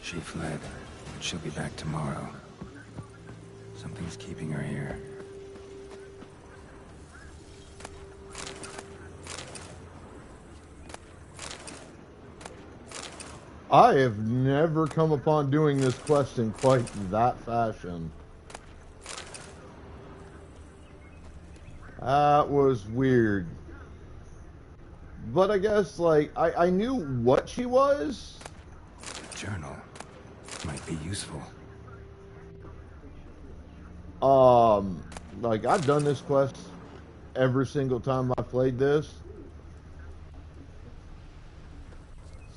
She fled, but she'll be back tomorrow. Something's keeping her here. I have never come upon doing this quest in quite that fashion. That was weird. But I guess, like, I knew what she was. The journal might be useful. Like, I've done this quest every single time I played this.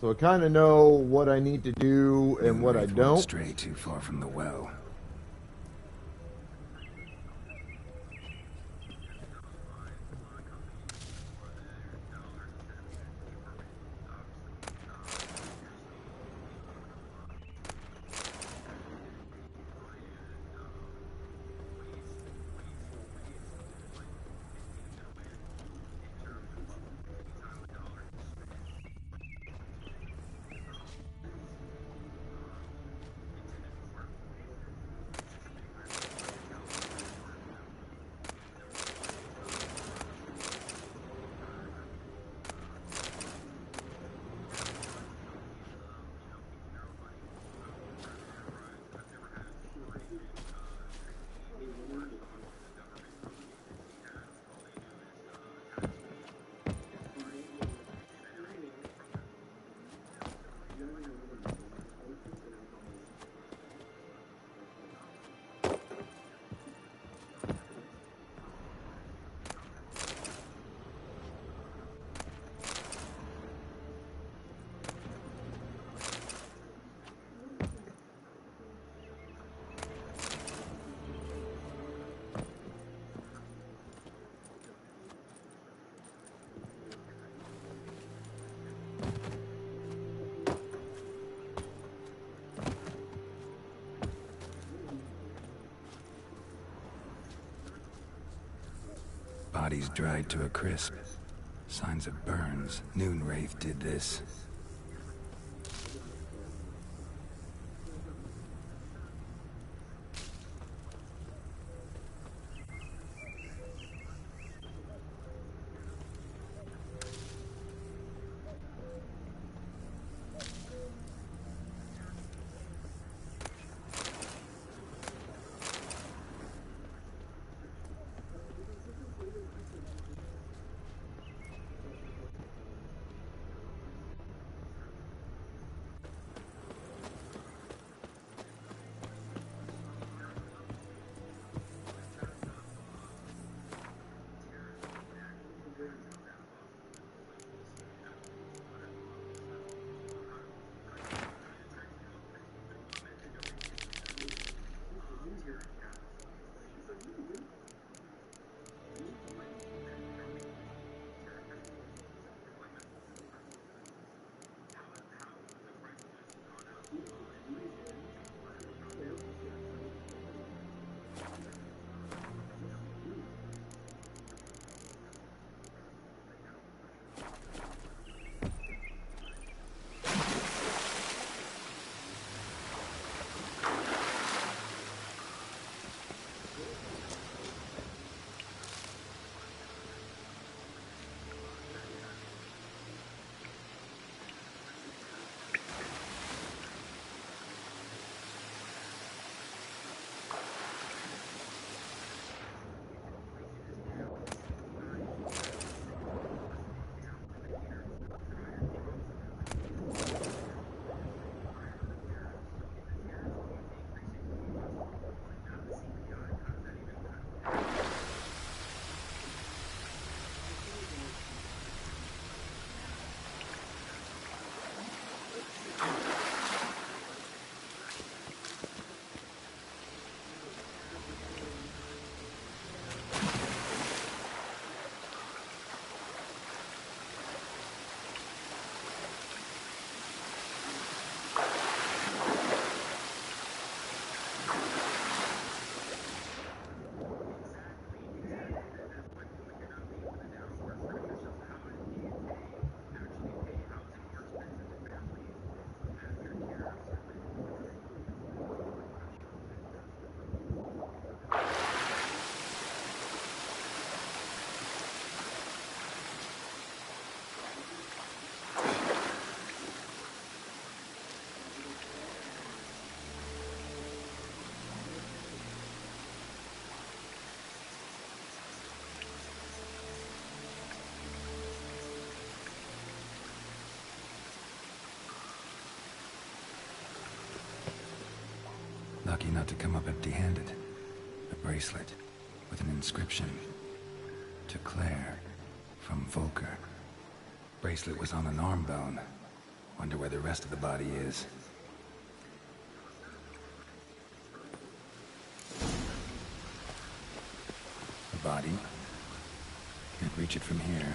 So I kind of know what I need to do and what I don't. Won't stray too far from the well. Bodies dried to a crisp. Signs of burns. Noonwraith did this. lucky not to come up empty-handed. A bracelet with an inscription. To Claire, from Volker. Bracelet was on an arm bone. Wonder where the rest of the body is. The body? Can't reach it from here.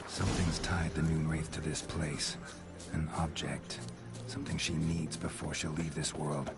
Something's tied the Moonwraith to this place. An object. Something she needs before she'll leave this world.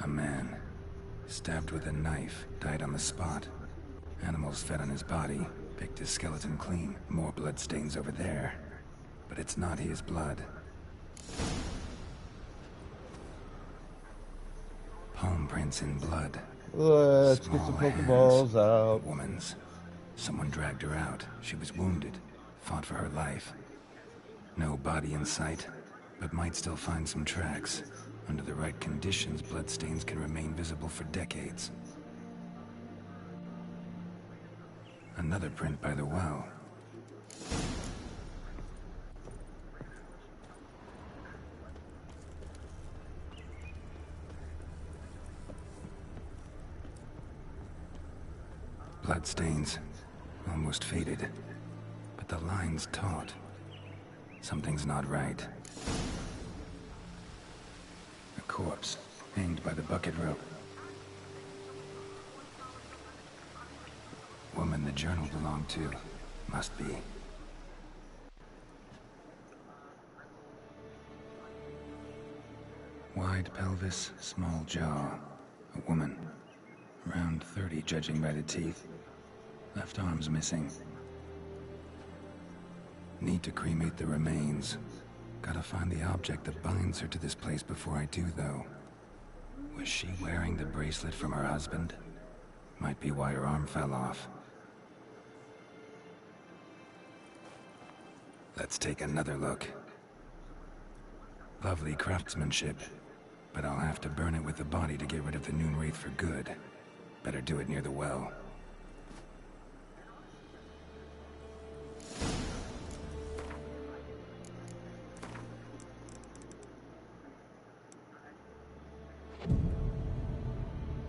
A man, stabbed with a knife, died on the spot. Animals fed on his body, picked his skeleton clean. More bloodstains over there. But it's not his blood. Palm prints in blood. Let's get some Pokeballs out. Woman's. Someone dragged her out. She was wounded. Fought for her life. No body in sight, but might still find some tracks. Under the right conditions, bloodstains can remain visible for decades. Another print by the well. Bloodstains, almost faded, but the line's taut. Something's not right. A corpse, hanged by the bucket rope. Woman the journal belonged to, must be. Wide pelvis, small jaw. A woman. Around 30, judging by the teeth. Left arm's missing. Need to cremate the remains. Gotta find the object that binds her to this place before I do, though. Was she wearing the bracelet from her husband? Might be why her arm fell off. Let's take another look. Lovely craftsmanship, but I'll have to burn it with the body to get rid of the Noon Wraith for good. Better do it near the well.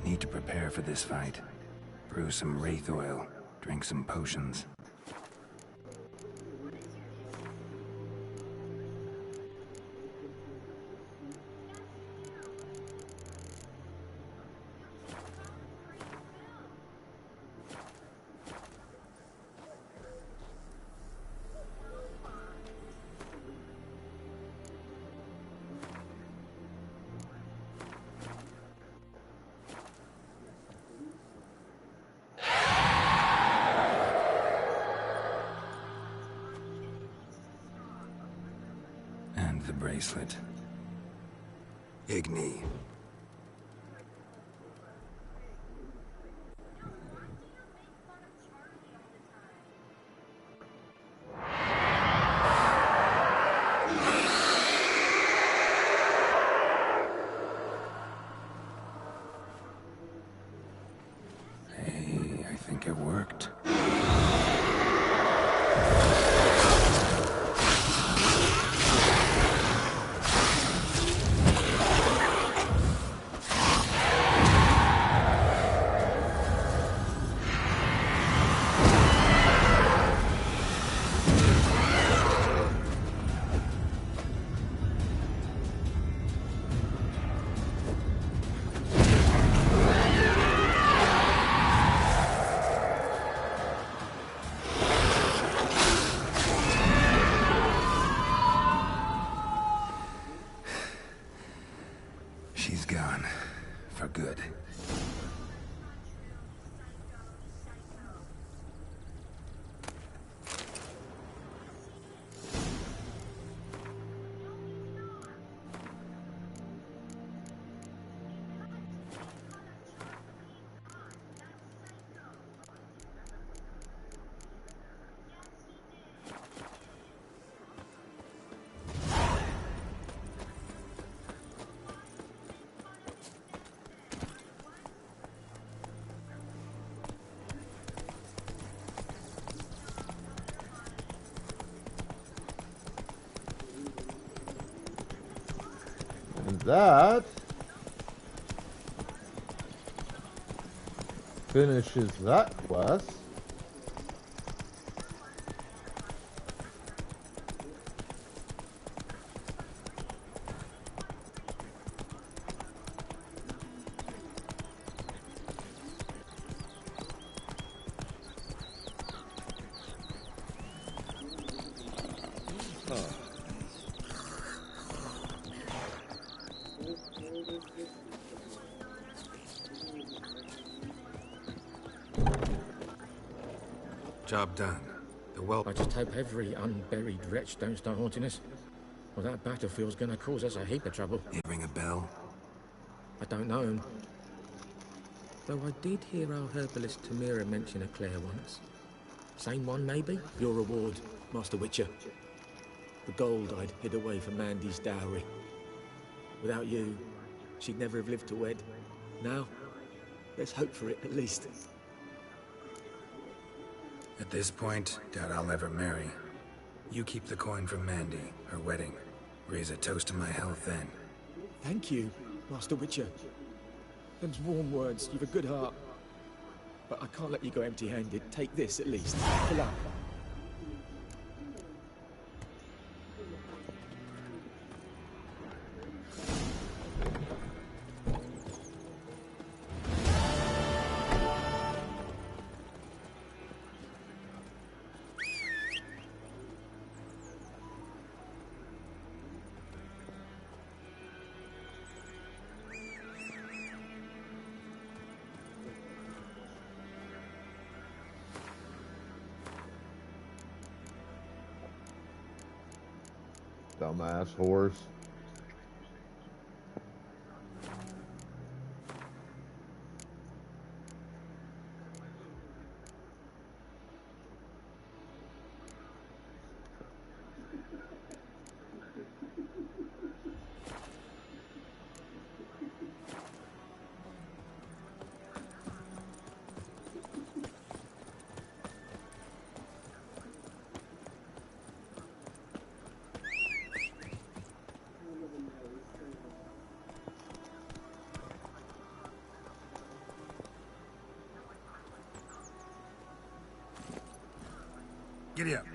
Need to prepare for this fight. Brew some Wraith oil, drink some potions. The bracelet. Igni. Hey, I think it worked. She's gone. For good. And that finishes that quest. Job done. The well... I just hope every unburied wretch don't start haunting us. Well, that battlefield's gonna cause us a heap of trouble. You ring a bell? I don't know him. Though I did hear our herbalist Tamira mention a Claire once. Same one, maybe? Your reward, Master Witcher. The gold I'd hid away for Mandy's dowry. Without you, she'd never have lived to wed. Now, let's hope for it, at least. At this point, doubt I'll ever marry. You keep the coin from Mandy, her wedding. Raise a toast to my health then. Thank you, Master Witcher. Them's warm words, you've a good heart. But I can't let you go empty-handed. Take this, at least. Fill up. Dumbass horse. Giddy up.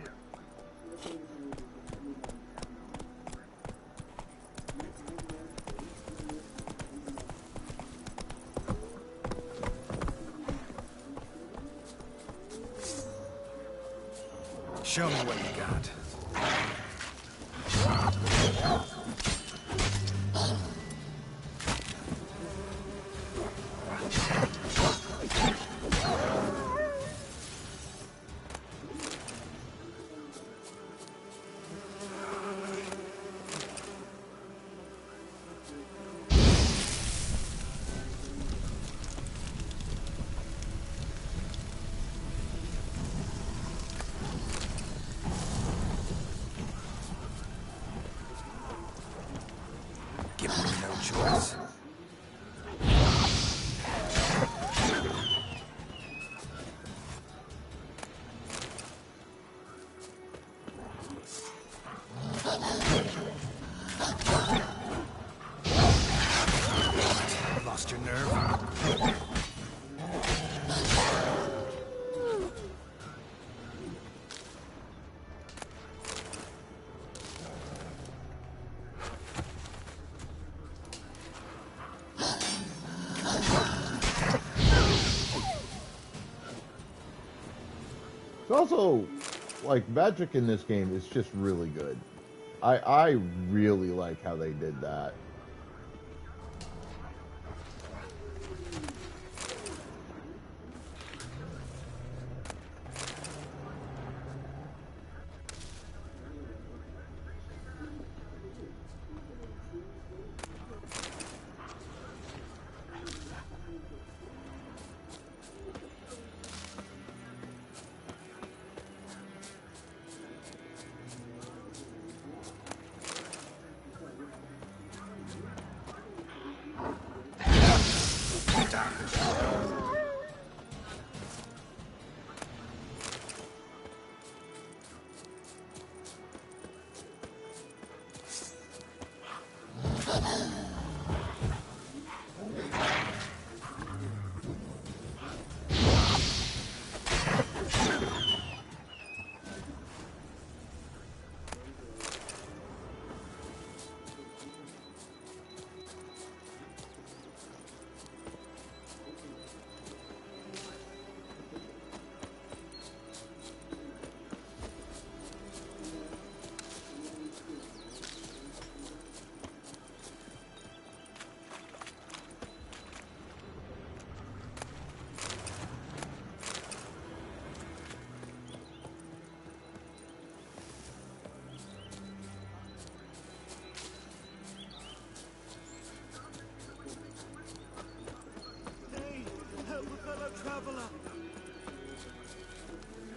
Show me what you got. Give me no choice. Lost your nerve? It's also, like, magic in this game is just really good. I really like how they did that.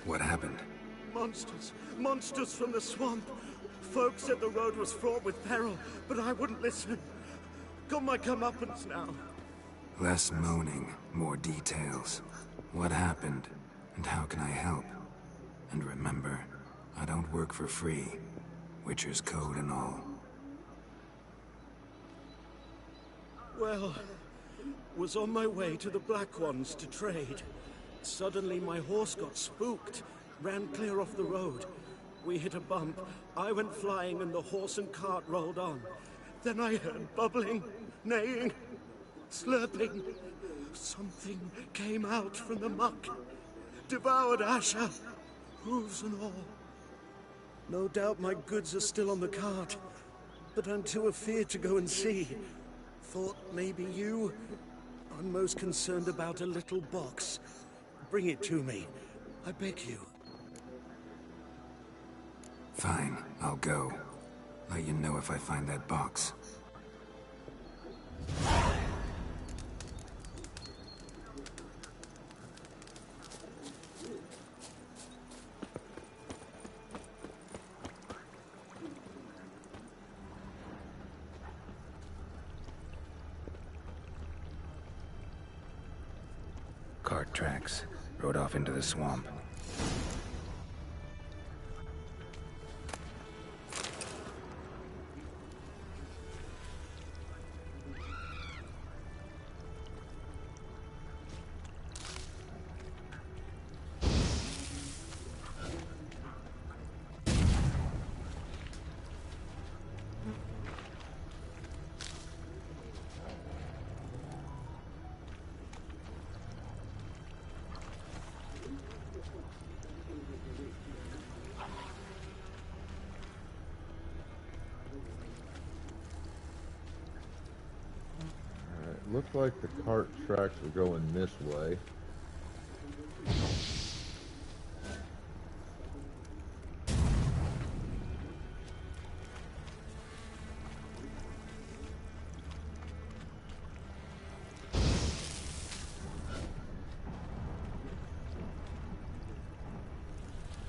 What happened? Monsters. Monsters from the swamp. Folks said the road was fraught with peril, but I wouldn't listen. Got my comeuppance now. Less moaning, more details. What happened, and how can I help? And remember, I don't work for free. Witcher's code and all. Well, was on my way to the Black Ones to trade. Suddenly my horse got spooked, ran clear off the road. We hit a bump, I went flying and the horse and cart rolled on. Then I heard bubbling, neighing, slurping. Something came out from the muck, devoured Asher, hooves and all. No doubt my goods are still on the cart, but I'm too afeard to go and see. Thought maybe you. I'm most concerned about a little box. Bring it to me. I beg you. Fine, I'll go. Let you know if I find that box. Cart tracks. Rode off into the swamp. Looks like the cart tracks are going this way.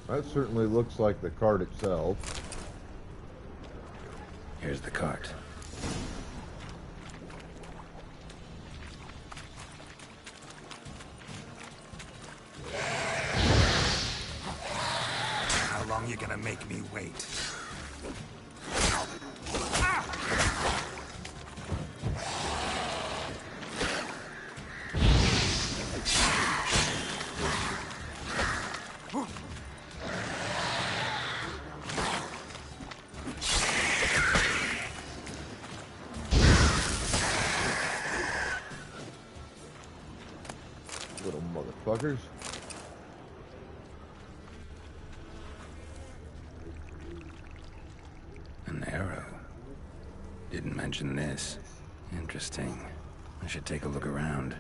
That certainly looks like the cart itself. Here's the cart. How long you gonna make me wait? Little motherfuckers. An arrow. Didn't mention this. Interesting. I should take a look around.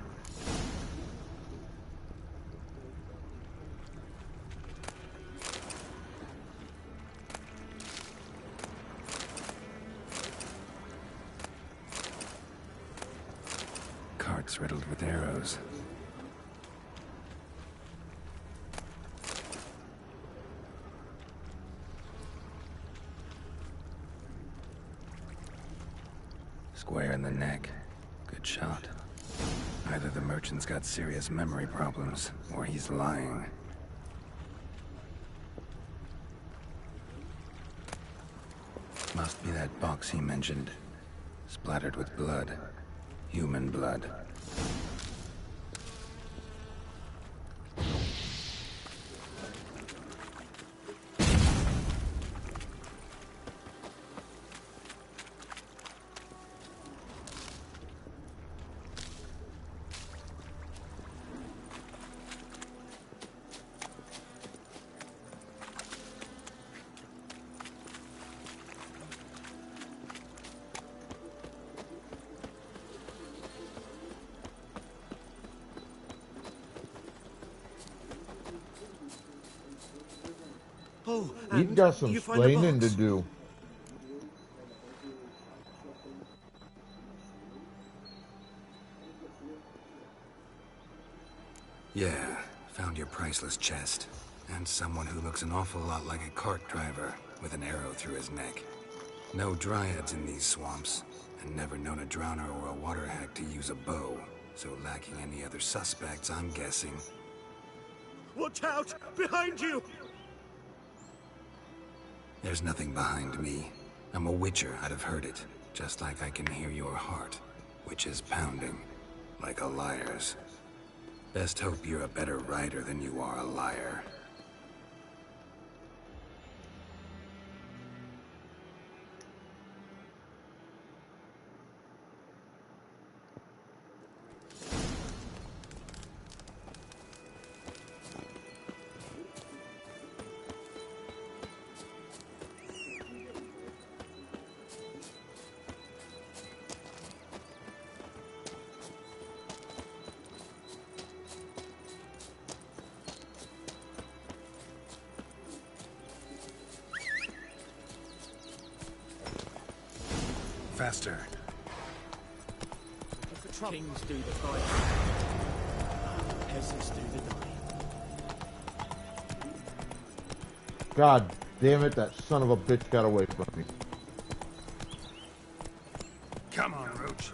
Carts riddled with arrows. Square in the neck. Good shot. Either the merchant's got serious memory problems, or he's lying. Must be that box he mentioned. Splattered with blood. Human blood. Oh, You've got some you find a explaining to box? do. Yeah, found your priceless chest. And someone who looks an awful lot like a cart driver, with an arrow through his neck. No dryads in these swamps, and never known a drowner or a water hack to use a bow. So lacking any other suspects, I'm guessing. Watch out! Behind you! There's nothing behind me. I'm a witcher, I'd have heard it. Just like I can hear your heart, which is pounding, like a liar's. Best hope you're a better rider than you are a liar. Faster. If the kings do the fight, peasants do the dying. God damn it, that son of a bitch got away from me. Come on, Roach.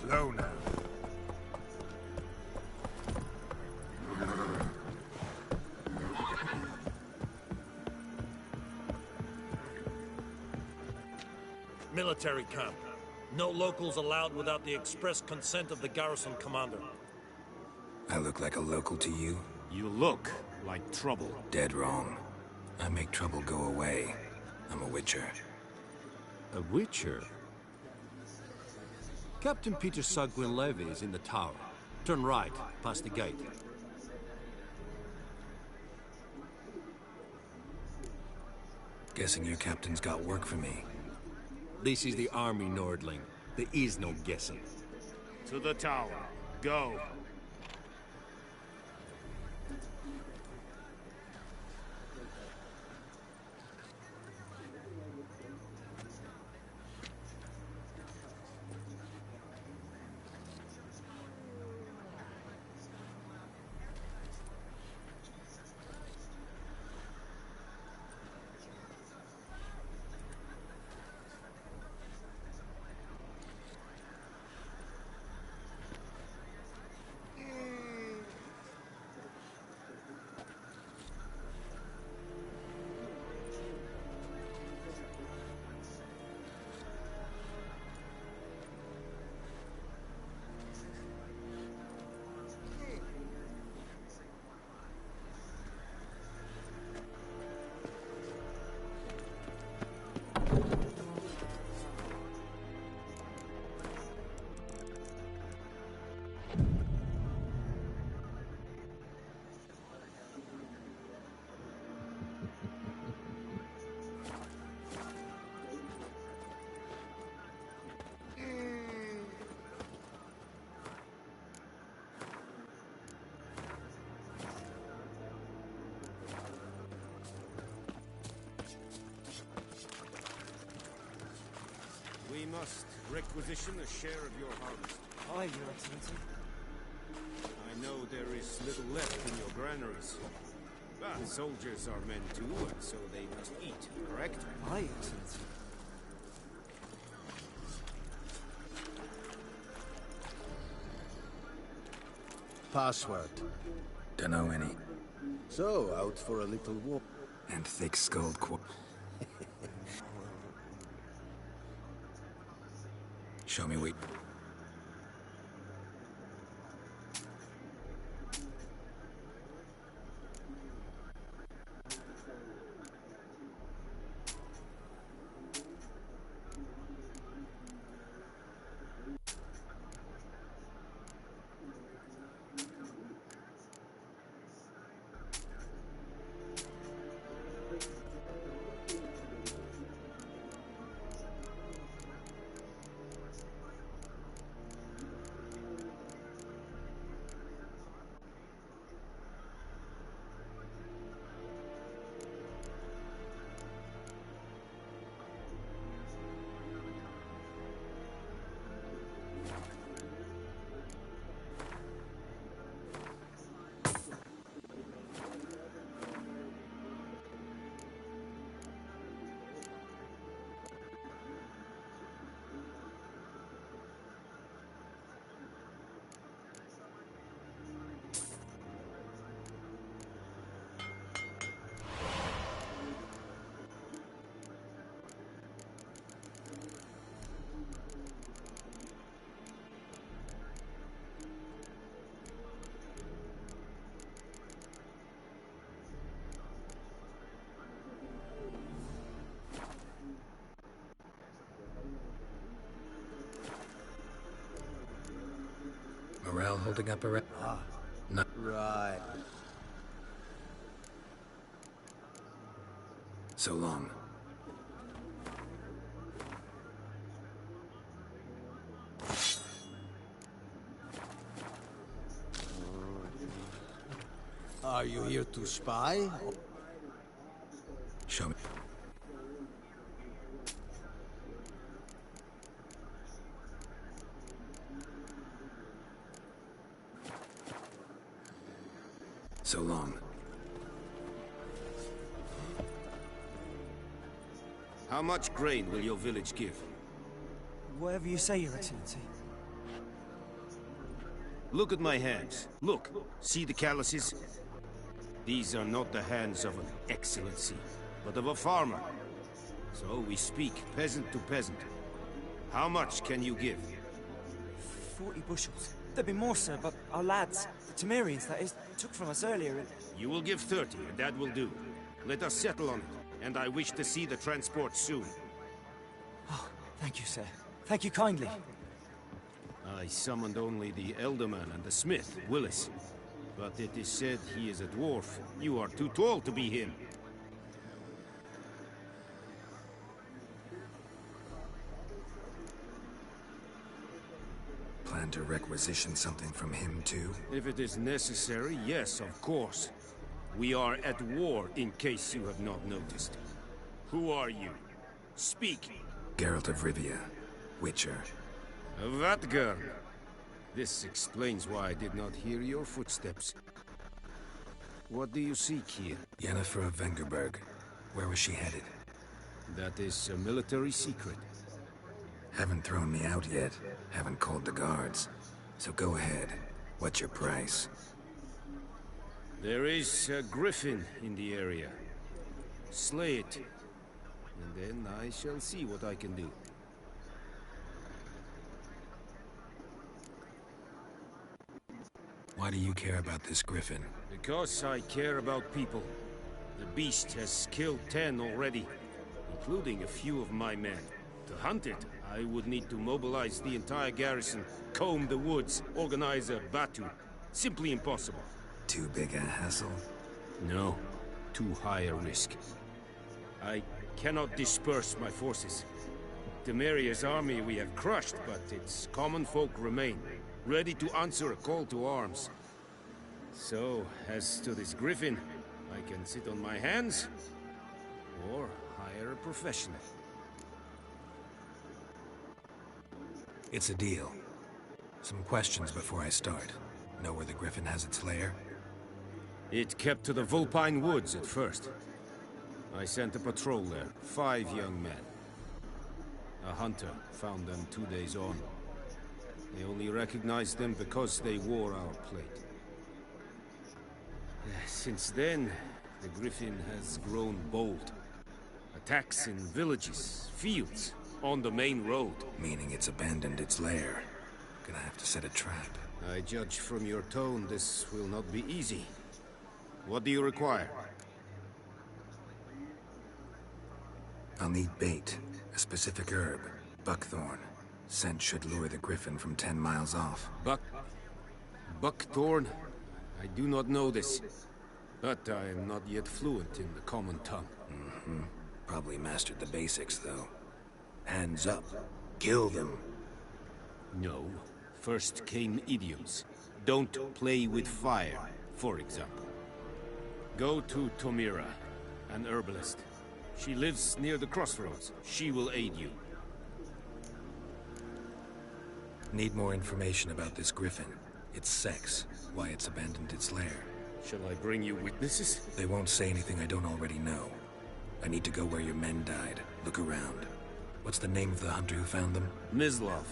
Slow now. Military camp. No locals allowed without the express consent of the garrison commander. I look like a local to you? You look like trouble. Dead wrong. I make trouble go away. I'm a witcher. A witcher? Captain Peter Sagwin Levy is in the tower. Turn right, past the gate. Guessing your captain's got work for me. This is the army, Nordling. There is no guessing. To the tower. Go. We must requisition a share of your harvest. Aye, Your Excellency. I know there is little left in your granaries. But soldiers are men too, and so they must eat, correct? Aye, Your Excellency. Password. Dunno any. So, out for a little walk. And thick-skulled Show me we... Morale holding up around... Ah, no. Right. So long. Are you here to spy? Show me. So long. How much grain will your village give? Whatever you say, Your Excellency. Look at my hands. Look. See the calluses? These are not the hands of an excellency, but of a farmer. So we speak peasant to peasant. How much can you give? 40 bushels. There'd be more, sir, but our lads, the Temerians, that is, took from us earlier and... You will give 30, and that will do. Let us settle on it, and I wish to see the transport soon. Oh, thank you, sir. Thank you kindly. I summoned only the Elderman and the smith, Willis. But it is said he is a dwarf. You are too tall to be him. Plan to requisition something from him, too? If it is necessary, yes, of course. We are at war, in case you have not noticed. Who are you? Speak. Geralt of Rivia, Witcher. Vatgern. This explains why I did not hear your footsteps. What do you seek here? Yennefer of Vengerberg. Where was she headed? That is a military secret. Haven't thrown me out yet. Haven't called the guards. So go ahead. What's your price? There is a griffin in the area. Slay it. And then I shall see what I can do. Why do you care about this griffin? Because I care about people. The beast has killed 10 already, including a few of my men. To hunt it, I would need to mobilize the entire garrison, comb the woods, organize a batu. Simply impossible. Too big a hassle? No. Too high a risk. I cannot disperse my forces. Temeria's army we have crushed, but its common folk remain, ready to answer a call to arms. So, as to this griffin, I can sit on my hands, or hire a professional. It's a deal. Some questions before I start. Know where the griffin has its lair? It kept to the Vulpine Woods at first. I sent a patrol there, 5 young men. A hunter found them 2 days on. They only recognized them because they wore our plate. Since then, the griffin has grown bold. Attacks in villages, fields, on the main road. Meaning it's abandoned its lair. Gonna have to set a trap. I judge from your tone this will not be easy. What do you require? I'll need bait. A specific herb. Buckthorn. Scent should lure the griffin from 10 miles off. Buckthorn? I do not know this. But I am not yet fluent in the common tongue. Mm-hmm. Probably mastered the basics, though. Hands up. Kill them. No. First came idioms. Don't play with fire, for example. Go to Tomira, an herbalist. She lives near the crossroads. She will aid you. Need more information about this griffin. Its sex, why it's abandoned its lair. Shall I bring you witnesses? They won't say anything I don't already know. I need to go where your men died. Look around. What's the name of the hunter who found them? Mislav.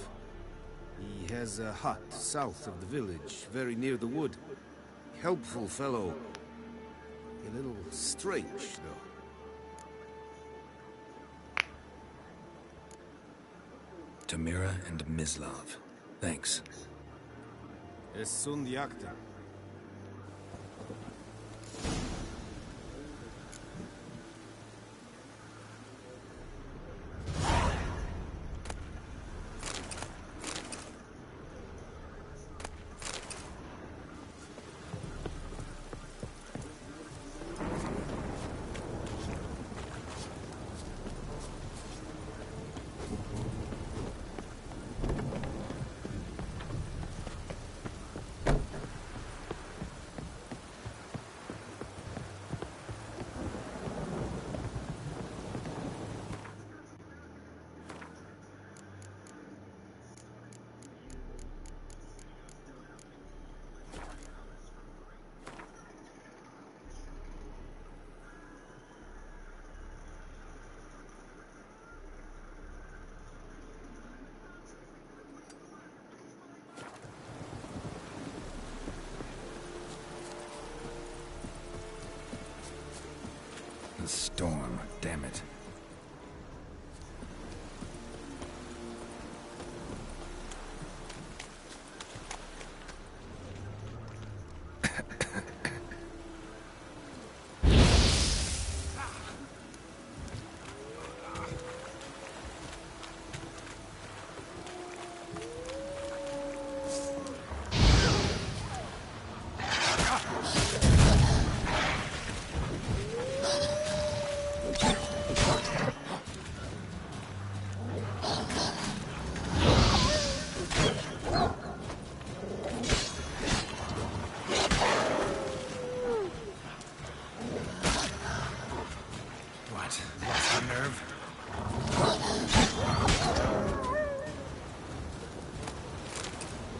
He has a hut south of the village, very near the wood. Helpful fellow. A little strange, though. Tomira and Mislav. Thanks. Es sunt jagten.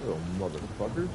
Little motherfuckers.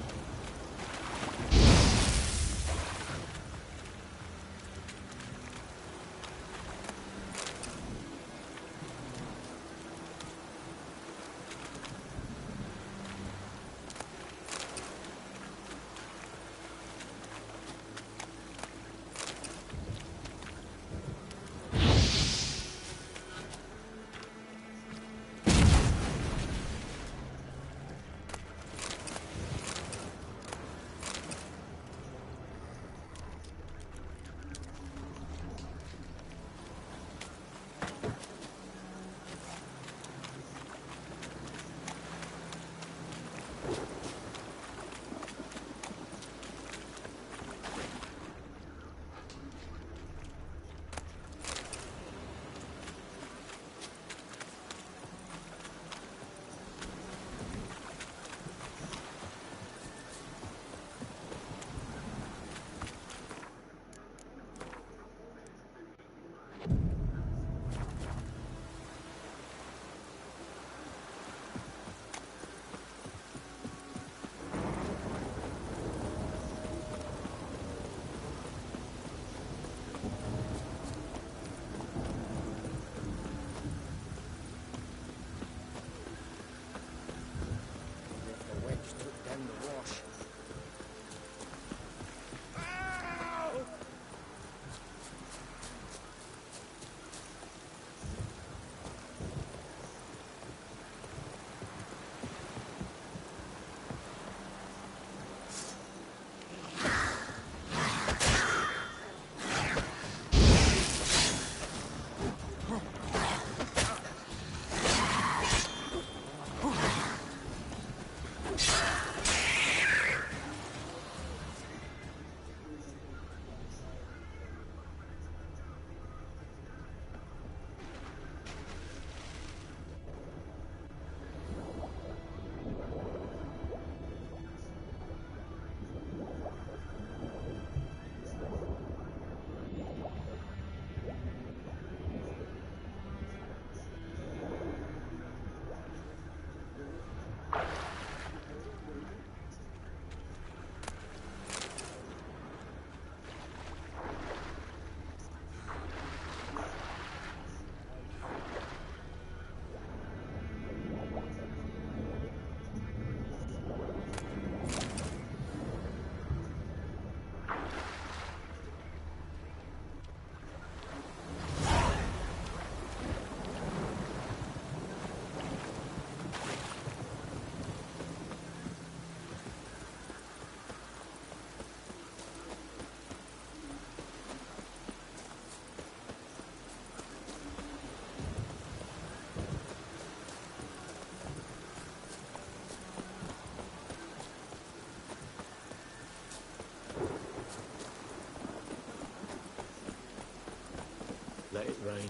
Let it rain.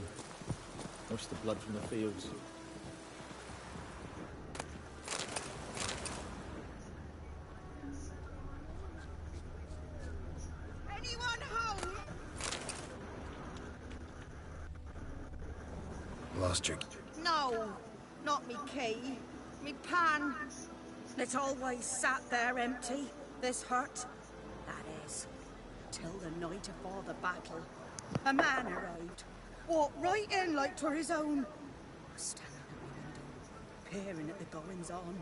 Wash the blood from the fields. Anyone home? Lost your... No, not me key. Me pan. It's always sat there empty, this hut. That is, till the night afore the battle. A man arrived. Walked right in like 'twere his own. Standing at the window, peering at the goings-on.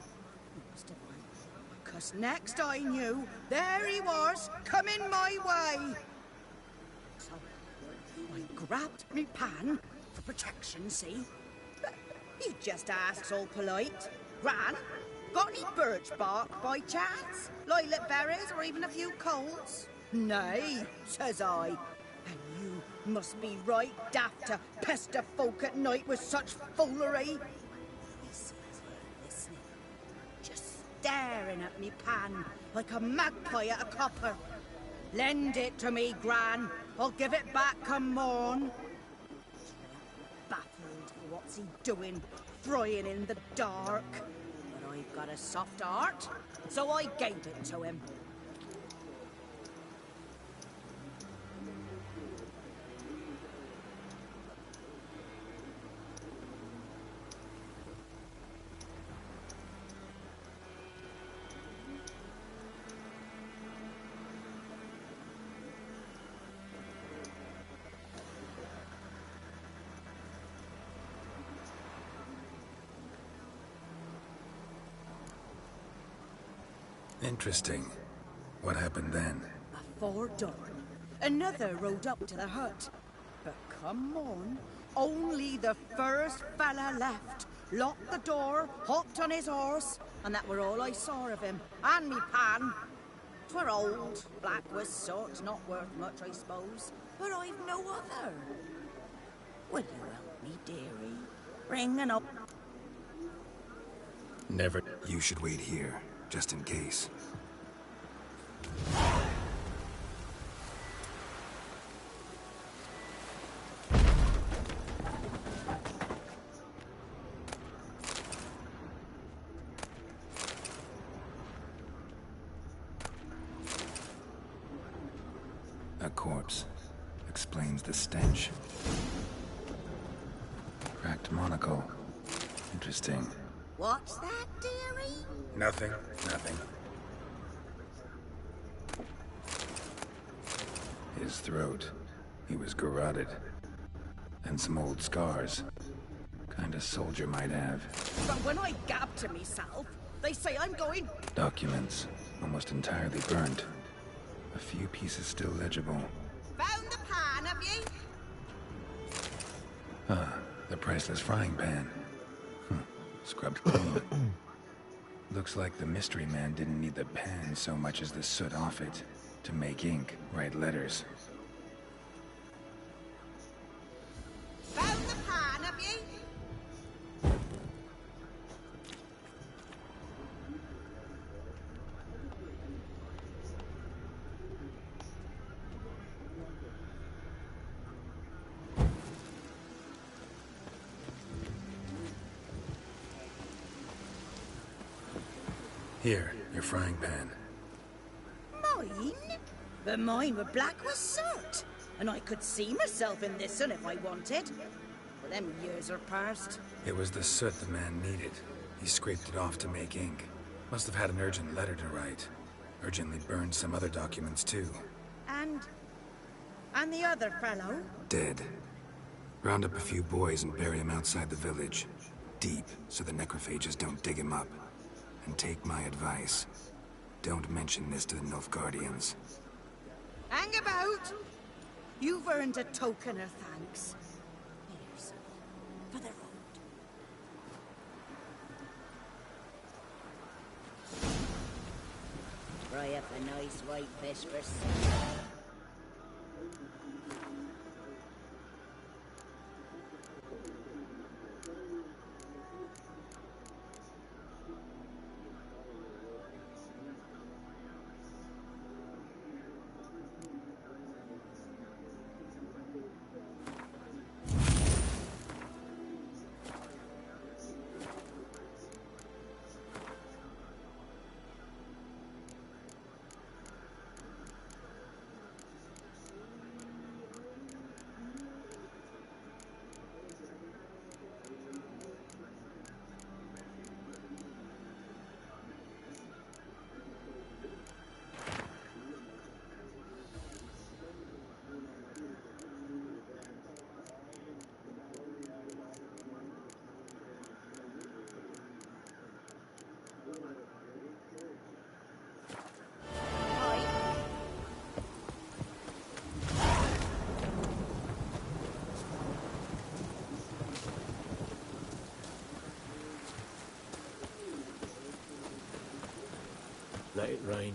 He must have went. 'Cause next I knew, there he was, coming my way. So, I grabbed me pan, for protection, see? But he just asks all polite. Gran, got any birch bark by chance? Lilac berries or even a few coals? Nay, says I. And you must be right daft to pester folk at night with such foolery. Listening, just staring at me pan like a magpie at a copper. Lend it to me, Gran. I'll give it back come morn. Baffled, what's he doing, frying in the dark? But I've got a soft heart, so I gave it to him. Interesting. What happened then? Before dawn, another rode up to the hut. But come on, only the first fella left. Locked the door, hopped on his horse, and that were all I saw of him. And me pan. 'Twere old, black was sort, not worth much, I suppose. But I've no other. Will you help me, dearie? Bring an up. Never. You should wait here, just in case. A corpse. Explains the stench. Cracked monocle. Interesting. What's that, dearie? Nothing. Nothing. His throat. He was garroted. And some old scars. Kind of soldier might have. But when I gab to myself, they say I'm going... Documents. Almost entirely burnt. A few pieces still legible. Found the pan, have you? The priceless frying pan. Scrubbed clean. Looks like the mystery man didn't need the pan so much as the soot off it to make ink, write letters. Found the pan, have you? Here, your frying pan. Mine? But mine were black with soot. And I could see myself in this one if I wanted. But them years are past. It was the soot the man needed. He scraped it off to make ink. Must have had an urgent letter to write. Urgently burned some other documents too. And the other fellow? Dead. Round up a few boys and bury him outside the village. Deep, so the necrophages don't dig him up. And take my advice. Don't mention this to the Nilfgaardians. Hang about! You've earned a token of thanks. Here's for the road. Fry up a nice white fish for supper. Let it rain.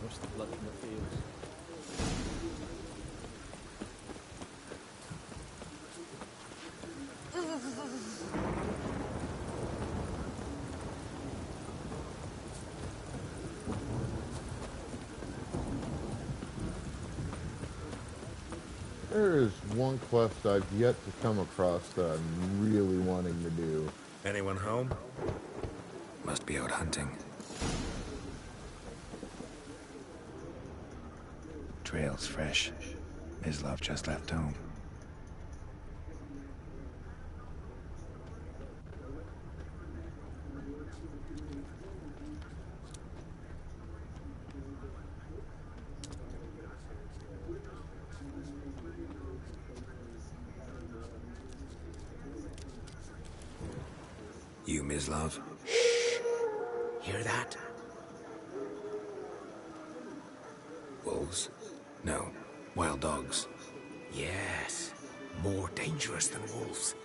Watch the blood from the fields. There is one quest I've yet to come across that I'm really wanting to do. Anyone home? Must be out hunting. Trail's fresh. Mislav just left home. You, Mislav? Hear that? Wolves? No, wild dogs. Yes, more dangerous than wolves.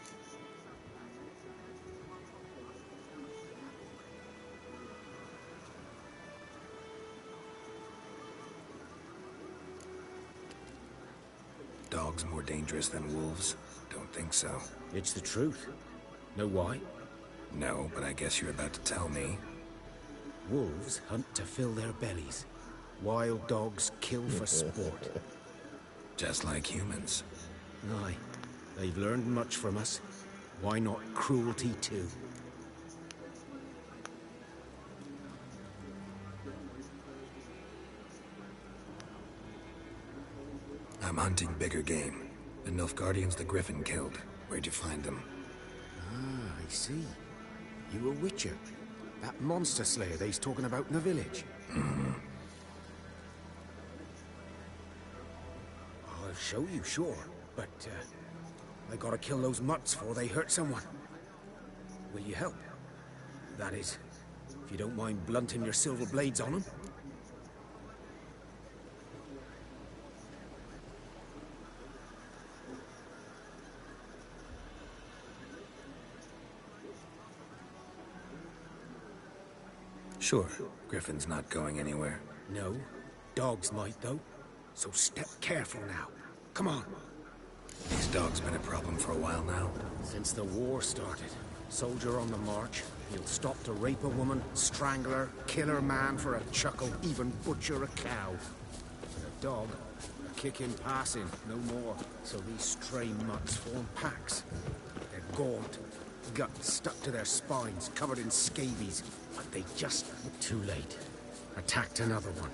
Dogs more dangerous than wolves? Don't think so. It's the truth. Know why? No, but I guess you're about to tell me. Wolves hunt to fill their bellies. Wild dogs kill for sport. Just like humans. Aye. They've learned much from us. Why not cruelty too? I'm hunting bigger game. The Nilfgaardians the Griffin killed. Where'd you find them? Ah, I see. You a witcher. That monster slayer they's talking about in the village. I'll show you, sure. But, I gotta kill those mutts before they hurt someone. Will you help? That is, if you don't mind blunting your silver blades on them. Sure. Griffin's not going anywhere. No. Dogs might, though. So step careful now. Come on. These dogs been a problem for a while now? Since the war started. Soldier on the march. He'll stop to rape a woman, strangle her, kill her man for a chuckle, even butcher a cow. But a dog, a kick in passing, no more. So these stray mutts form packs. They're gaunt, guts stuck to their spines, covered in scabies. But they just... Too late. Attacked another one.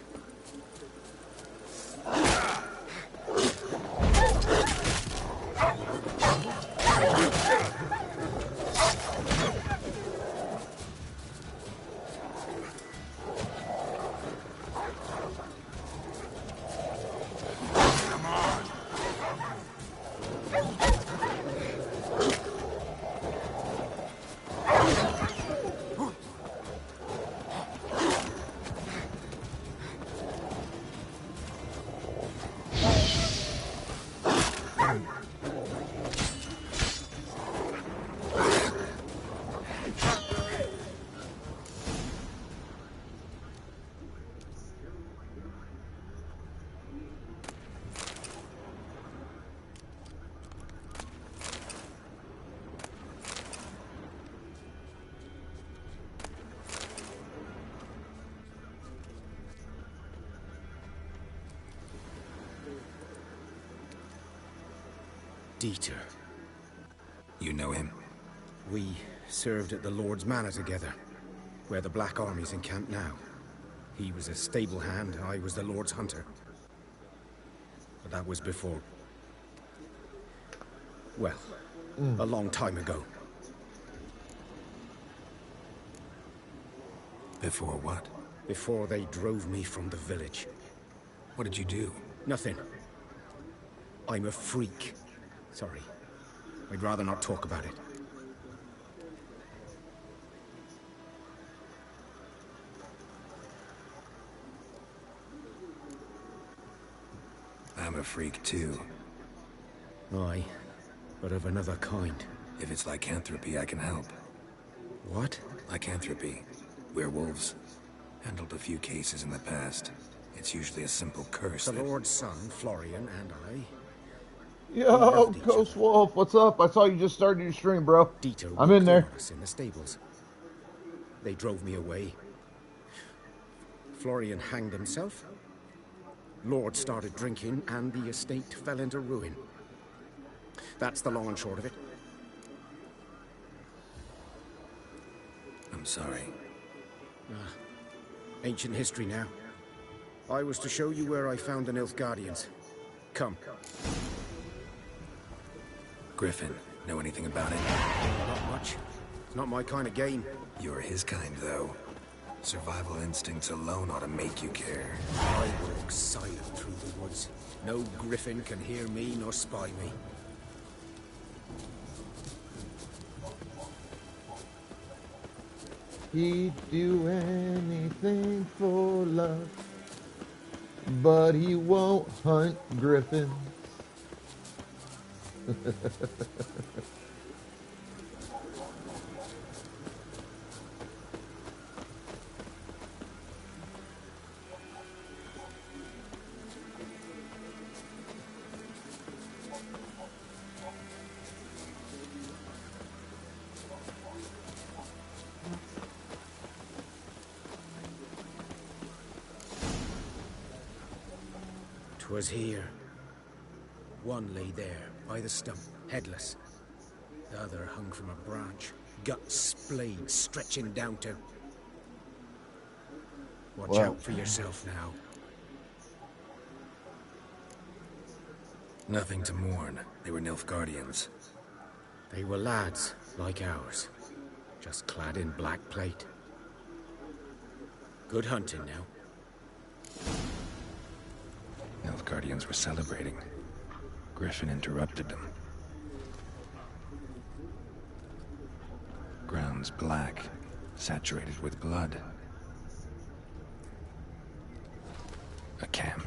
Dieter. You know him? We served at the Lord's Manor together, where the Black Army's encamped now. He was a stable hand, I was the Lord's hunter. But that was before... well, a long time ago. Before what? Before they drove me from the village. What did you do? Nothing. I'm a freak. Sorry. I'd rather not talk about it. I'm a freak too. Aye, but of another kind. If it's lycanthropy, I can help. What? Lycanthropy. Werewolves. Handled a few cases in the past. It's usually a simple curse. The Lord's son, Florian, and I... Yo, Ghost Wolf, what's up? I saw you just started your stream, bro. Dieter I'm in there. Us in the stables. They drove me away. Florian hanged himself. Lord started drinking, and the estate fell into ruin. That's the long and short of it. I'm sorry. Ancient history now. I was to show you where I found the Nilfgaardians. Come. Griffin, know anything about it? Not much. It's not my kind of game. You're his kind, though. Survival instincts alone ought to make you care. I walk silent through the woods. No griffin can hear me nor spy me. He'd do anything for love. but he won't hunt griffins. Was here. One lay there, by the stump, headless. The other hung from a branch, guts splayed, stretching down to... Watch out for yourself now. Nothing to mourn. They were Nilfgaardians. They were lads, like ours. Just clad in black plate. Good hunting now. Nilfgaardians were celebrating. Griffin interrupted them. Ground's black, saturated with blood. A camp.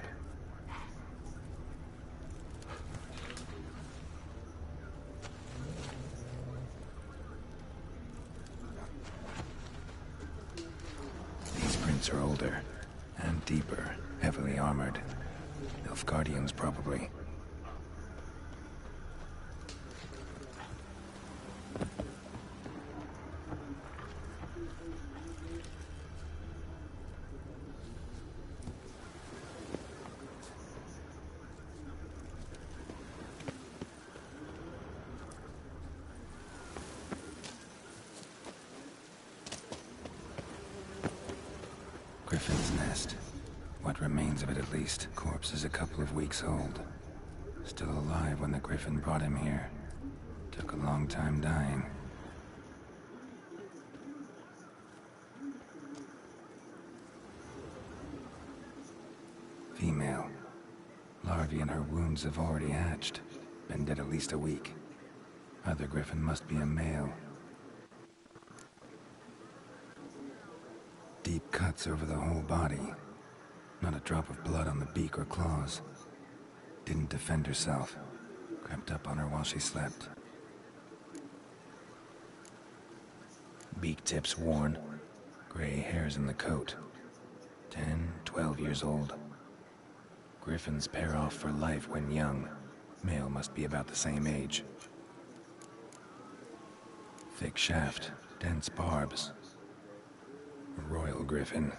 These prints are older and deeper, heavily armored. Nilfgaardians, probably. Griffin's nest. What remains of it, at least. Corpse is a couple of weeks old. Still alive when the Griffin brought him here. Took a long time dying. Female. Larvae in her wounds have already hatched. Been dead at least a week. Other Griffin must be a male. Deep cuts over the whole body. Not a drop of blood on the beak or claws. Didn't defend herself. Crept up on her while she slept. Beak tips worn. Gray hairs in the coat. 10, 12 years old. Griffins pair off for life when young. Male must be about the same age. Thick shaft, dense barbs. A royal griffin.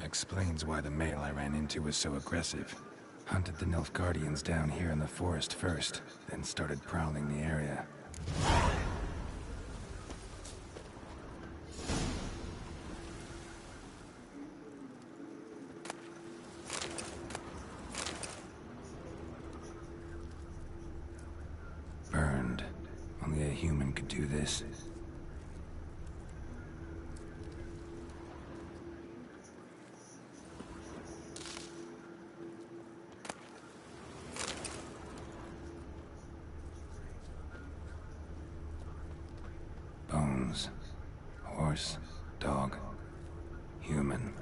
Explains why the male I ran into was so aggressive. Hunted the Nilfgaardians down here in the forest first, then started prowling the area. Burned. Only a human could do this. Bones. Horse, dog, human.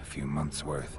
A few months' worth.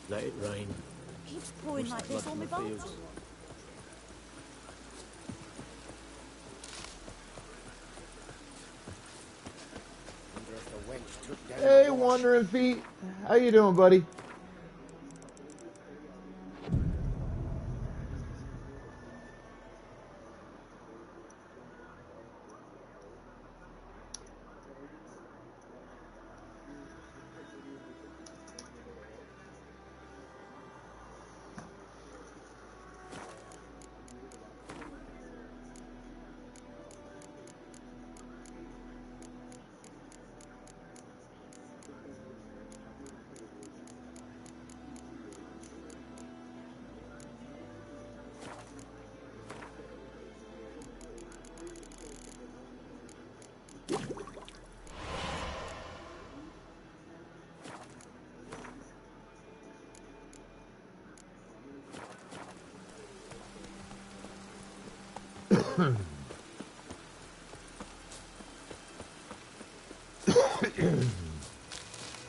Let it rain. Keeps pouring Wash like the this blood on my from the bones. fields. Wonder if the wench took down Hey, the wash. Wandering Feet. How you doing, buddy?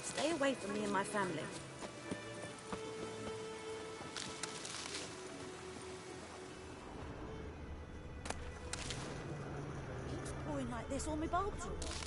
Stay away from me and my family. Keeps pouring like this, all my bulbs are off.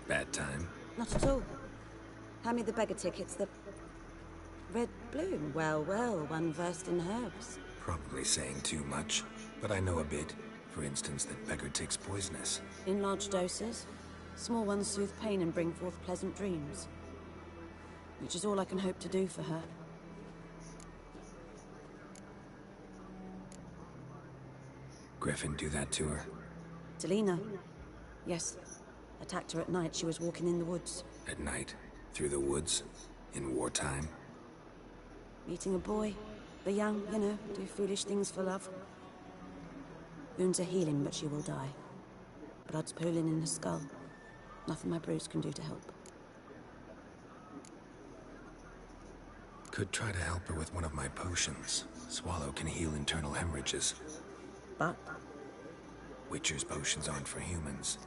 Bad time. Not at all. Hand me the beggar tickets, the red bloom. Well, well, one versed in herbs. Probably saying too much, but I know a bit. For instance, that beggar tick's poisonous. In large doses. Small ones soothe pain and bring forth pleasant dreams. Which is all I can hope to do for her. Griffin do that to her? Delina. Yes. Attacked her at night. She was walking in the woods. At night? Through the woods? In wartime? Meeting a boy. The young, you know, do foolish things for love. Wounds are healing, but she will die. Blood's pooling in her skull. Nothing my bruise can do to help. Could try to help her with one of my potions. Swallow can heal internal hemorrhages. But? Witcher's potions aren't for humans.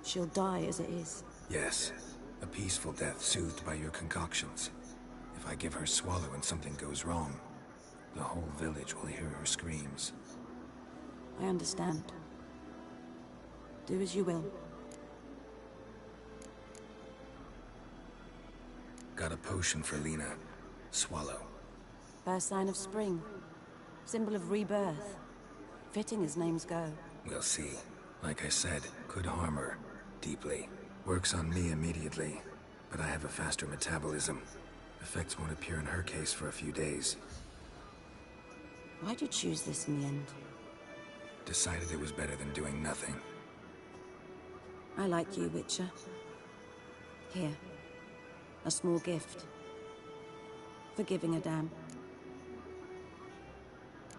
She'll die as it is. Yes. A peaceful death soothed by your concoctions. If I give her Swallow and something goes wrong, the whole village will hear her screams. I understand. Do as you will. Got a potion for Lena. Swallow. First sign of spring. Symbol of rebirth. Fitting as names go. We'll see. Like I said, could harm her. Deeply. Works on me immediately, but I have a faster metabolism. Effects won't appear in her case for a few days. Why'd you choose this in the end? Decided it was better than doing nothing. I like you, Witcher. Here. A small gift. For giving a damn.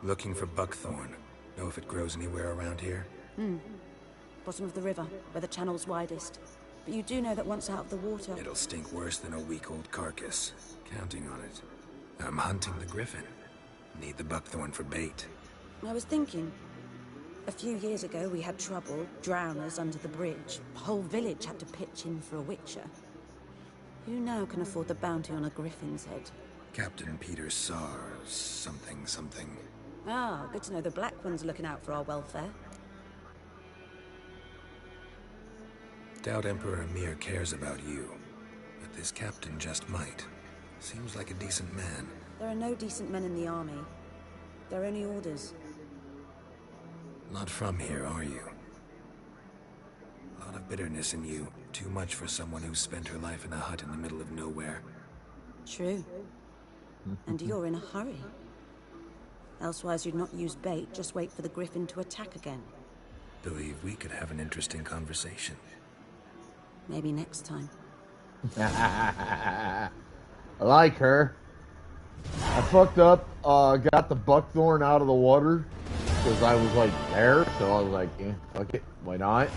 Looking for buckthorn. Know if it grows anywhere around here? Bottom of the river, where the channel's widest. But you do know that once out of the water... It'll stink worse than a week-old carcass. Counting on it. I'm hunting the griffin. Need the buckthorn for bait. I was thinking... A few years ago, we had trouble, drowners under the bridge. The whole village had to pitch in for a witcher. Who now can afford the bounty on a griffin's head? Captain Peter Sars, something. Ah, good to know the Black One's looking out for our welfare. Doubt Emperor Emir cares about you, but this captain just might. Seems like a decent man. There are no decent men in the army. They're only orders. Not from here, are you? A lot of bitterness in you. Too much for someone who spent her life in a hut in the middle of nowhere. True. And you're in a hurry. Elsewise you'd not use bait, just wait for the griffin to attack again. Believe we could have an interesting conversation. Maybe next time. I like her. I fucked up, got the buckthorn out of the water because I was like there, so I was like, fuck it, why not?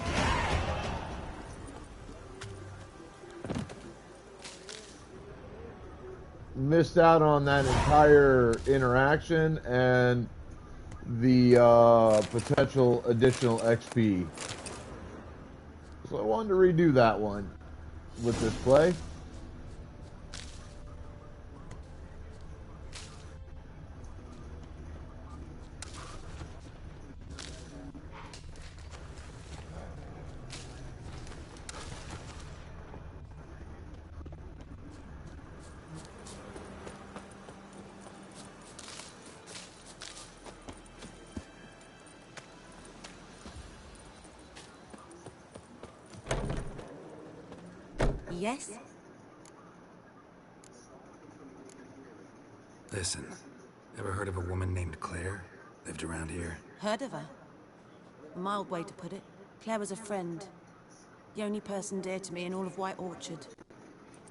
Missed out on that entire interaction and the potential additional XP. So I wanted to redo that one with this play. Yes? Listen, ever heard of a woman named Claire? Lived around here? Heard of her? A mild way to put it. Claire was a friend. The only person dear to me in all of White Orchard.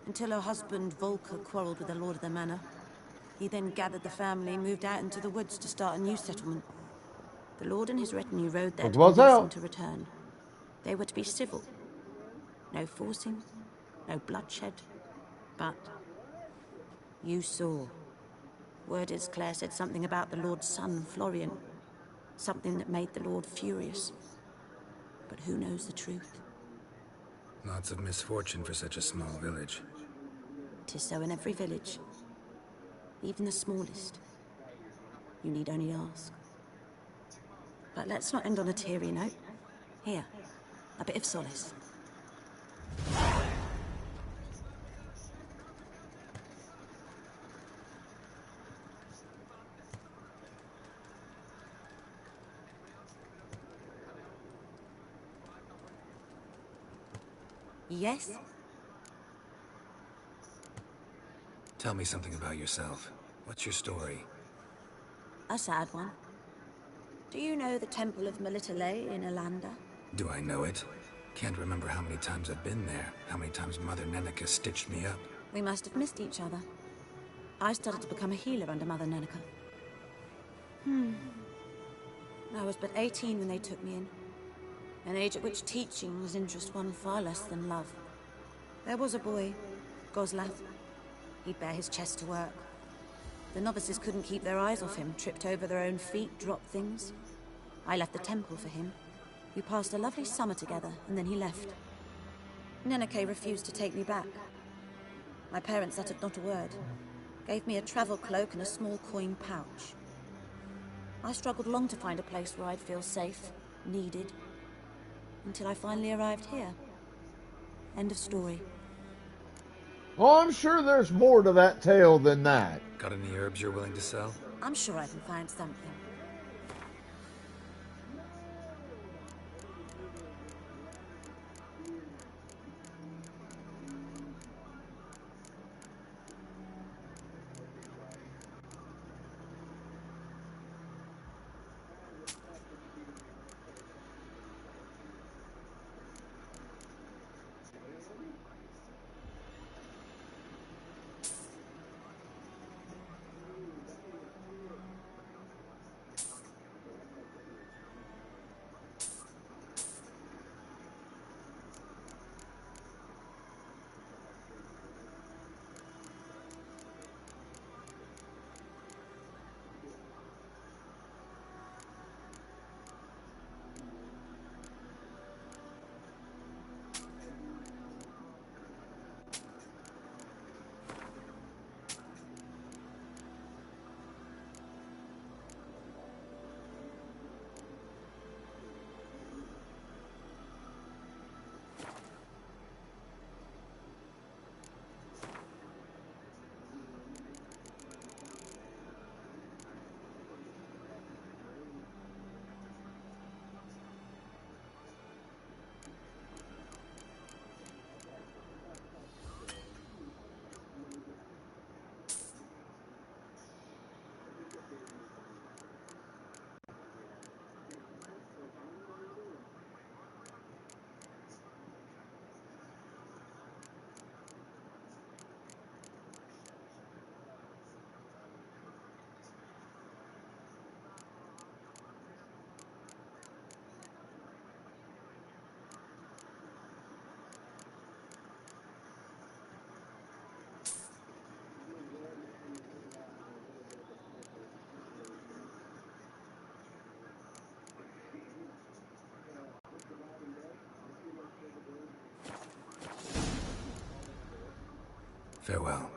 Until her husband, Volker, quarreled with the lord of the manor. He then gathered the family and moved out into the woods to start a new settlement. The lord and his retinue rode there to convince them to return. They were to be civil. No forcing, no bloodshed. But you saw. Word is Claire said something about the lord's son, Florian. Something that made the lord furious. But who knows the truth? Lots of misfortune for such a small village. 'Tis so in every village. Even the smallest. You need only ask. But let's not end on a teary note. Here, a bit of solace. Yes? Tell me something about yourself. What's your story? A sad one. Do you know the Temple of Melitele in Alanda? Do I know it? Can't remember how many times I've been there. How many times Mother Neneka stitched me up. We must have missed each other. I started to become a healer under Mother Neneka. I was but 18 when they took me in. An age at which teaching was interest one far less than love. There was a boy, Goslath. He'd bare his chest to work. The novices couldn't keep their eyes off him, tripped over their own feet, dropped things. I left the temple for him. We passed a lovely summer together, and then he left. Neneke refused to take me back. My parents uttered not a word. Gave me a travel cloak and a small coin pouch. I struggled long to find a place where I'd feel safe, needed, until I finally arrived here. End of story. Oh, I'm sure there's more to that tale than that. Got any herbs you're willing to sell? I'm sure I can find something. Farewell.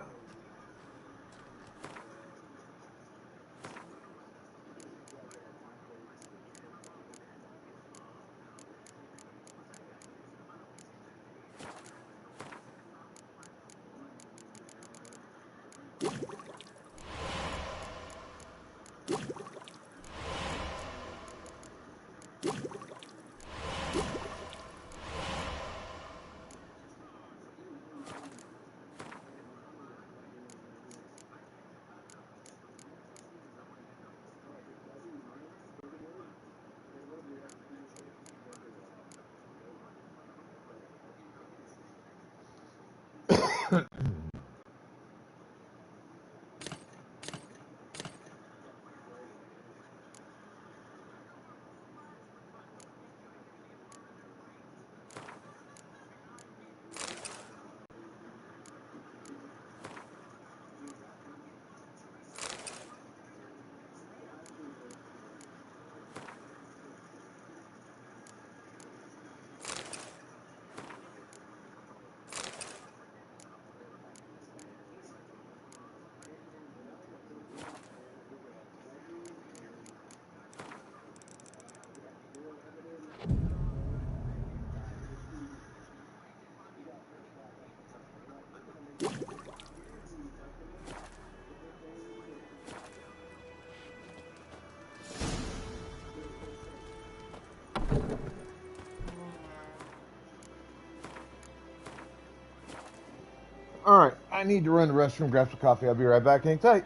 Alright, I need to run to the restroom, grab some coffee. I'll be right back. Hang tight.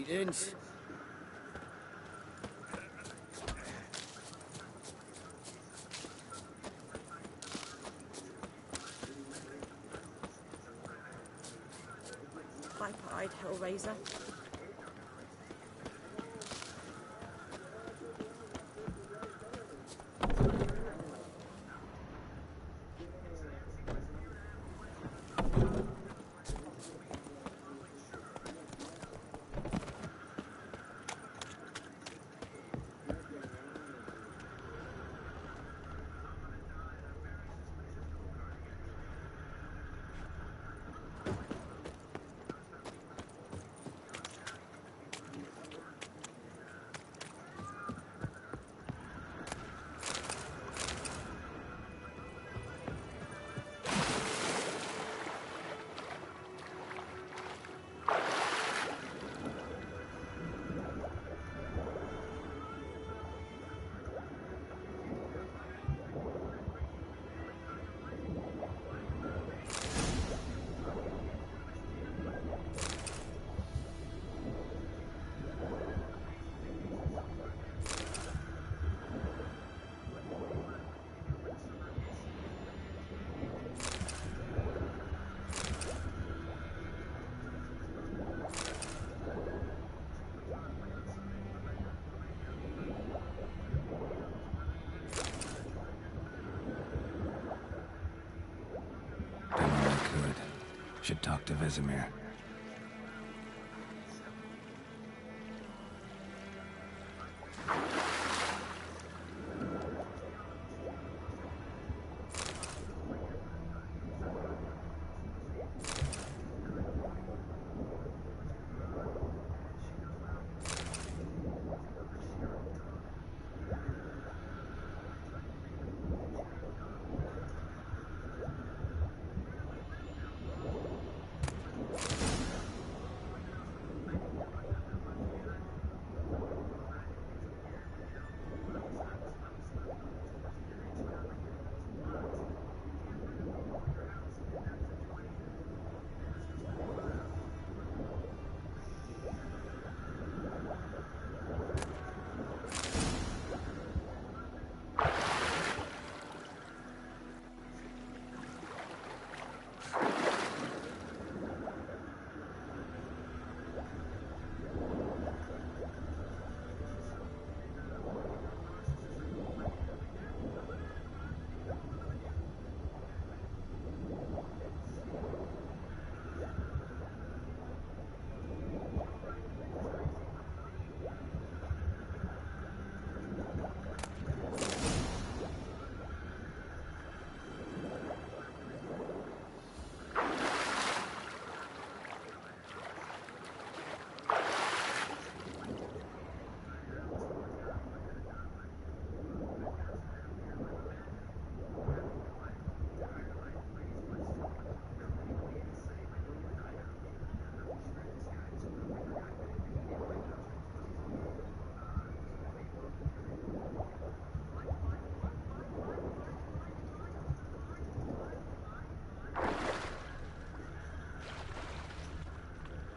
Greetings. Viper-eyed Hellraiser. Should talk to Vesemir.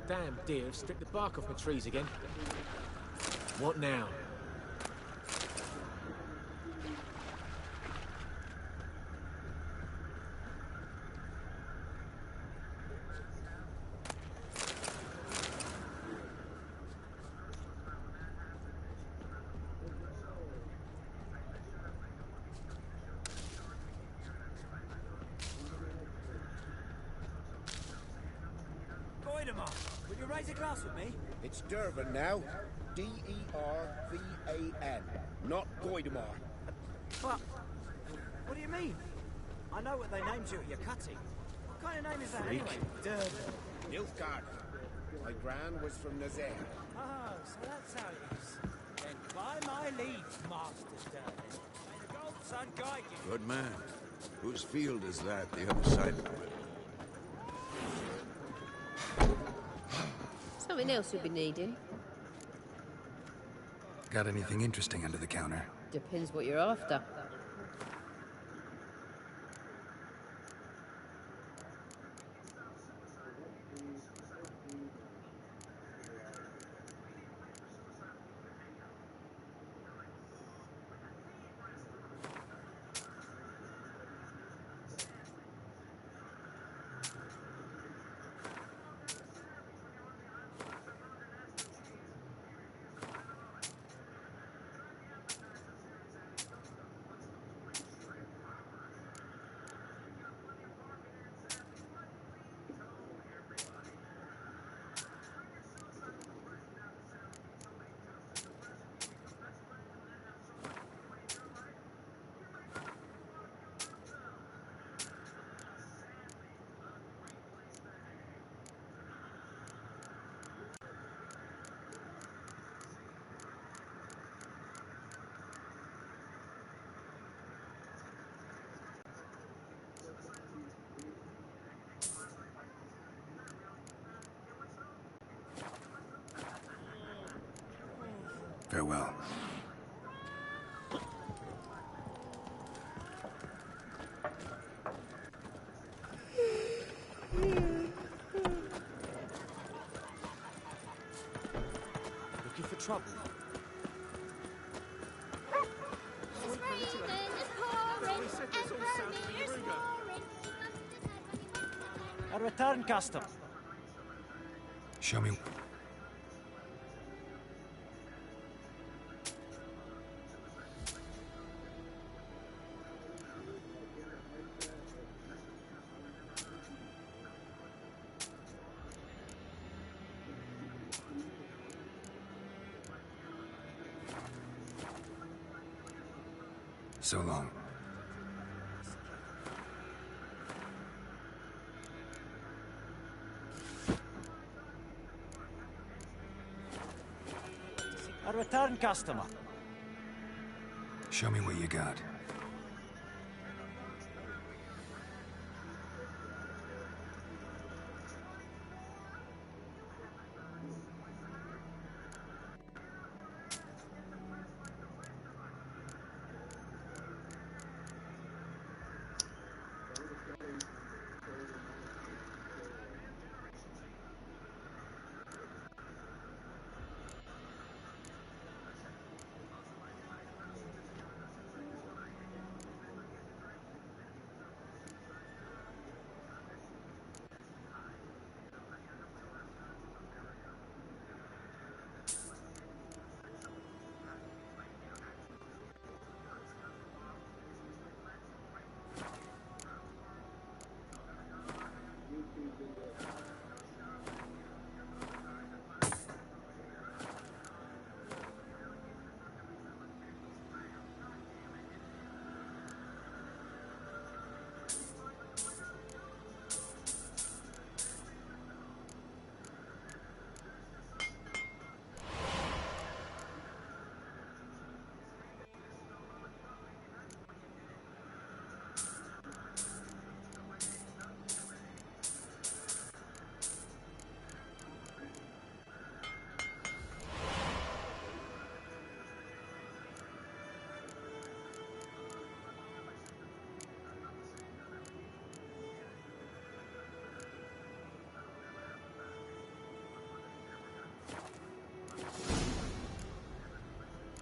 Damn deer have stripped the bark off my trees again. What now? Goidemar, will you raise a glass with me? It's Dervan now. D-E-R-V-A-N. Not Goidemar. But, what do you mean? I know what they named you at your cutting. What kind of name is that anyway? Durban. Nilfgaard. My gran was from Nazaire. Oh, so that's how it is. Then by my leave, Master Durban. May the gold sun guide you. Good man. Whose field is that the other side of the river? Something else you'll be needing. Got anything interesting under the counter? Depends what you're after. Farewell. Looking for trouble? A return customer. Show me. So long. A return customer. Show me what you got.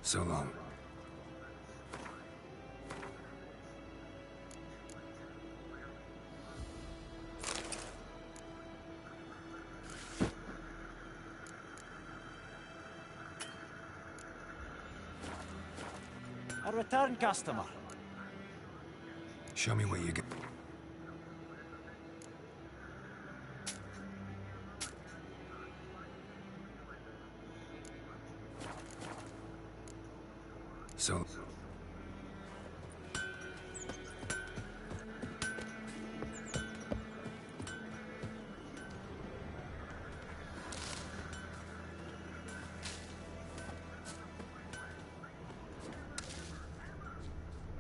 So long. A return customer. Show me what you got. So...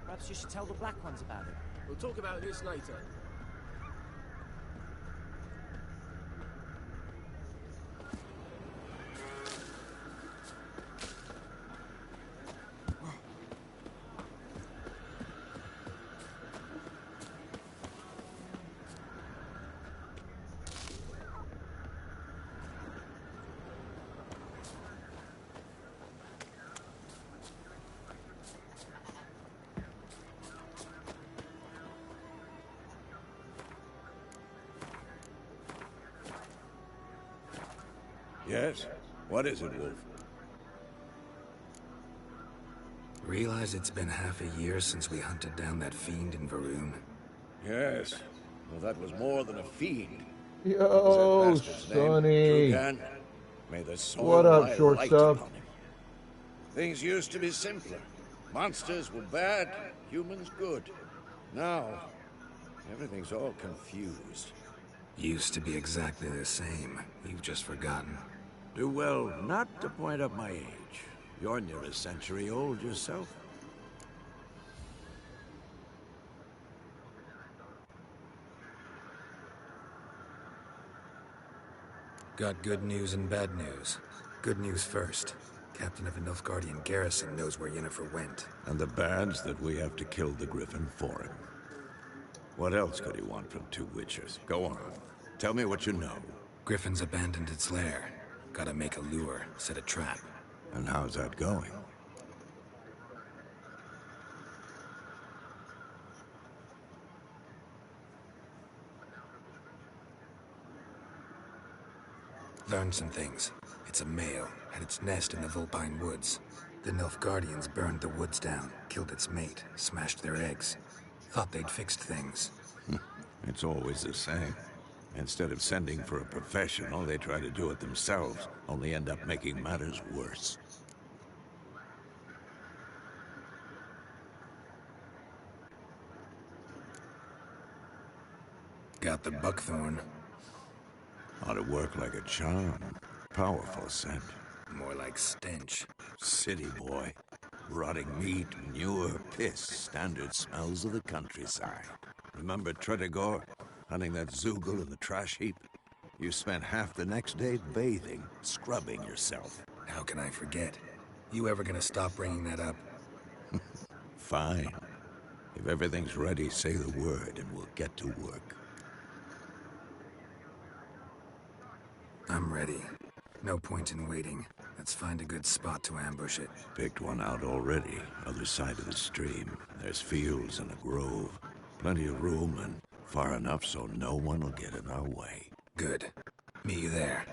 Perhaps you should tell the Black Ones about it. We'll talk about this later. Yes? What is it, Wolf? Realize it's been half a year since we hunted down that fiend in Varun? Yes. Well, that was more than a fiend. Yo, Sonny. May the soul What up, lie shortstop? light upon him. Things used to be simpler. Monsters were bad, humans good. Now, everything's all confused. Used to be exactly the same. You've just forgotten. Do well not to point up my age. You're near a century old yourself. Got good news and bad news. Good news first. Captain of a Nilfgaardian garrison knows where Yennefer went. And the bad's that we have to kill the Griffin for him. What else could he want from two Witchers? Go on. Tell me what you know. Griffin's abandoned its lair. Gotta make a lure, set a trap. And how's that going? Learned some things. It's a male, had its nest in the Vulpine Woods. The Nilfgaardians burned the woods down, killed its mate, smashed their eggs. Thought they'd fixed things. It's always the same. Instead of sending for a professional, they try to do it themselves, only end up making matters worse. Got the buckthorn. Ought to work like a charm. Powerful scent. More like stench. City boy. Rotting meat, manure, piss. Standard smells of the countryside. Remember Tretogor? Hunting that Zoogle in the trash heap? You spent half the next day bathing, scrubbing yourself. How can I forget? You ever gonna stop bringing that up? Fine. If everything's ready, say the word and we'll get to work. I'm ready. No point in waiting. Let's find a good spot to ambush it. Picked one out already. Other side of the stream. There's fields and a grove. Plenty of room and far enough so no one will get in our way. Good. Meet you there.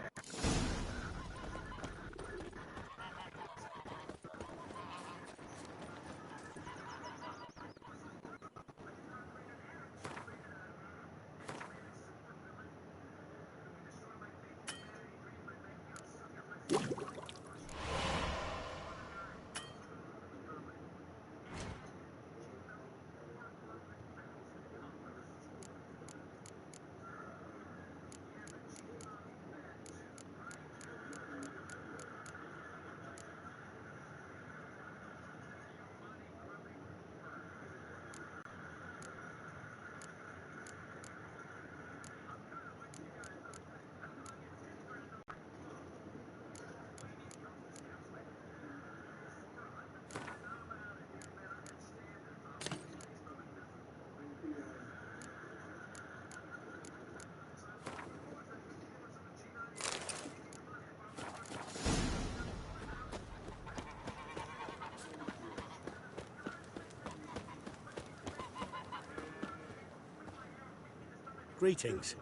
Greetings.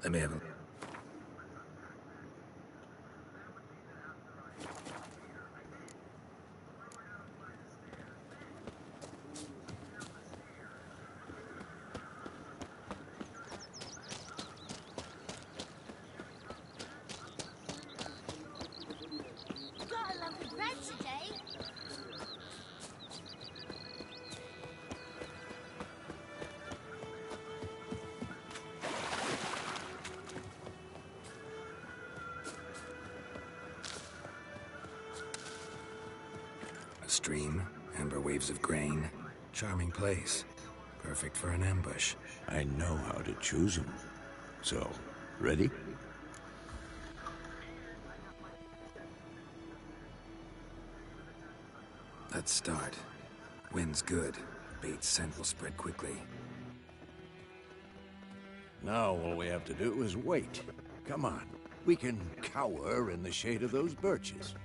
Let me have a... Got a lovely bread today. A stream, amber waves of grain. Charming place. Perfect for an ambush. I know how to choose them. So, ready? Let's start. Wind's good. Bait's scent will spread quickly. Now all we have to do is wait. Come on. We can cower in the shade of those birches.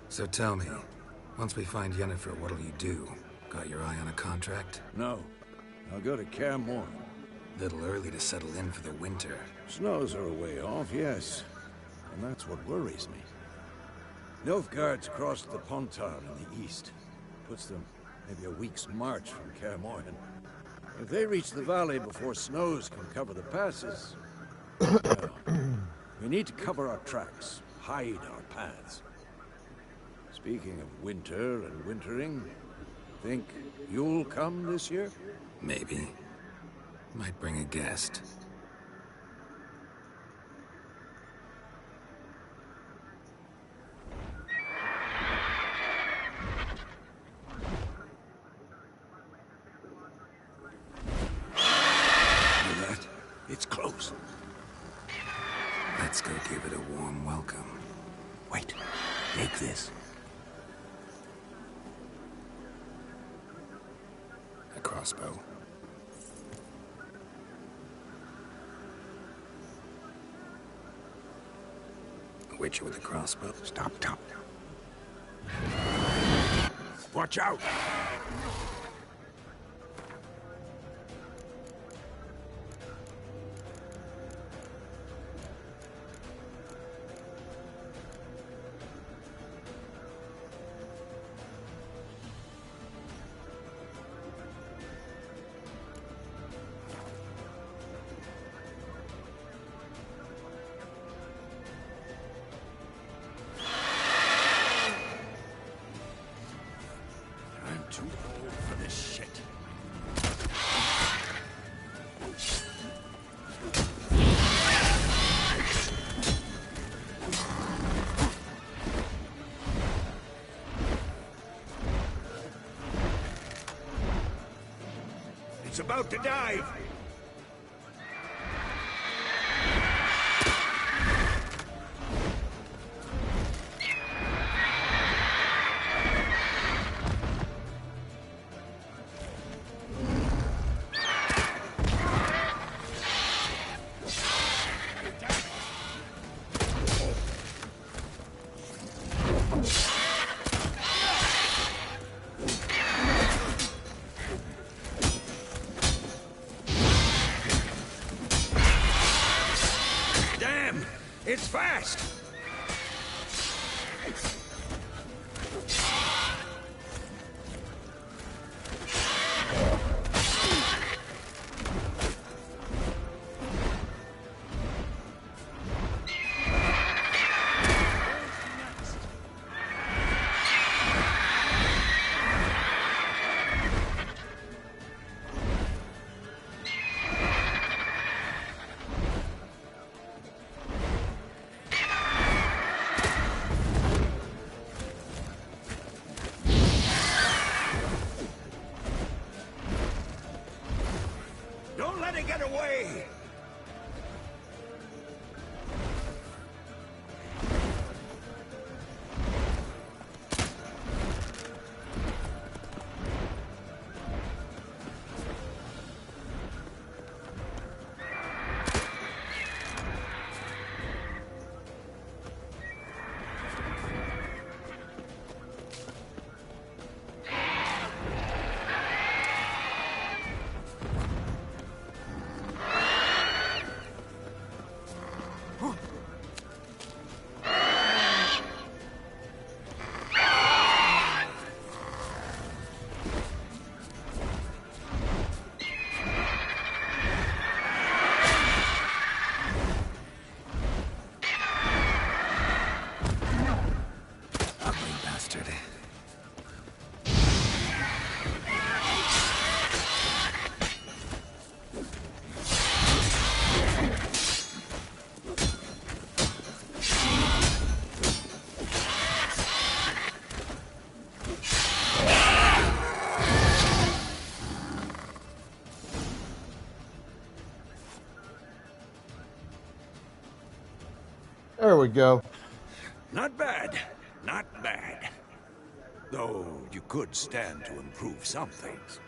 So tell me, once we find Yennefer, what'll you do? Got your eye on a contract? No. I'll go to Kaer Morhen. Little early to settle in for the winter. Snows are a way off, yes. And that's what worries me. Nilfgaard's crossed the Pontar in the east. Puts them maybe a week's march from Kaer Morhen. If they reach the valley before snows can cover the passes... well, we need to cover our tracks, hide our paths. Speaking of winter and wintering, think you'll come this year? Maybe. Might bring a guest. Hear that? It's close. Let's go give it a warm welcome. Wait, take this. A crossbow. A witcher with a crossbow. Stop. Watch out! I'm too old for this shit. It's about to dive! Damn! It's fast! Don't let it get away! Ugly bastard. There we go. Not bad. Not bad. Though you could stand to improve some things.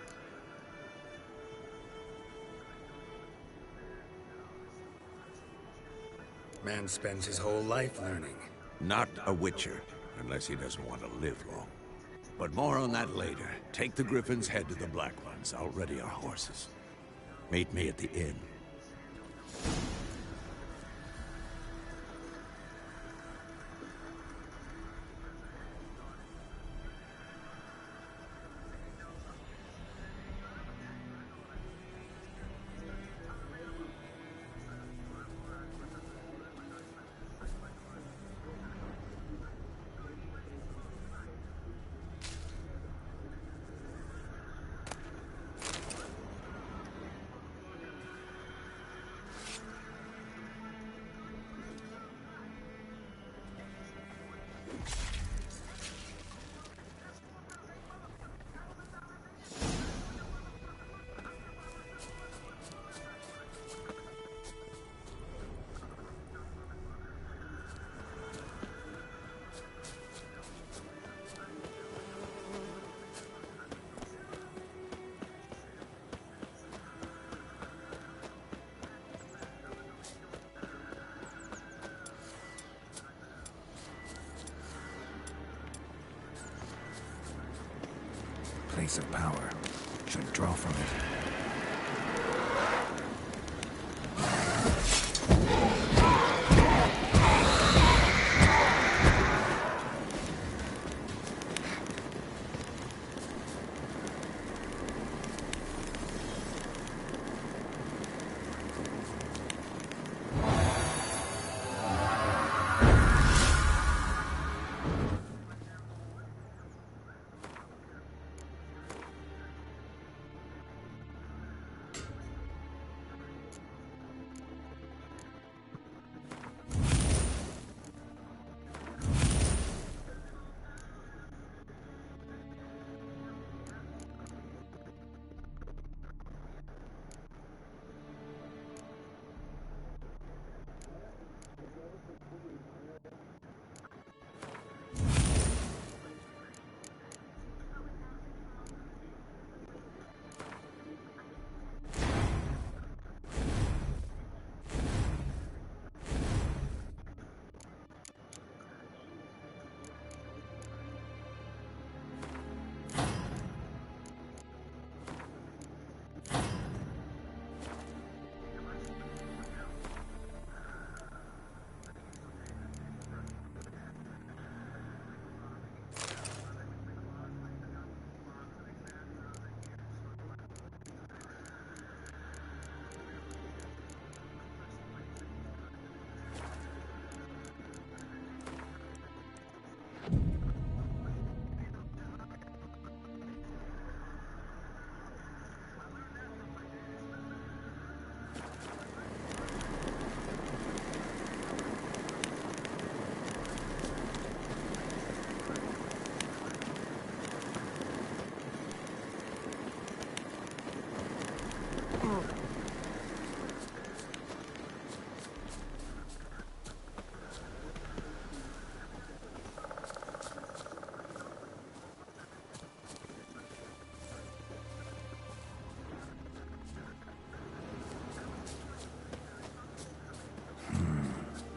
Man spends his whole life learning. Not a witcher, unless he doesn't want to live long. But more on that later. Take the Griffin's head to the Black Ones. I'll ready our horses. Meet me at the inn. place of power. Should draw from it.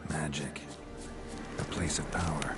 Magic. A place of power.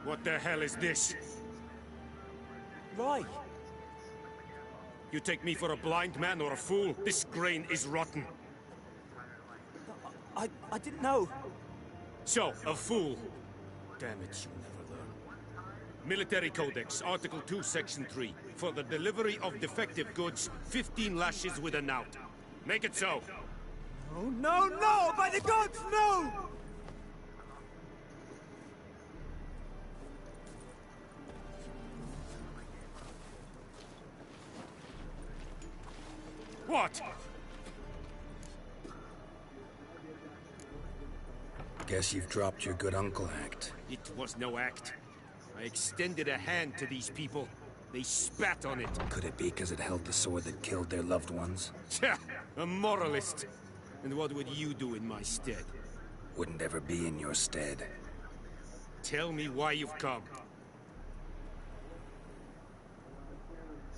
What the hell is this? Right. You take me for a blind man or a fool? This grain is rotten. I didn't know. So, a fool. Damn it, you'll never learn. Military Codex, Article 2, Section 3. For the delivery of defective goods, 15 lashes with a knout. Make it so. Oh, no, no! By the gods, no! What? Guess you've dropped your good uncle act. It was no act. I extended a hand to these people. They spat on it. Could it be because it held the sword that killed their loved ones? Tja, a moralist. And what would you do in my stead? Wouldn't ever be in your stead. Tell me why you've come.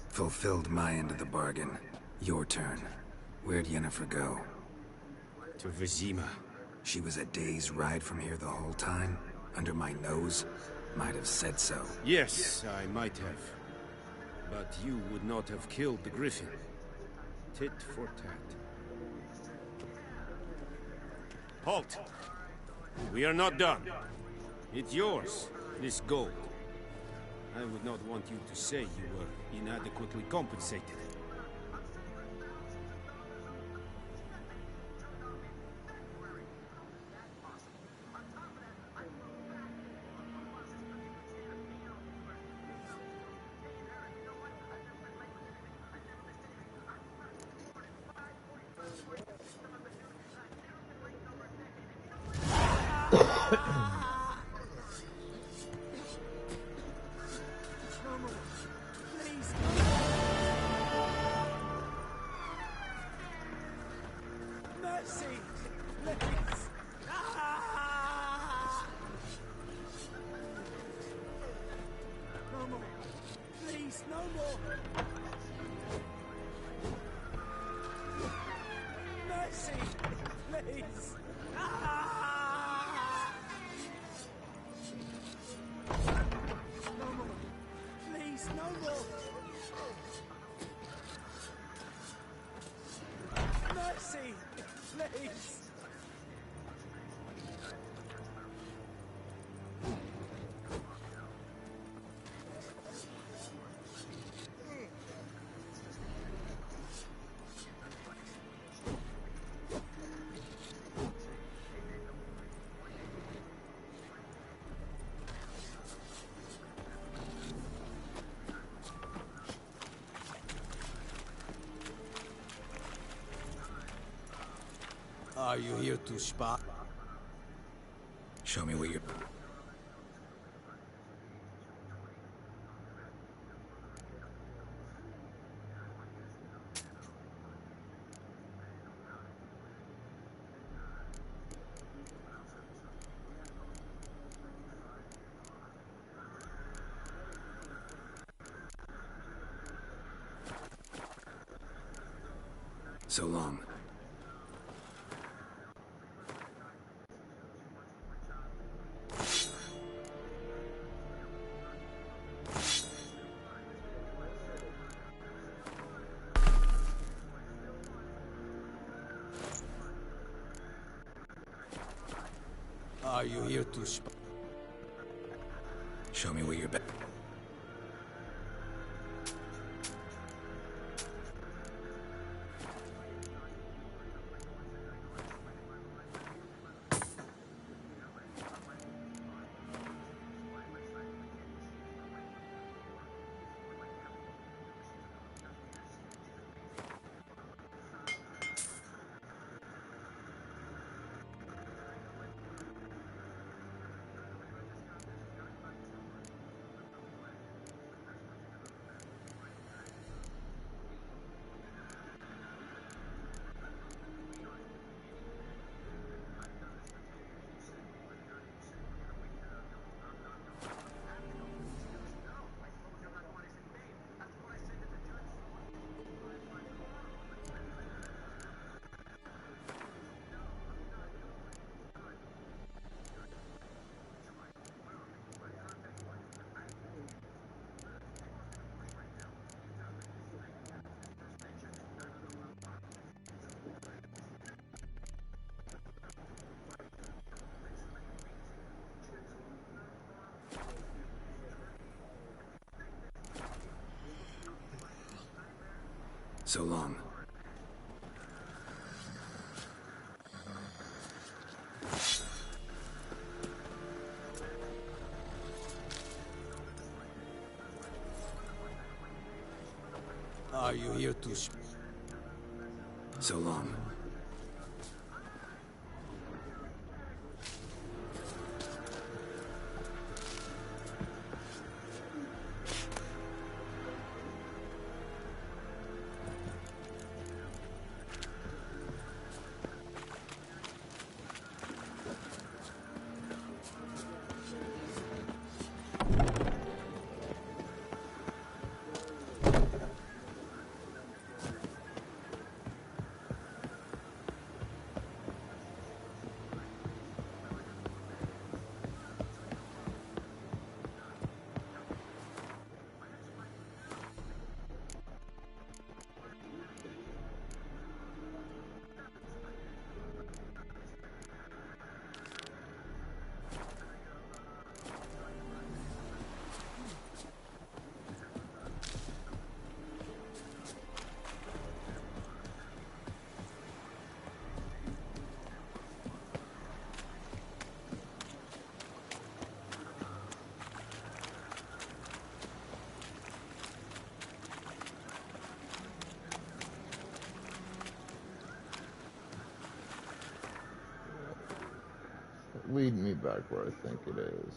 Fulfilled my end of the bargain. Your turn. Where'd Yennefer go? To Vizima. She was a day's ride from here the whole time? Under my nose? Might have said so. Yes, I might have. But you would not have killed the Griffin. Tit for tat. Halt! We are not done. It's yours, this gold. I would not want you to say you were inadequately compensated. Are you here to spot? Show me what you're... So long. Are you here to spot? Show me what you're... So long. Are you here to So long. Lead me back where I think it is.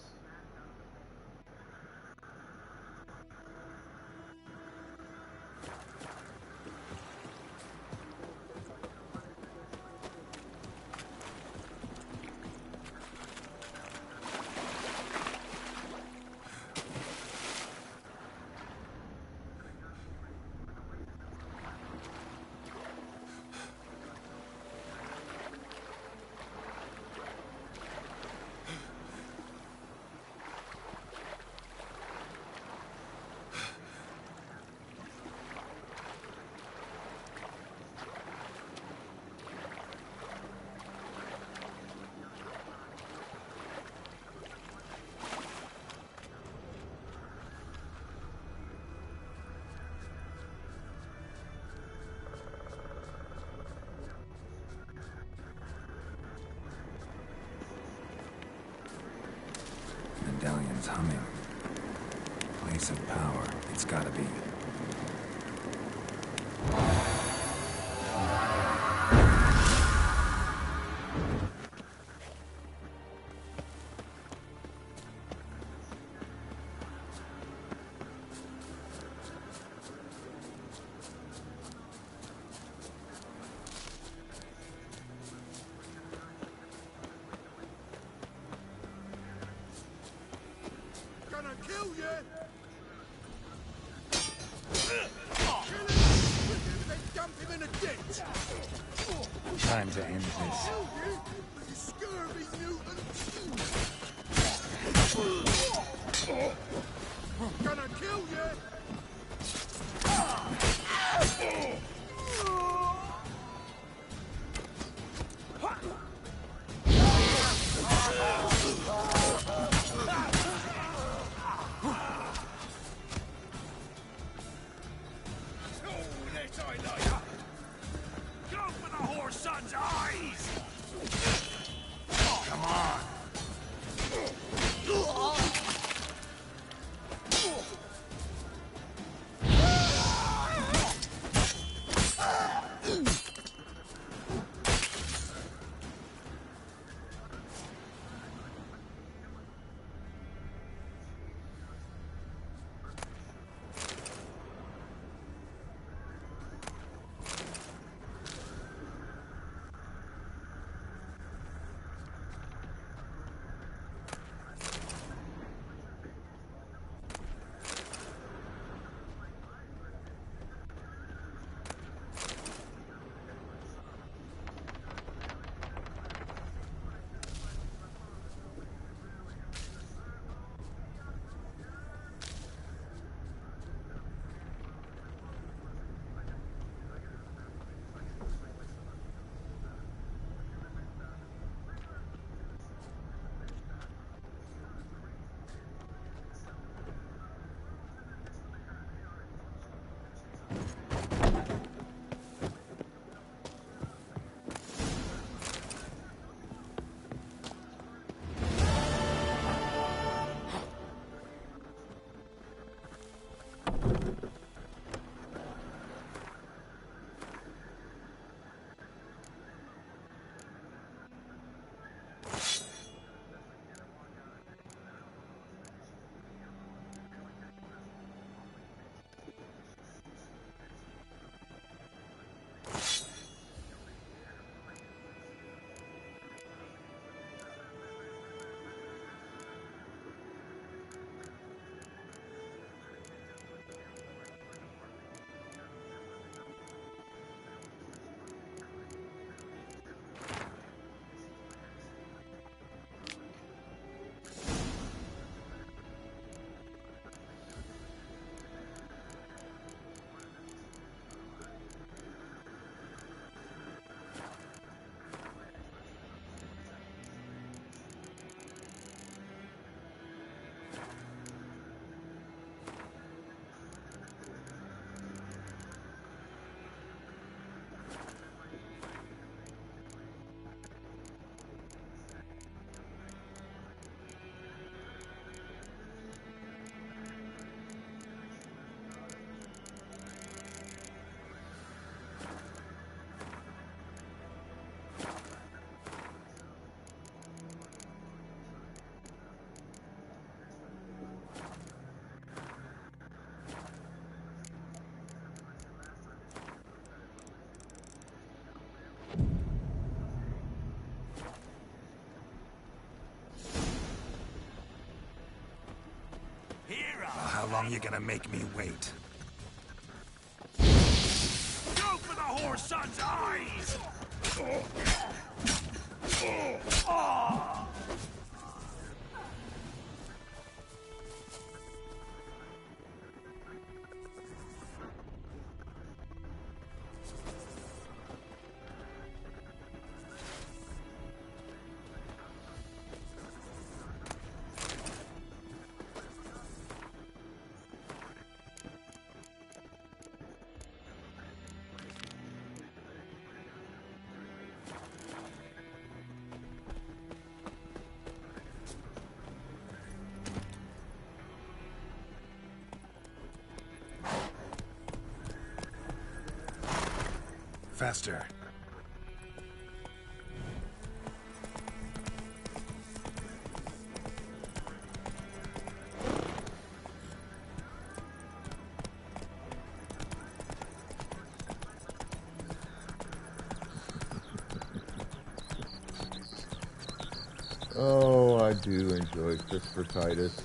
Medallion's humming. Place of power. It's gotta be. Gonna kill you! Then dump him in a ditch! Time to end this. You scurvy mutant! Gonna kill you! how long you gonna make me wait. Go for the whore son's eyes! Faster. Oh, I do enjoy Fish for Titus.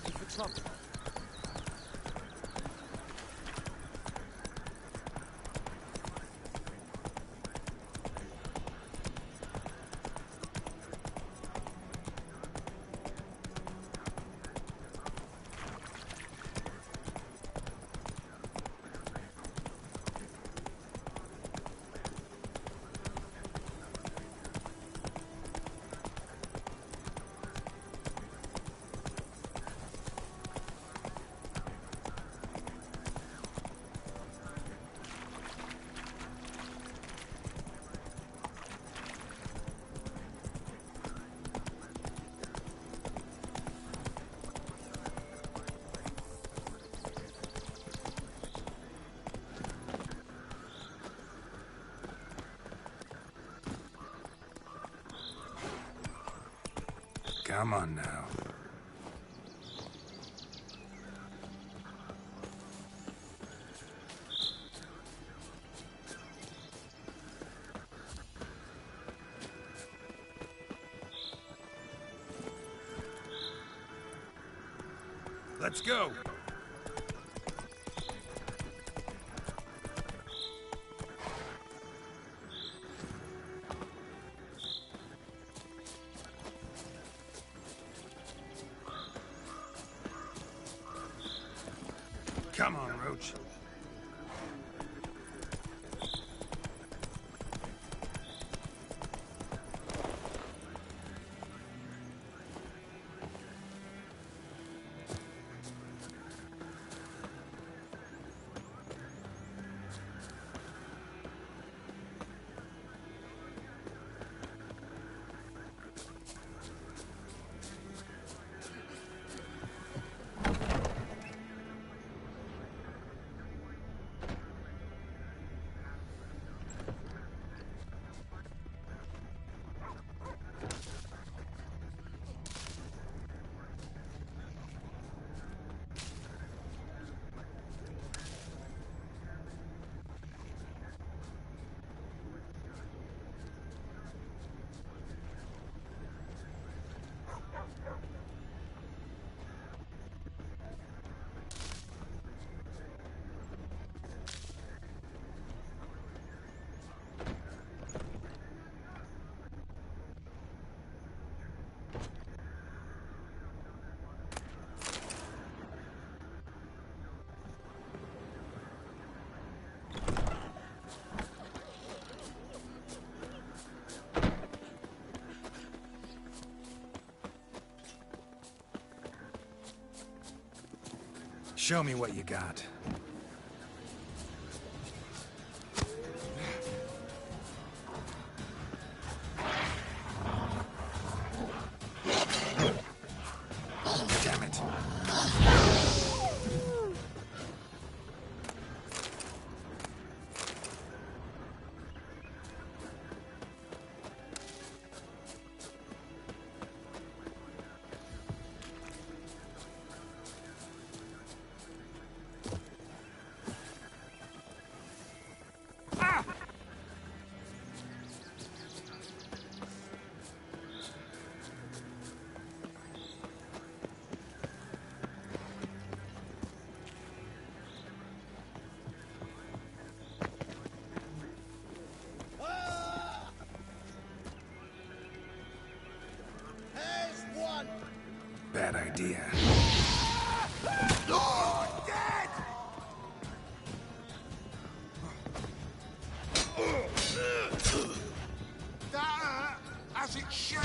Come on now. Let's go. Come on, Roach. Show me what you got. Damn it. idea. Dead! That as it should.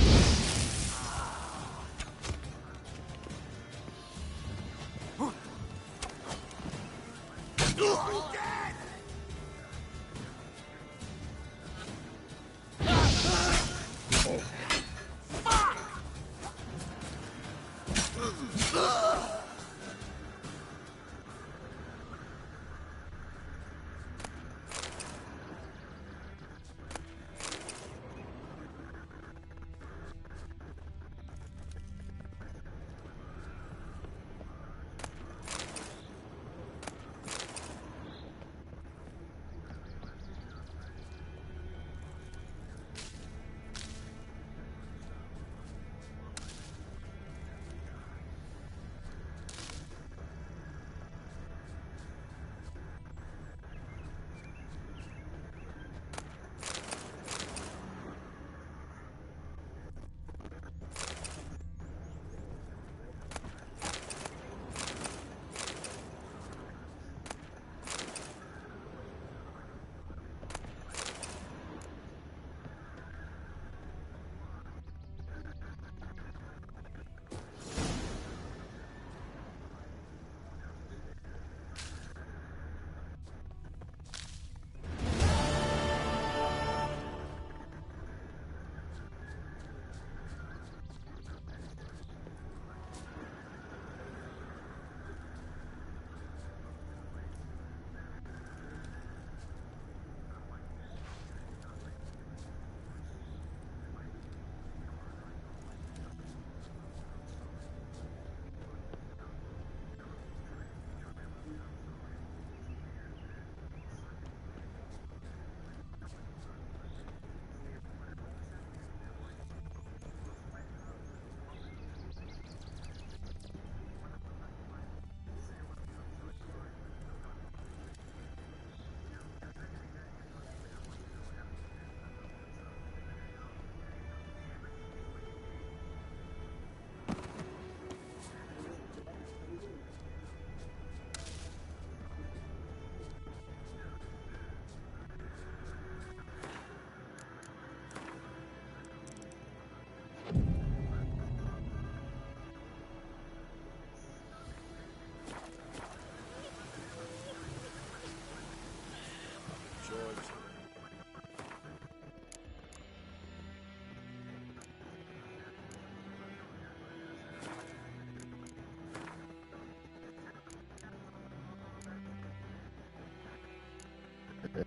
Dead!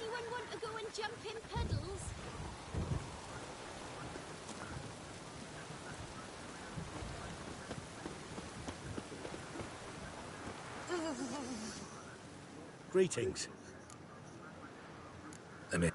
Anyone want to go and jump in puddles? Greetings. Let me...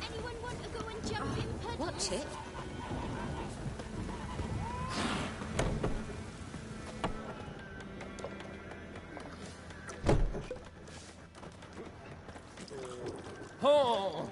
Anyone want to go and jump in puddles? Watch it. Oh!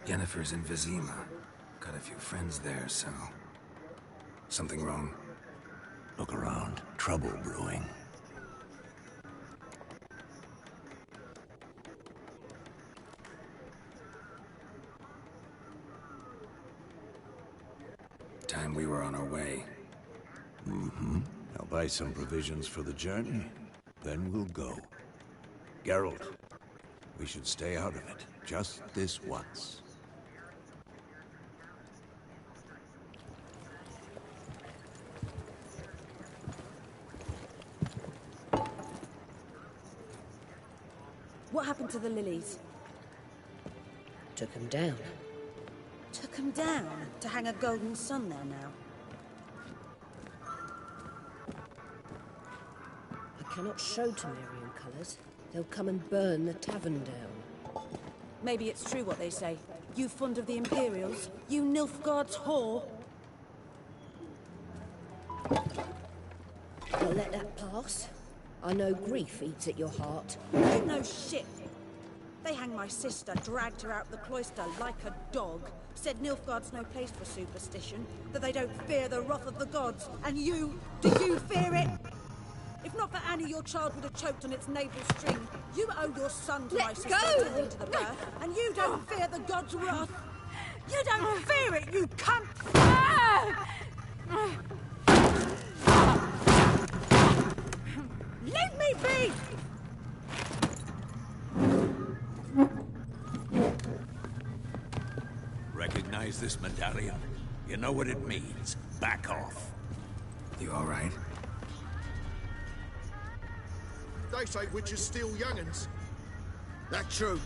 Yennefer's in Vizima. Got a few friends there, so... Something wrong? Look around. Trouble brewing. Time we were on our way. Mm-hmm. I'll buy some provisions for the journey. Then we'll go. Geralt, we should stay out of it. Just this once. What happened to the lilies? Took him down. Took them down to hang a golden sun there now. I cannot show Temerian colours. They'll come and burn the tavern down. Maybe it's true what they say. You fond of the Imperials? You Nilfgaard's whore? I'll let that pass. I know grief eats at your heart. You know shit. They hanged my sister, dragged her out the cloister like a dog. Said Nilfgaard's no place for superstition, that they don't fear the wrath of the gods. And you, do you fear it? If not for Annie, your child would have choked on its navel string. You owe your son to my Let sister go! tending to the birth, and you don't fear the gods' wrath. You don't fear it, you cunt! Leave me be! Recognize this medallion? You know what it means. Back off. You all right? They say witches steal young'uns. That true?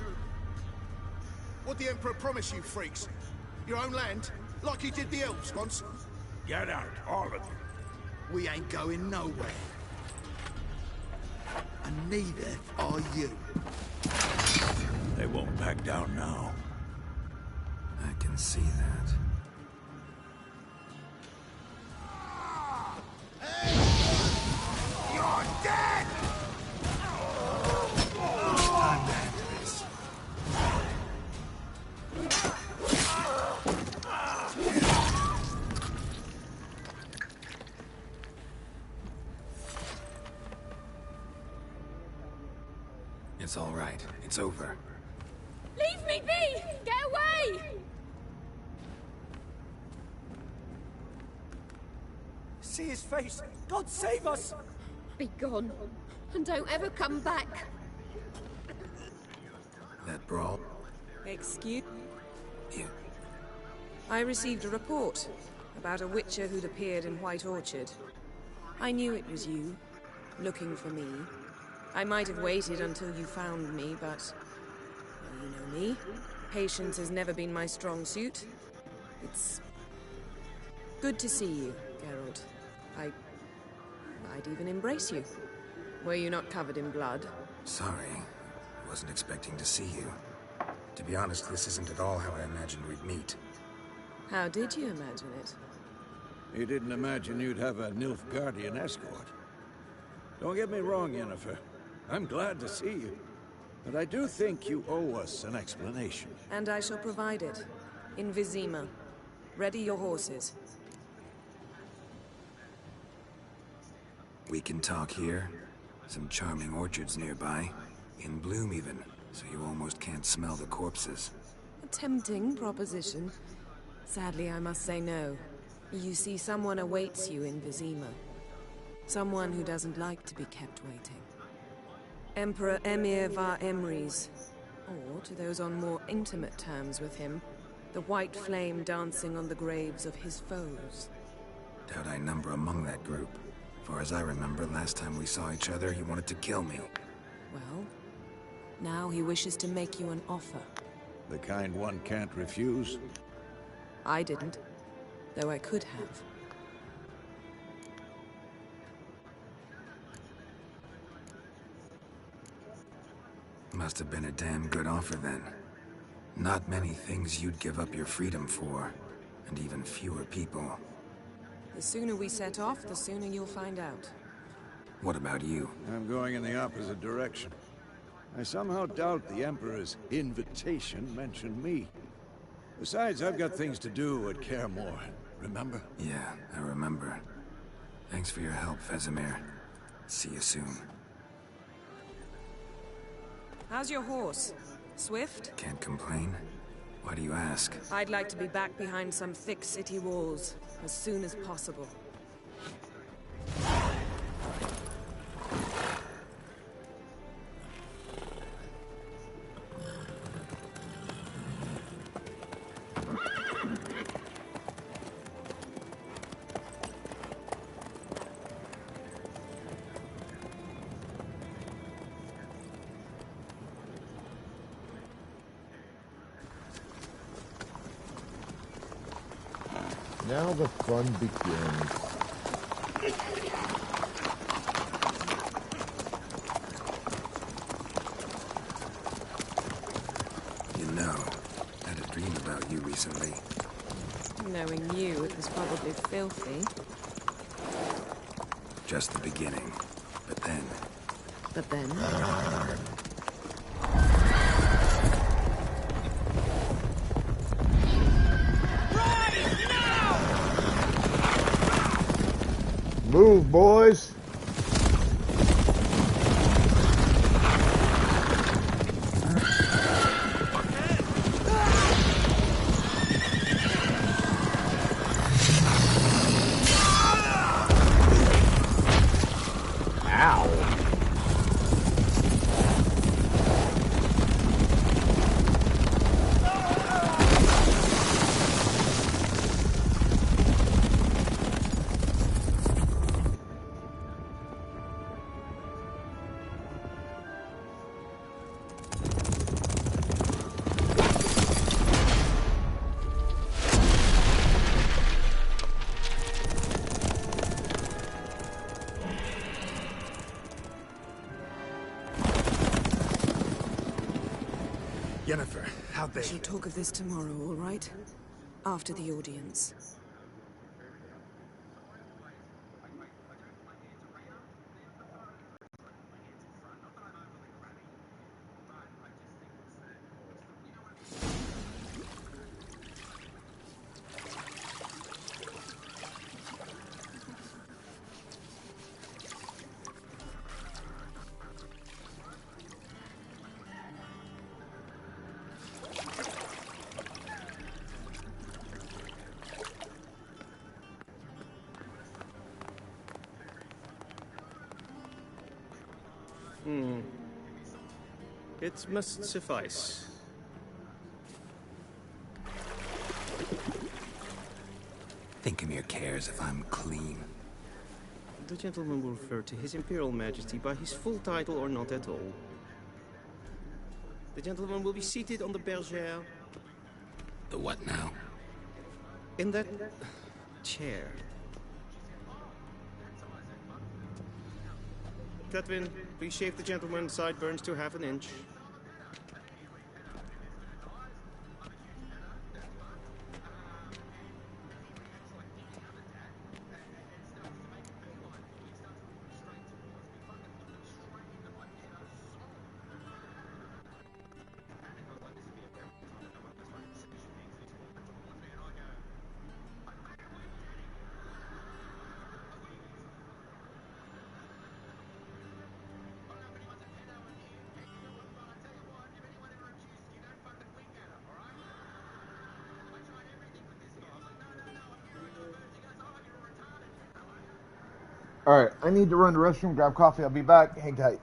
What'd the Emperor promise you freaks? Your own land? Like he did the elves once? Get out, all of you. We ain't going nowhere. And neither are you. They won't back down now. I can see that. You're dead! Time to end this. It's all right. It's over. Leave me be! Get away! See his face! God save us! Be gone, and don't ever come back. That brawl? Excuse? You. I received a report about a witcher who'd appeared in White Orchard. I knew it was you, looking for me. I might have waited until you found me, but... well, you know me. Patience has never been my strong suit. It's good to see you, Geralt. I'd even embrace you. Were you not covered in blood? Sorry. Wasn't expecting to see you. To be honest, this isn't at all how I imagined we'd meet. How did you imagine it? You didn't imagine you'd have a Nilfgaardian escort. Don't get me wrong, Yennefer. I'm glad to see you. But I do think you owe us an explanation. And I shall provide it. In Vizima. Ready your horses. We can talk here. Some charming orchards nearby. In bloom even, so you almost can't smell the corpses. A tempting proposition. Sadly, I must say no. You see, someone awaits you in Vizima. Someone who doesn't like to be kept waiting. Emperor Emir var Emreis. Or, to those on more intimate terms with him, the white flame dancing on the graves of his foes. Doubt I number among that group. Far as I remember, last time we saw each other, he wanted to kill me. Well, now he wishes to make you an offer. The kind one can't refuse? I didn't, though I could have. Must have been a damn good offer then. Not many things you'd give up your freedom for, and even fewer people. The sooner we set off, the sooner you'll find out. What about you? I'm going in the opposite direction. I somehow doubt the Emperor's invitation mentioned me. Besides, I've got things to do at Kaer Morhen, remember? Yeah, I remember. Thanks for your help, Vesemir. See you soon. How's your horse? Swift? Can't complain. Why do you ask? I'd like to be back behind some thick city walls as soon as possible. Now the fun begins. You know, I had a dream about you recently. Knowing you, it was probably filthy. Just the beginning. But then... But then? Move, boys! Yennefer, how'd they... We shall talk of this tomorrow, all right? After the audience. It must suffice. Thinkamir cares if I'm clean. The gentleman will refer to His Imperial Majesty by his full title or not at all. The gentleman will be seated on the bergère. The what now? In that chair. Cutwin, please shave the gentleman's sideburns to half an inch. Alright, I need to run to the restroom, grab coffee. I'll be back. Hang tight.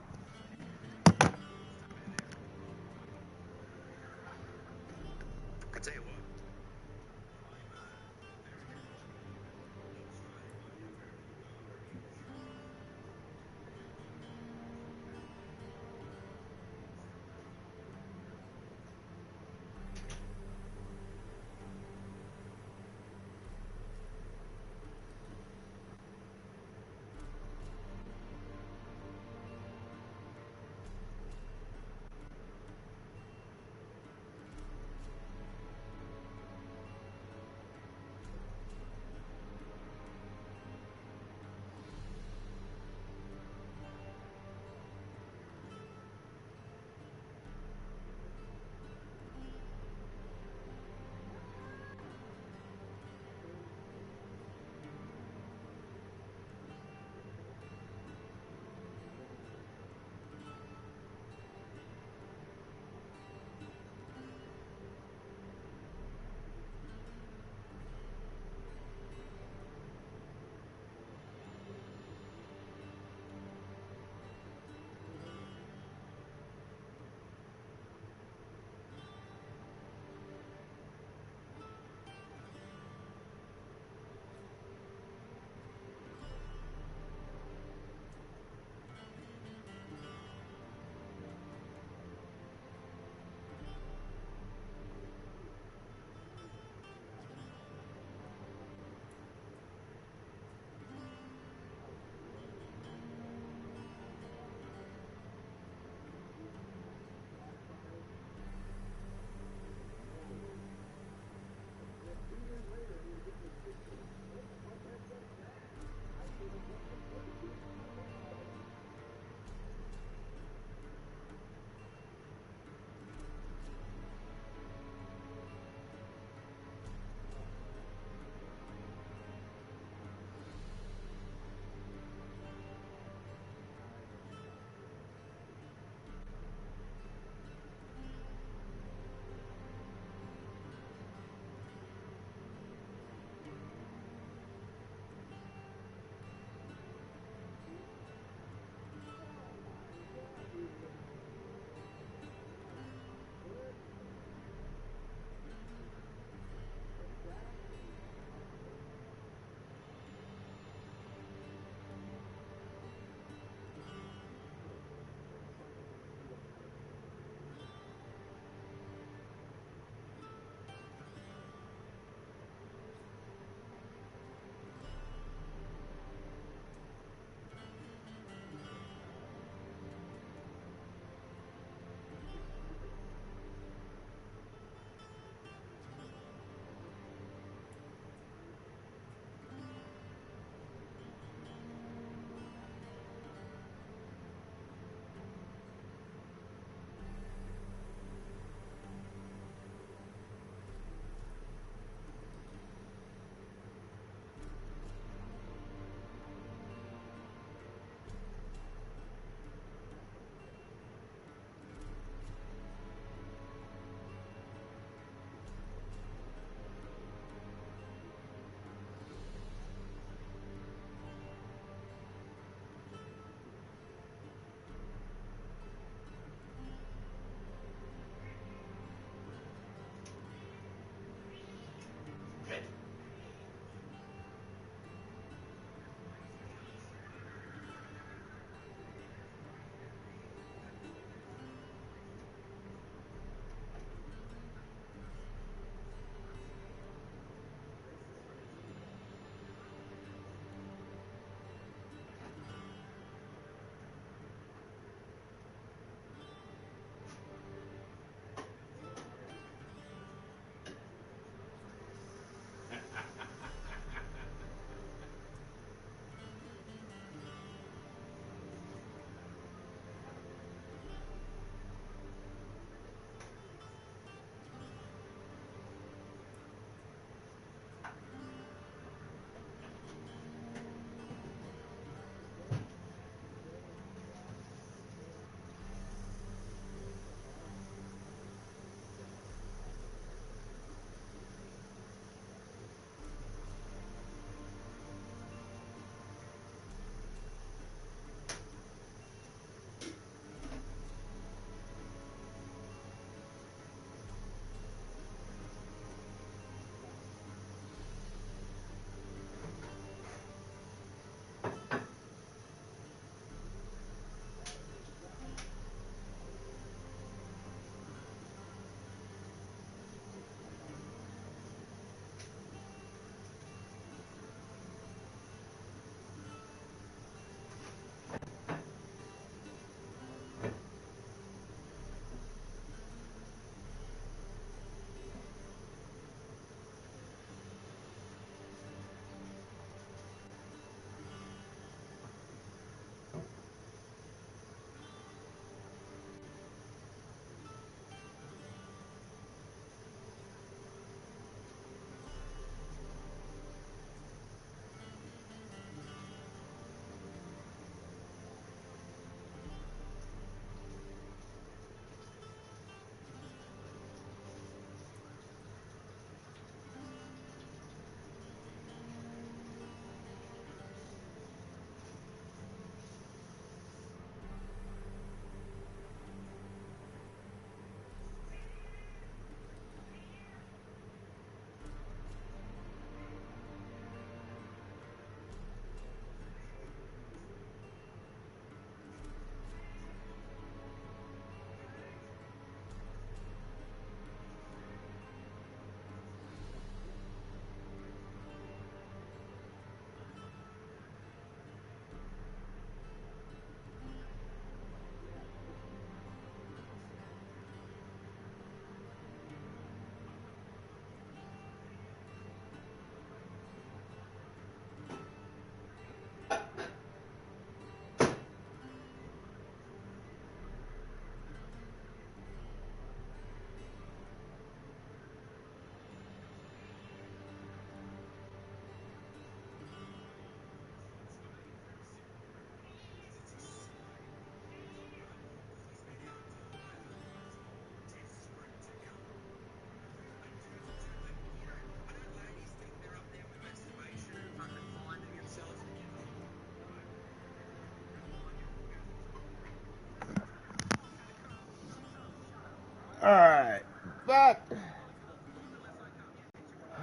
Alright. That.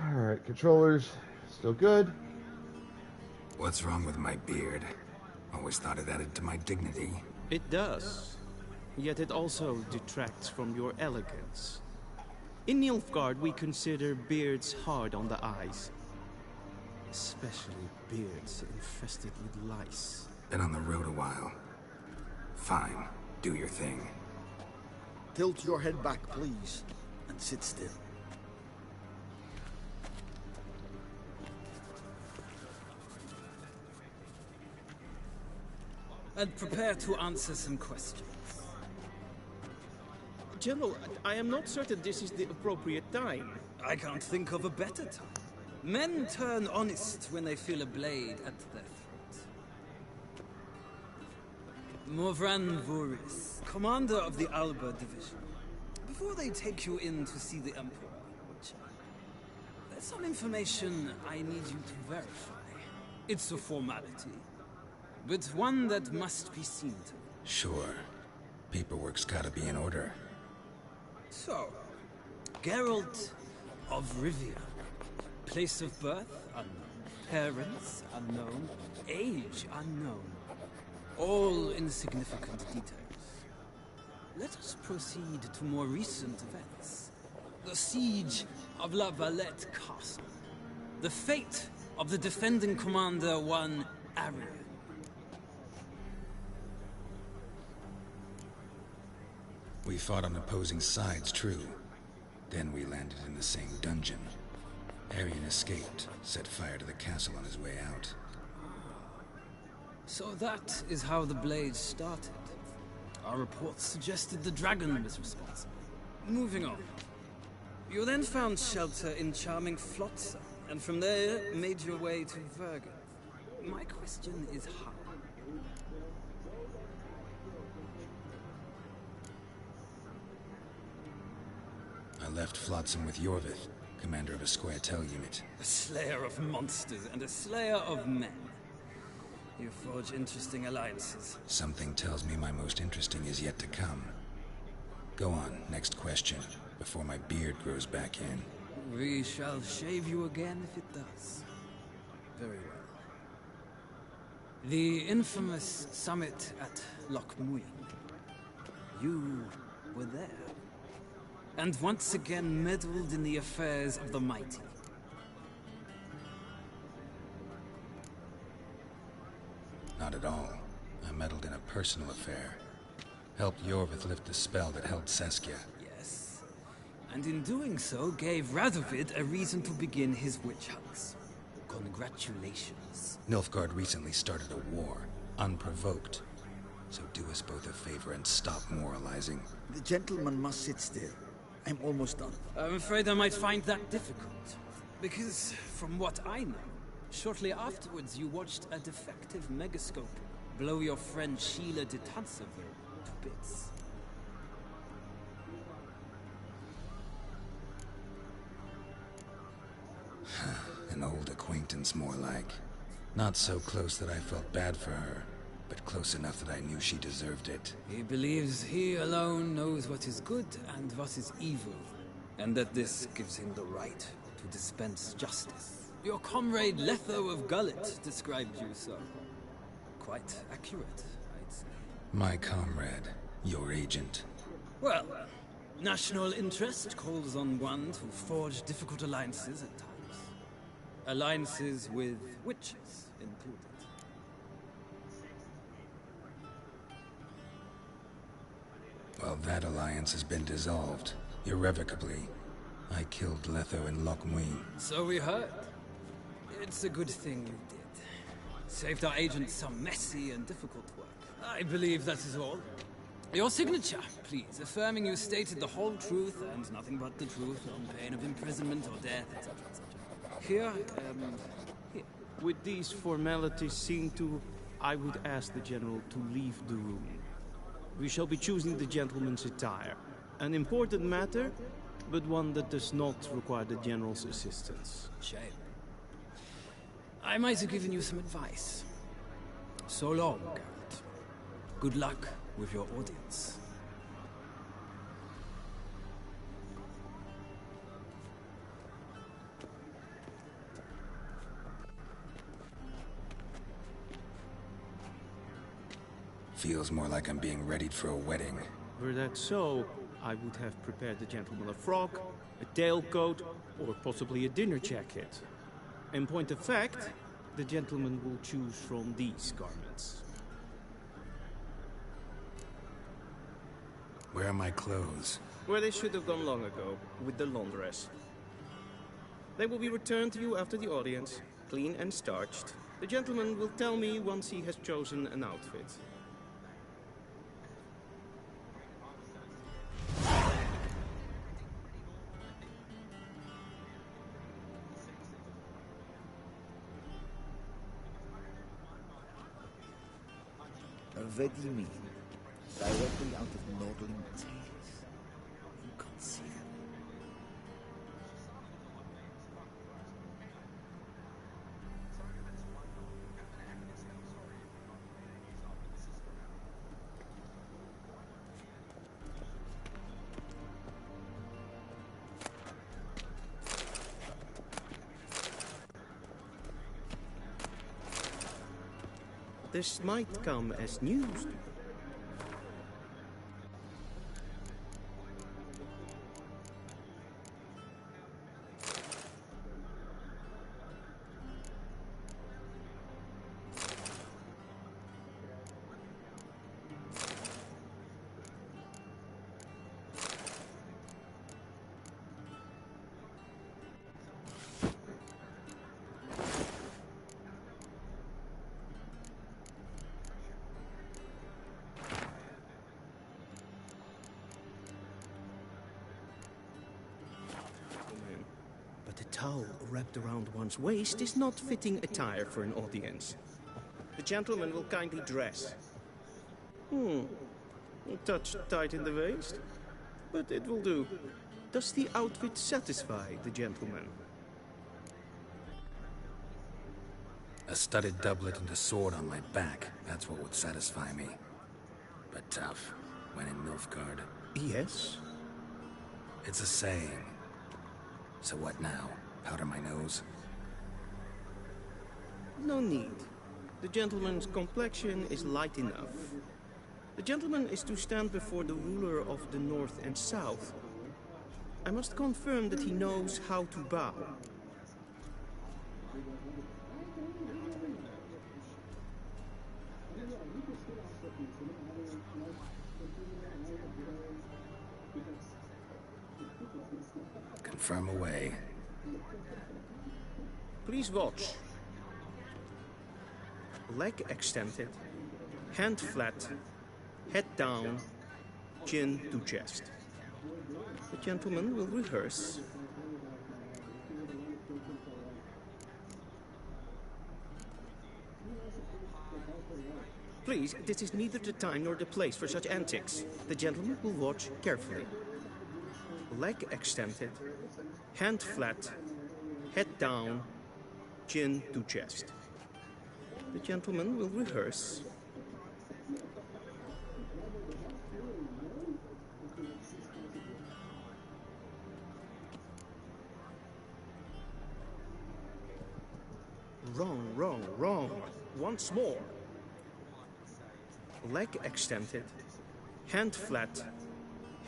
Alright, controllers. Still good. What's wrong with my beard? Always thought it added to my dignity. It does. Yet it also detracts from your elegance. In Nilfgaard, we consider beards hard on the eyes. Especially beards infested with lice. Been on the road a while. Fine. Do your thing. Tilt your head back, please, and sit still. And prepare to answer some questions. General, I am not certain this is the appropriate time. I can't think of a better time. Men turn honest when they feel a blade at their throat. Morvran Voorhis, commander of the Alba Division. Before they take you in to see the Emperor, there's some information I need you to verify. It's a formality, but one that must be seen to. Sure. Paperwork's gotta be in order. So, Geralt of Rivia. Place of birth, unknown. Parents, unknown. Age, unknown. All insignificant details. Let us proceed to more recent events. The siege of La Valette Castle. The fate of the defending commander, one Arian. We fought on opposing sides, true. Then we landed in the same dungeon. Arian escaped, set fire to the castle on his way out. So that is how the Blade started. Our reports suggested the dragon was responsible. Moving on. You then found shelter in charming Flotsam, and from there made your way to Vergen. My question is how? I left Flotsam with Yorvith, commander of a Squirtel unit. A slayer of monsters and a slayer of men. You forge interesting alliances. Something tells me my most interesting is yet to come. Go on, next question, before my beard grows back in. We shall shave you again if it does. Very well. The infamous summit at Loch Muin. You were there. And once again meddled in the affairs of the mighty. Not at all. I meddled in a personal affair. Helped Yorvith lift the spell that held Saskia. Yes. And in doing so, gave Radovid a reason to begin his witch hunts. Congratulations. Nilfgaard recently started a war, unprovoked. So do us both a favor and stop moralizing. The gentleman must sit still. I'm almost done. I'm afraid I might find that difficult. Because, from what I know, shortly afterwards you watched a defective megascope blow your friend Sheila de Tanserville to bits. An old acquaintance, more like. Not so close that I felt bad for her, but close enough that I knew she deserved it. He believes he alone knows what is good and what is evil, and that this gives him the right to dispense justice. Your comrade Letho of Gullet described you so. Quite accurate, I'd say. My comrade, your agent. Well, national interest calls on one to forge difficult alliances at times. Alliances with witches included. Well, that alliance has been dissolved, irrevocably. I killed Letho in Loch Muin. So we heard. It's a good thing you did. Saved our agent some messy and difficult work. I believe that is all. Your signature, please, affirming you stated the whole truth and nothing but the truth on pain of imprisonment or death, etc., etc. Here. With these formalities seen to, I would ask the General to leave the room. We shall be choosing the gentleman's attire. An important matter, but one that does not require the General's assistance. Shame. I might have given you some advice. So long, Geralt. Good luck with your audience. Feels more like I'm being readied for a wedding. Were that so, I would have prepared the gentleman a frock, a tailcoat, or possibly a dinner jacket. In point of fact, the gentleman will choose from these garments. Where are my clothes? Where they should have gone long ago, with the laundress. They will be returned to you after the audience, clean and starched. The gentleman will tell me once he has chosen an outfit. Vedimi, directly out of Nordling Tales. Inconceivable. This might come as news. But a towel wrapped around one's waist is not fitting attire for an audience. The gentleman will kindly dress. A touch tight in the waist, but it will do. Does the outfit satisfy the gentleman? A studded doublet and a sword on my back. That's what would satisfy me. But tough, when in Nilfgaard. Yes? It's a saying. So what now? Powder my nose? No need. The gentleman's complexion is light enough. The gentleman is to stand before the ruler of the North and South. I must confirm that he knows how to bow. Confirm away. Please watch. Leg extended, hand flat, head down, chin to chest. The gentleman will rehearse. Please, this is neither the time nor the place for such antics. The gentleman will watch carefully. Leg extended, hand flat, head down, chin to chest. The gentleman will rehearse. Wrong, wrong, wrong. Once more. Leg extended, hand flat,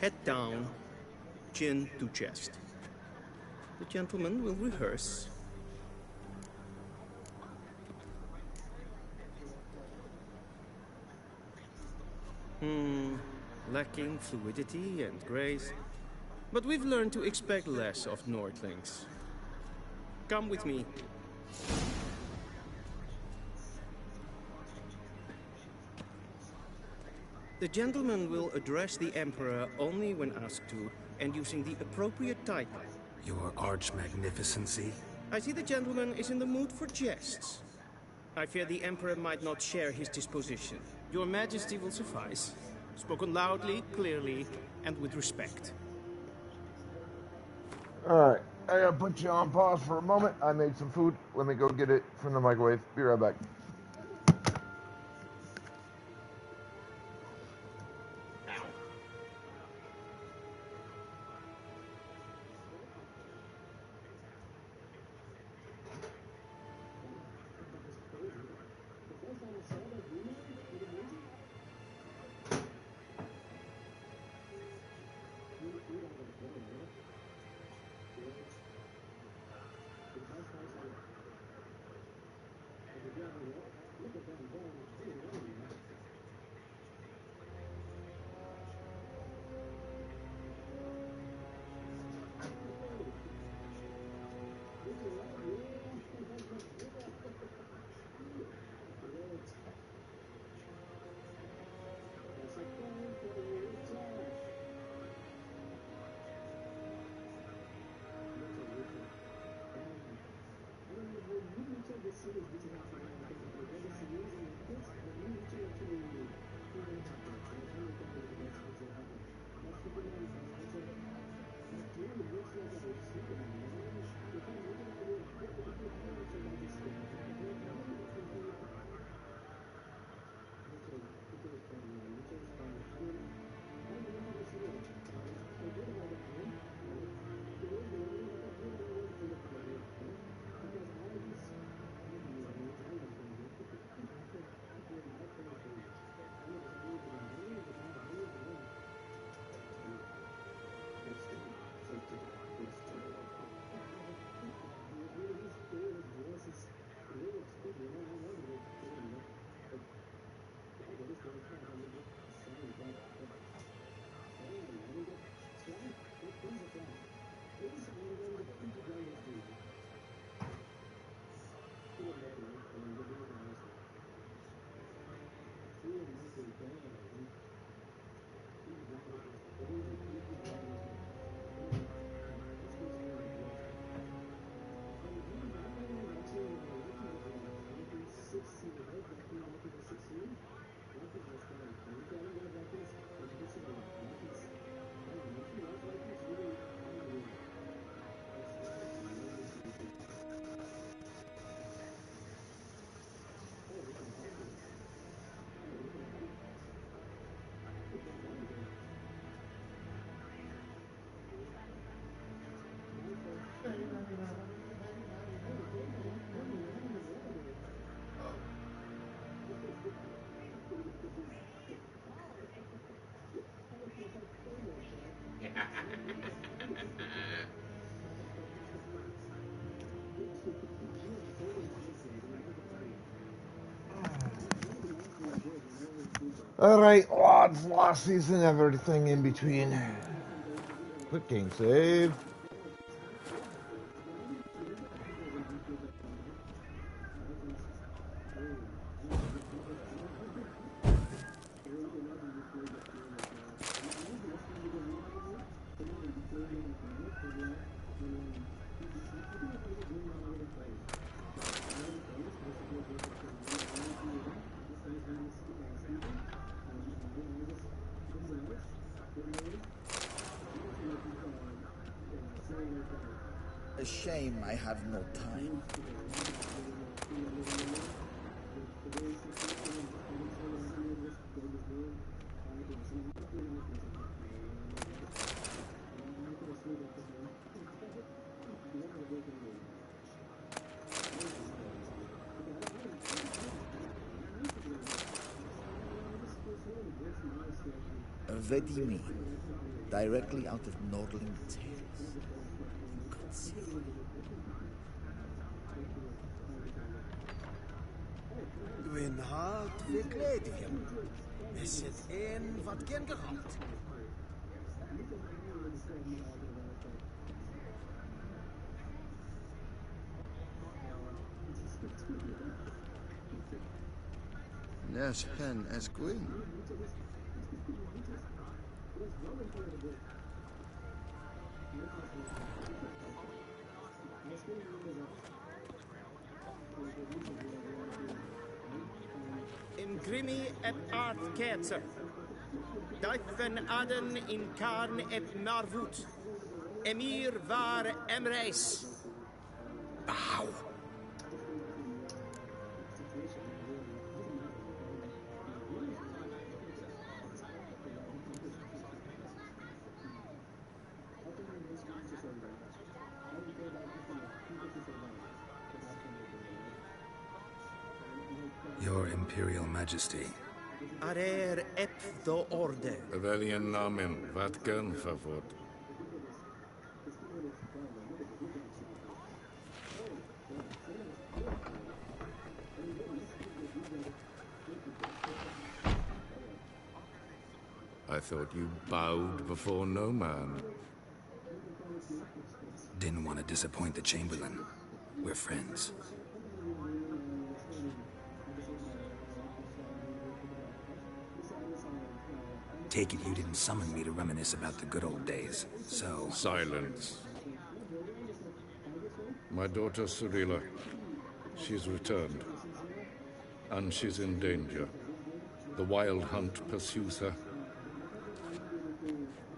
head down, chin to chest. The gentleman will rehearse. Lacking fluidity and grace. But we've learned to expect less of Nordlings. Come with me. The gentleman will address the Emperor only when asked to, and using the appropriate title. Your Arch-Magnificency? I see the gentleman is in the mood for jests. I fear the Emperor might not share his disposition. Your Majesty will suffice. Spoken loudly, clearly, and with respect. Alright, I gotta put you on pause for a moment. I made some food. Let me go get it from the microwave. Be right back. Alright, odds, losses, and everything in between. Quick game save. A shame I have no time. Vedimi, directly out of Nordling Tales. Gwyn hart verkledigen. Is het een wat gen gehad? Nes hen as Gwyn. In Grimmy ep art Keetzer. Duiven Aden in Karn ep Marvoet. Emir var Emreis. Bauw. Your Imperial Majesty. Arer ep the orde. Weljen namen, wat kan favort? I thought you bowed before no man. Didn't want to disappoint the Chamberlain. We're friends. Take it you didn't summon me to reminisce about the good old days, so... Silence. My daughter Cirilla, she's returned. And she's in danger. The Wild Hunt pursues her.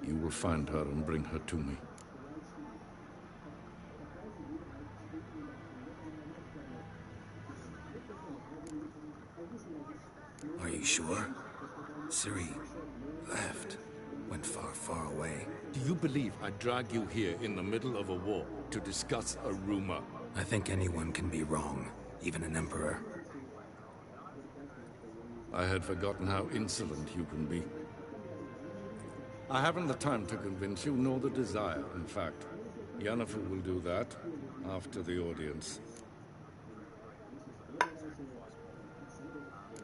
You will find her and bring her to me. Are you sure? Ciri left. Went far, far away. Do you believe I drag you here in the middle of a war to discuss a rumor? I think anyone can be wrong, even an emperor. I had forgotten how insolent you can be. I haven't the time to convince you, nor the desire, in fact. Yennefer will do that after the audience.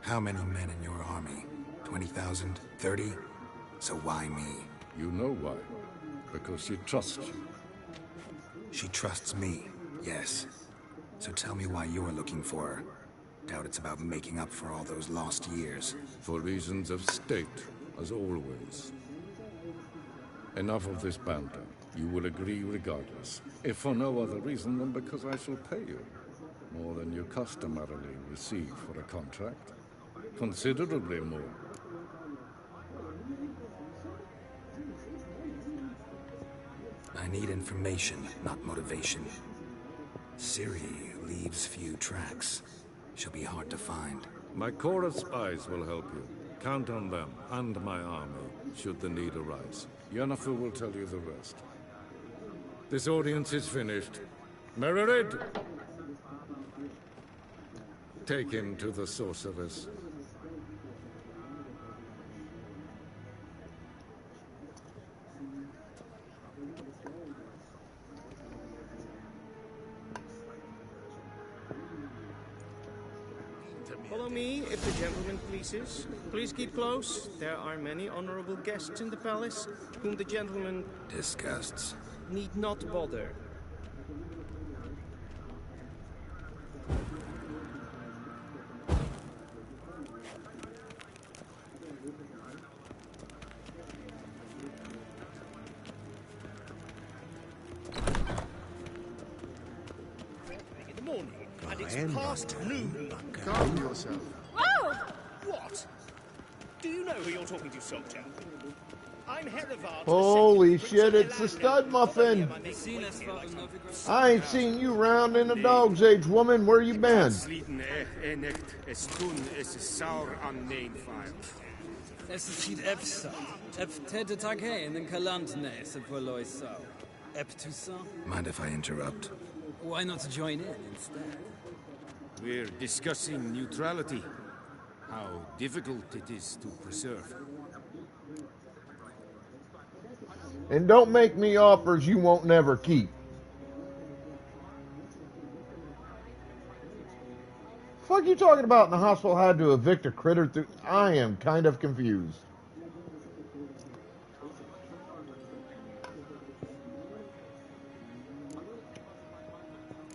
How many men in your army? 20,000? 30? So why me? You know why. Because she trusts you. She trusts me, yes. So tell me why you're looking for her. Doubt it's about making up for all those lost years. For reasons of state, as always. Enough of this banter. You will agree regardless. If for no other reason than because I shall pay you. More than you customarily receive for a contract. Considerably more. I need information, not motivation. Ciri leaves few tracks. She'll be hard to find. My corps of spies will help you. Count on them, and my army, should the need arise. Yennefer will tell you the rest. This audience is finished. Mererid! Take him to the sorceress. Follow me, if the gentleman pleases. Please keep close. There are many honorable guests in the palace, whom the gentleman Disgusts. need not bother. In the morning, and it's past noon. Calm yourself. Oh! What? Do you know who you're talking to, soldier? I'm Herivard. Holy shit, it's the stud muffin. I ain't seen you round in a dog's age, woman. Where you been? Es ist hit Epsa. Ep tete tag hey in den Kalantne, se verlois so. Ep Toussaint? Mind if I interrupt? Why not join in instead? We're discussing neutrality. How difficult it is to preserve. And don't make me offers you won't never keep. Fuck you talking about in the hospital had to evict a critter through? I am kind of confused.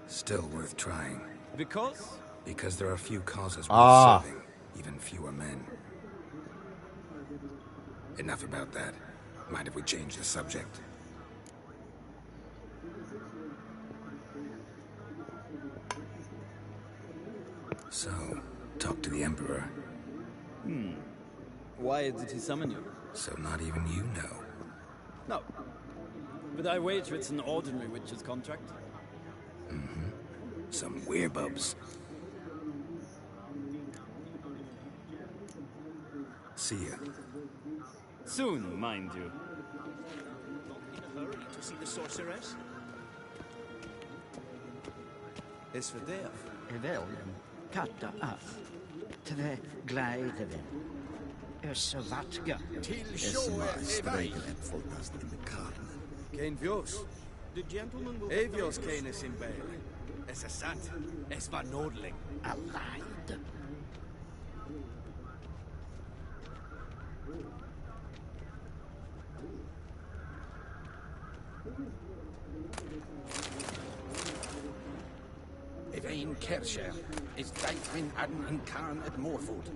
Still worth trying. Because? Because there are few causes worth serving, even fewer men. Enough about that. Mind if we change the subject? So, talk to the Emperor. Why did he summon you? So not even you know. No. But I wager it's an ordinary witch's contract. Mm-hmm. Some werebubs. See ya. Soon, mind you. In a hurry to see the sorceress? Is for det. Velgen, katta af. Tve glädjen. Ösavatka. Kein Vios. The gentleman will... Evios keines in Bale. Es ist sant. Es war Nodling. Allein. Evain Kersher is Daitwin Adden and Khan at Morford.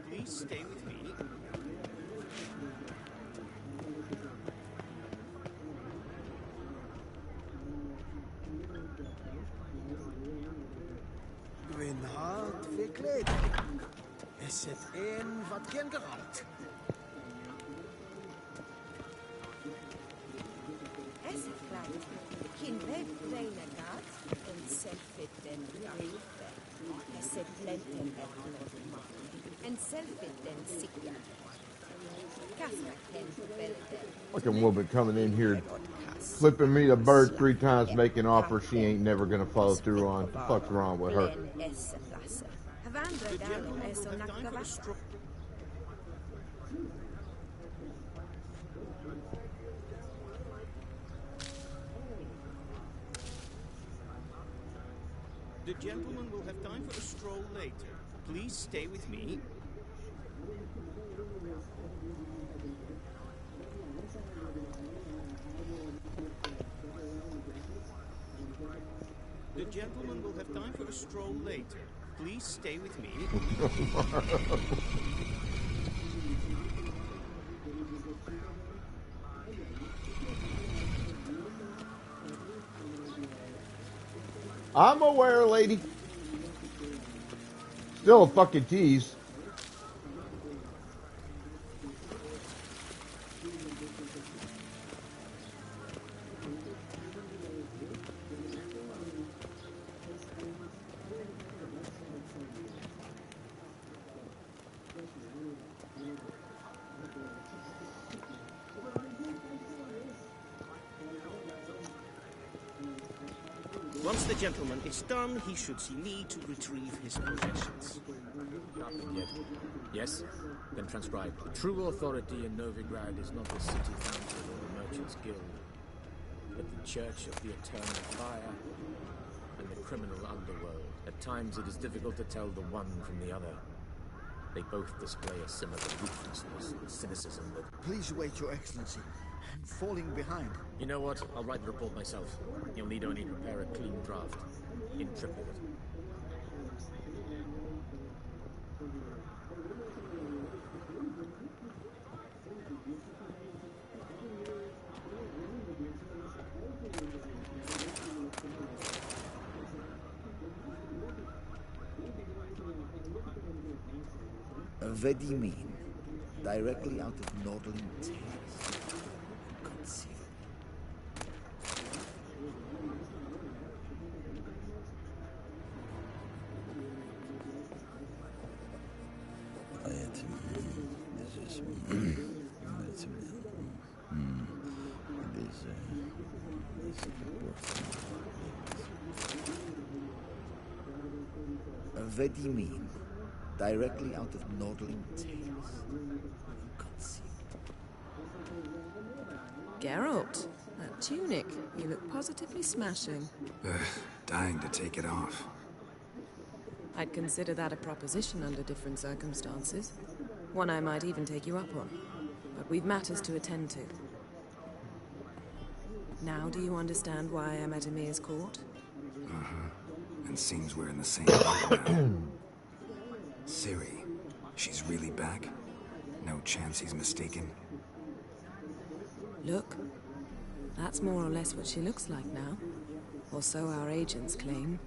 Please stay with me. Gwyn hard fi gled. Es het een wat geen geraakt. Es ist klein. Kindet kleine Gat und selfit den Briefe. Es ist blenden and selfit den Sikya. Kasma ken belde. Like a woman coming in here, flipping me the bird 3 times, making offers she ain't never gonna follow through on. What the fuck's wrong with her? The gentleman will have time for a stroll later. Please stay with me. The gentleman will have time for a stroll later. Please stay with me. I'm aware, lady. Still a fucking tease. Once the gentleman is done, he should see me to retrieve his possessions. Nothing yet. Yes? Then transcribe. The true authority in Novigrad is not the city council or the merchants' guild, but the Church of the Eternal Fire and the criminal underworld. At times it is difficult to tell the one from the other. They both display a similar ruthlessness and cynicism that... Please wait, Your Excellency. I'm falling behind. You know what? I'll write the report myself. You'll need only prepare a clean draft. In triplicate. Vedimin, directly out of Nordling Tales. Vedimin, directly out of Nordling Tales. Geralt, that tunic. You look positively smashing. Dying to take it off. I'd consider that a proposition under different circumstances. One I might even take you up on. But we've matters to attend to. Now do you understand why I'm at Emir's court? Uh-huh. And seems we're in the same boat now. Ciri, she's really back? No chance he's mistaken? Look, that's more or less what she looks like now. Or so our agents claim.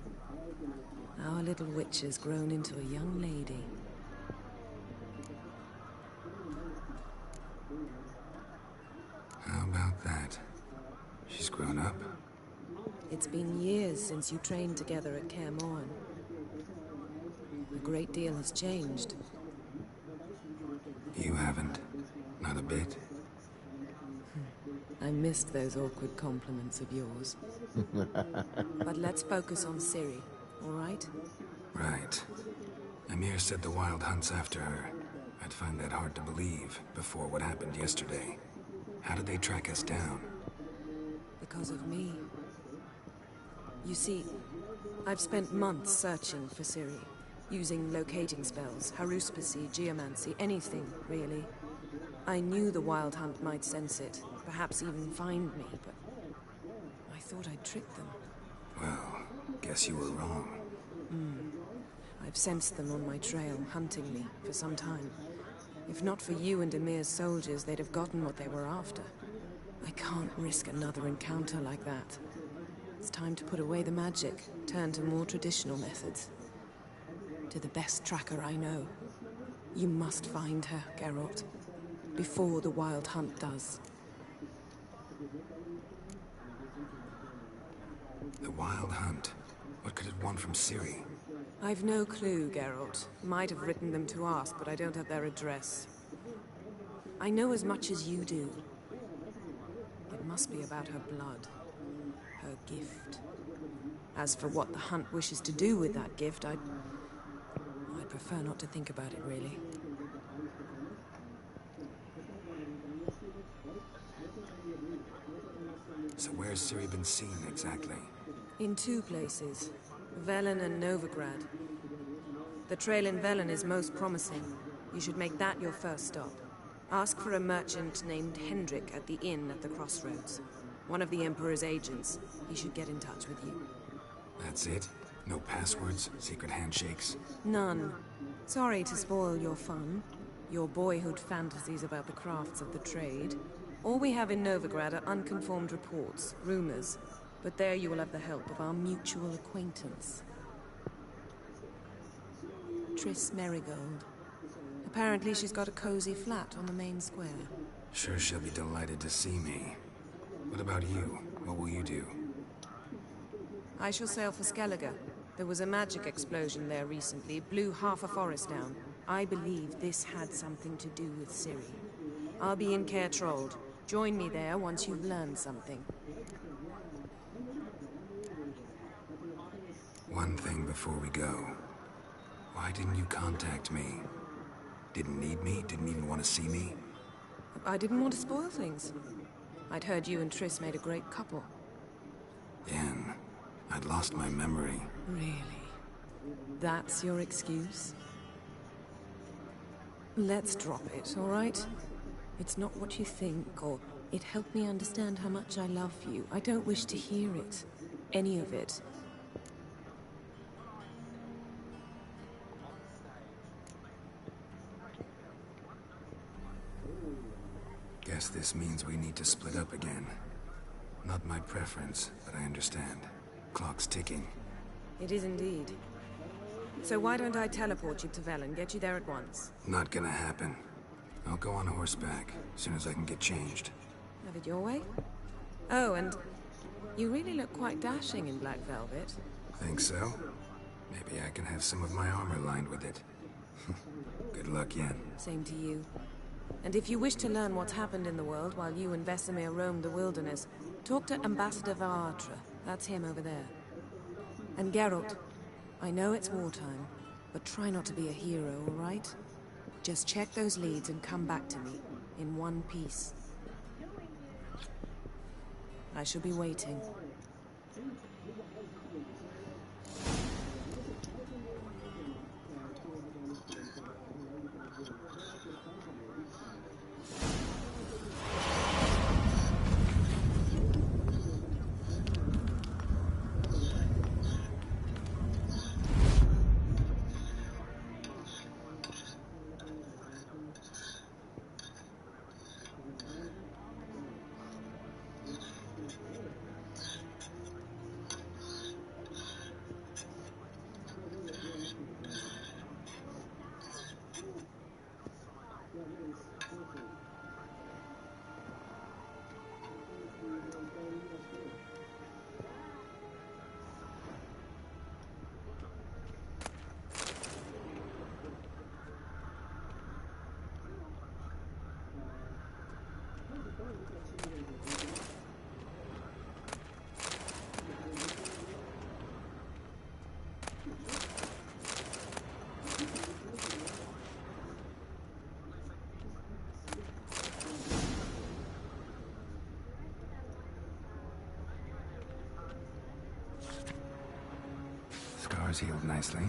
Our little witch has grown into a young lady. How about that? She's grown up? It's been years since you trained together at Kaer Morhen. A great deal has changed. You haven't. Not a bit. I missed those awkward compliments of yours. But let's focus on Ciri, all right? Right. Emir said the Wild Hunt's after her. I'd find that hard to believe before what happened yesterday. How did they track us down? Because of me. You see, I've spent months searching for Ciri, using locating spells, haruspicy, geomancy, anything, really. I knew the Wild Hunt might sense it, perhaps even find me, but I thought I'd tricked them. Well, guess you were wrong. I've sensed them on my trail, hunting me, for some time. If not for you and Emir's soldiers, they'd have gotten what they were after. I can't risk another encounter like that. It's time to put away the magic, turn to more traditional methods. To the best tracker I know. You must find her, Geralt. Before the Wild Hunt does. The Wild Hunt? What could it want from Ciri? I've no clue, Geralt. Might have written them to ask, but I don't have their address. I know as much as you do. It must be about her blood. Her gift. As for what the Hunt wishes to do with that gift, I'd prefer not to think about it, really. So where's Ciri been seen, exactly? In two places. Velen and Novigrad. The trail in Velen is most promising. You should make that your first stop. Ask for a merchant named Hendrik at the inn at the crossroads. One of the Emperor's agents. He should get in touch with you. That's it? No passwords? Secret handshakes? None. Sorry to spoil your fun. Your boyhood fantasies about the crafts of the trade. All we have in Novigrad are unconformed reports, rumors. But there you will have the help of our mutual acquaintance. Triss Merigold. Apparently she's got a cozy flat on the main square. Sure she'll be delighted to see me. What about you? What will you do? I shall sail for Skellige. There was a magic explosion there recently, blew half a forest down. I believe this had something to do with Ciri. I'll be in Caer Trolde. Join me there once you've learned something. One thing before we go. Why didn't you contact me? Didn't need me? Didn't even want to see me? I didn't want to spoil things. I'd heard you and Triss made a great couple. Yen, I'd lost my memory. Really? That's your excuse? Let's drop it, all right? It's not what you think, or it helped me understand how much I love you. I don't wish to hear it. Any of it. Guess this means we need to split up again. Not my preference, but I understand. Clock's ticking. It is indeed. So why don't I teleport you to Velen, get you there at once? Not gonna happen. I'll go on horseback, as soon as I can get changed. Have it your way? Oh, and you really look quite dashing in black velvet. Think so? Maybe I can have some of my armor lined with it. Good luck, Yen. Same to you. And if you wish to learn what's happened in the world while you and Vesemir roamed the wilderness, talk to Ambassador Varatra. That's him over there. And Geralt, I know it's wartime, but try not to be a hero, all right? Just check those leads and come back to me, in one piece. I shall be waiting. Scars healed nicely.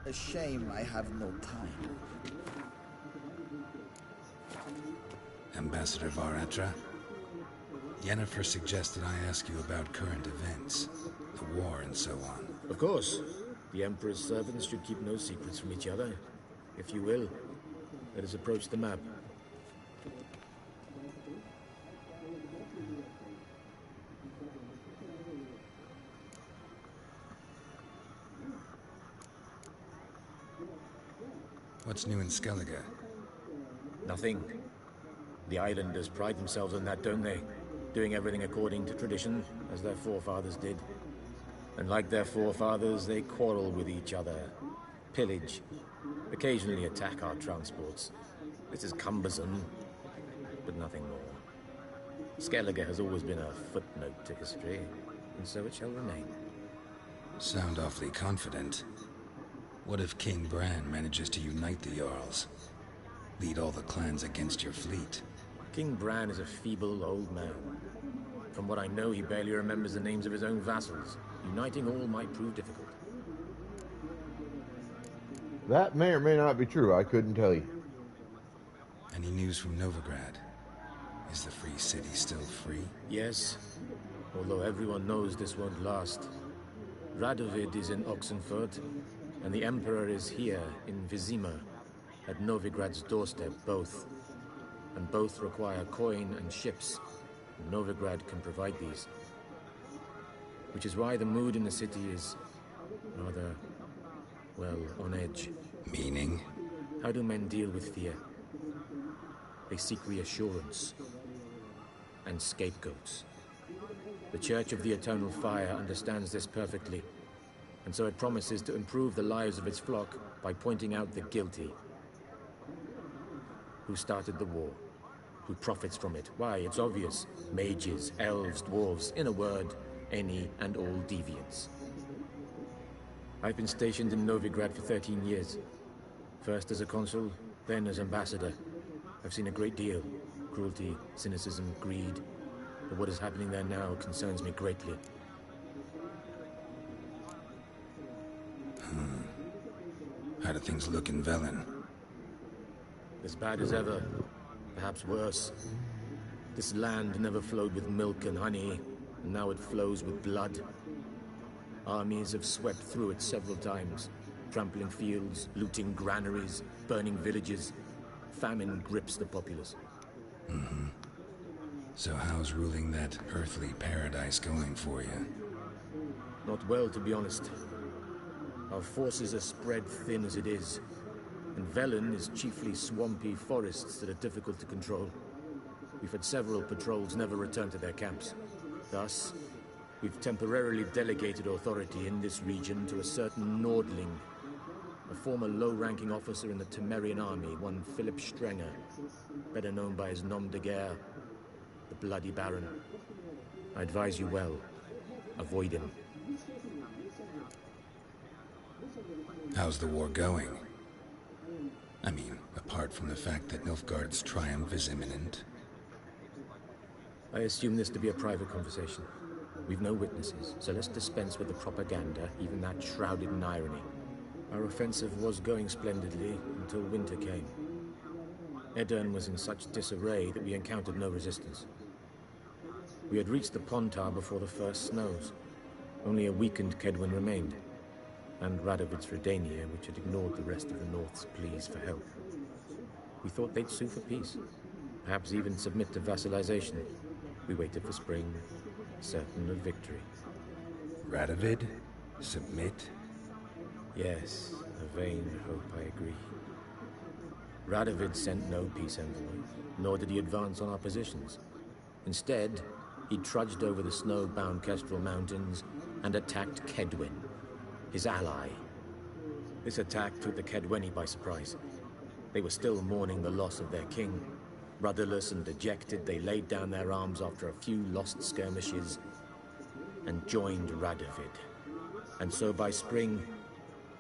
A shame I have no time. Ambassador Varatra, Yennefer suggested I ask you about current events, the war and so on. Of course. The Emperor's servants should keep no secrets from each other. If you will, let us approach the map. What's new in Skellige? Nothing. The islanders pride themselves on that, don't they? Doing everything according to tradition, as their forefathers did. And like their forefathers, they quarrel with each other, pillage, occasionally attack our transports. This is cumbersome, but nothing more. Skellige has always been a footnote to history, and so it shall remain. Sound awfully confident. What if King Bran manages to unite the Jarls? Lead all the clans against your fleet? King Bran is a feeble old man. From what I know, he barely remembers the names of his own vassals. Uniting all might prove difficult. That may or may not be true. I couldn't tell you. Any news from Novigrad? Is the Free City still free? Yes, although everyone knows this won't last. Radovid is in Oxenfurt, and the Emperor is here in Vizima, at Novigrad's doorstep, both. And both require coin and ships. Novigrad can provide these. Which is why the mood in the city is rather, well, on edge. Meaning? How do men deal with fear? They seek reassurance and scapegoats. The Church of the Eternal Fire understands this perfectly, and so it promises to improve the lives of its flock by pointing out the guilty. Who started the war? Who profits from it? Why, it's obvious. Mages, elves, dwarves, in a word, any and all deviants. I've been stationed in Novigrad for 13 years. First as a consul, then as ambassador. I've seen a great deal. Cruelty, cynicism, greed. But what is happening there now concerns me greatly. How do things look in Velen? As bad as ever. Perhaps worse. This land never flowed with milk and honey, and now it flows with blood. Armies have swept through it several times, trampling fields, looting granaries, burning villages. Famine grips the populace. So how's ruling that earthly paradise going for you? Not well, to be honest. Our forces are spread thin as it is, and Velen is chiefly swampy forests that are difficult to control. We've had several patrols never return to their camps. Thus, we've temporarily delegated authority in this region to a certain Nordling, a former low-ranking officer in the Temerian army, one Philip Strenger, better known by his nom de guerre, the Bloody Baron. I advise you well. Avoid him. How's the war going? I mean, apart from the fact that Nilfgaard's triumph is imminent. I assume this to be a private conversation. We've no witnesses, so let's dispense with the propaganda, even that shrouded in irony. Our offensive was going splendidly until winter came. Edirn was in such disarray that we encountered no resistance. We had reached the Pontar before the first snows. Only a weakened Kedwin remained, and Radovid's Redania, which had ignored the rest of the North's pleas for help. We thought they'd sue for peace, perhaps even submit to vassalization. We waited for spring, certain of victory. Radovid? Submit? Yes, a vain hope, I agree. Radovid sent no peace envoy, nor did he advance on our positions. Instead, he trudged over the snow-bound Kestrel Mountains and attacked Kedwin, his ally. This attack took the Kedweni by surprise. They were still mourning the loss of their king. Rudderless and dejected, they laid down their arms after a few lost skirmishes and joined Radovid. And so by spring,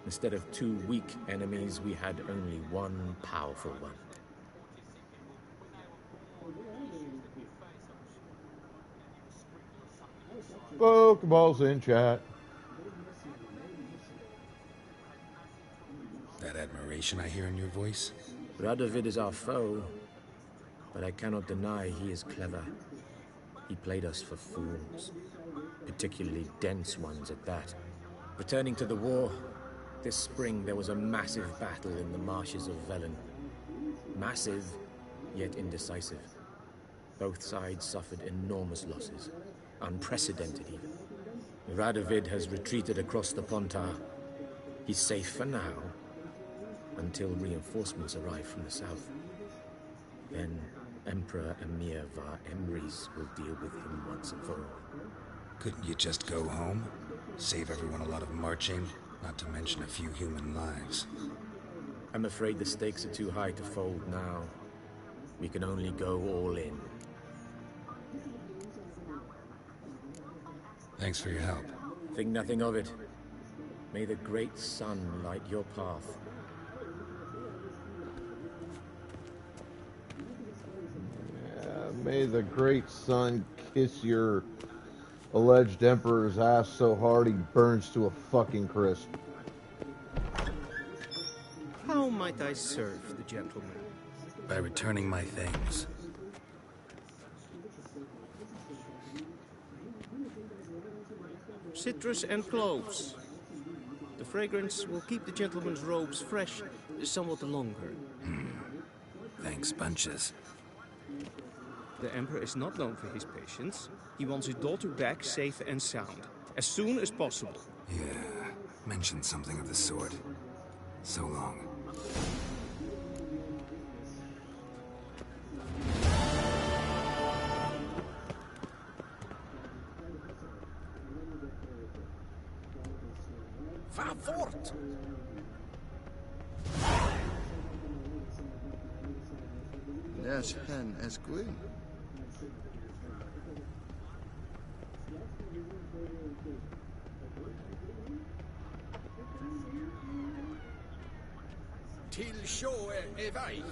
instead of two weak enemies, we had only one powerful one. Pokeballs in chat. That admiration I hear in your voice? Radovid is our foe, but I cannot deny he is clever. He played us for fools, particularly dense ones at that. Returning to the war, this spring there was a massive battle in the marshes of Velen. Massive, yet indecisive. Both sides suffered enormous losses, unprecedented even. Radovid has retreated across the Pontar. He's safe for now, until reinforcements arrive from the south. Then Emperor Emir var Emrys will deal with him once and for all. Couldn't you just go home? Save everyone a lot of marching, not to mention a few human lives. I'm afraid the stakes are too high to fold now. We can only go all in. Thanks for your help. Think nothing of it. May the great sun light your path. May the great sun kiss your alleged emperor's ass so hard he burns to a fucking crisp. How might I serve the gentleman? By returning my things. citrus and cloves. The fragrance will keep the gentleman's robes fresh somewhat longer. Thanks, bunches. The Emperor is not known for his patience. He wants his daughter back safe and sound, as soon as possible. Yeah, mentioned something of the sort. So long. Va fort! There's Hen Esquin. Till show är väg.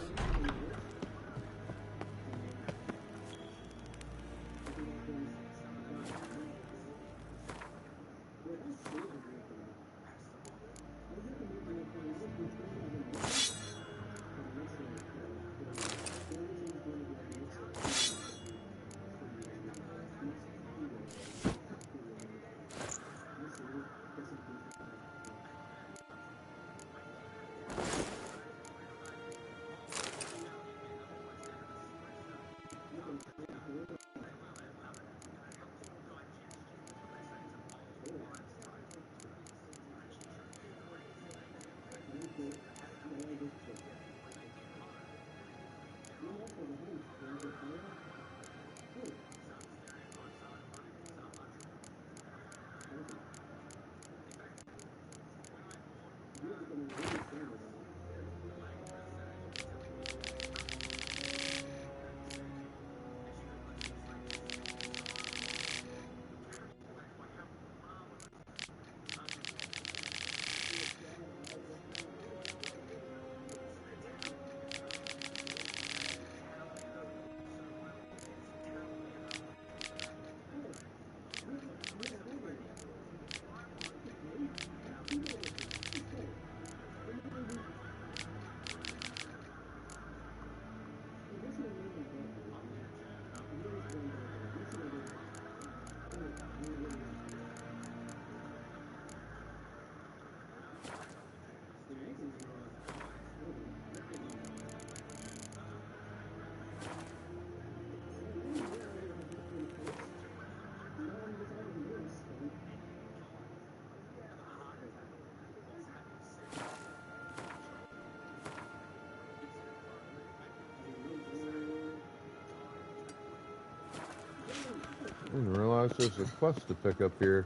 I didn't realize there's a quest to pick up here.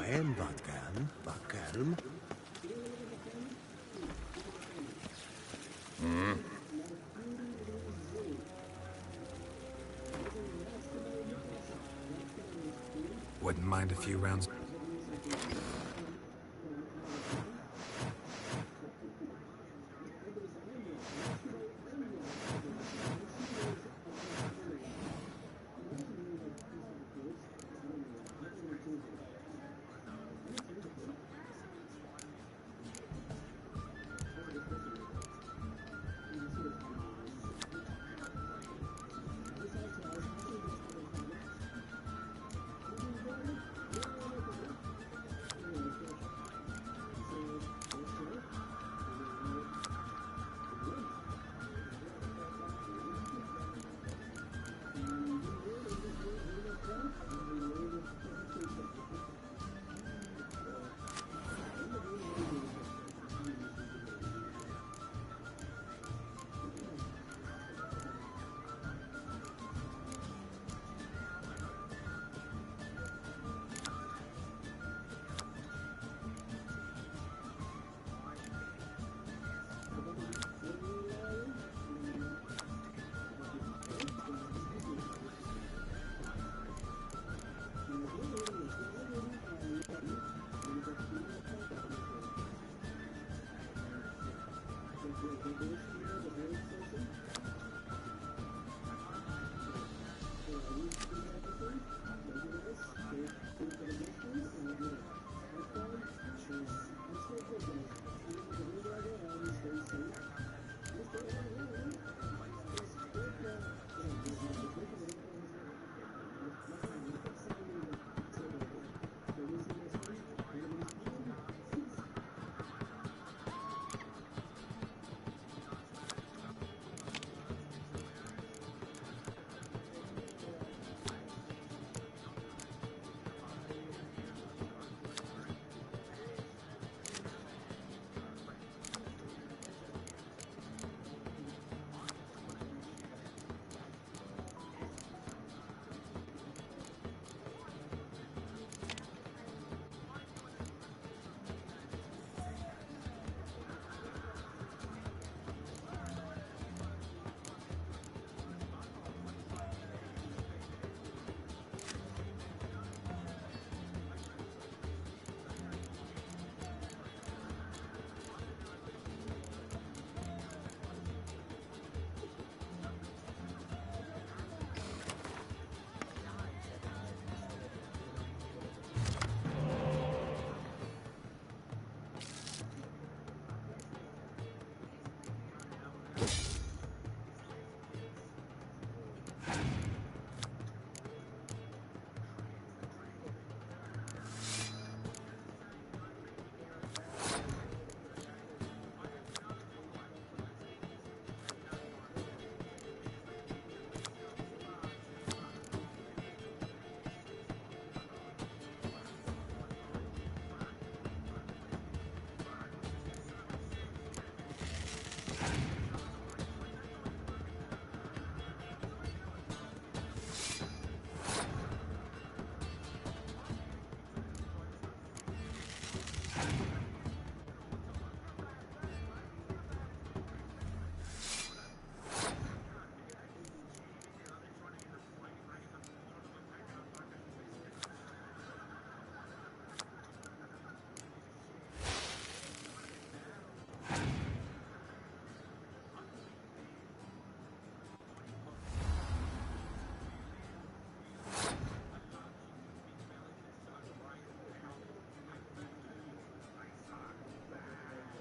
En Vatkelm. Wouldn't mind a few rounds.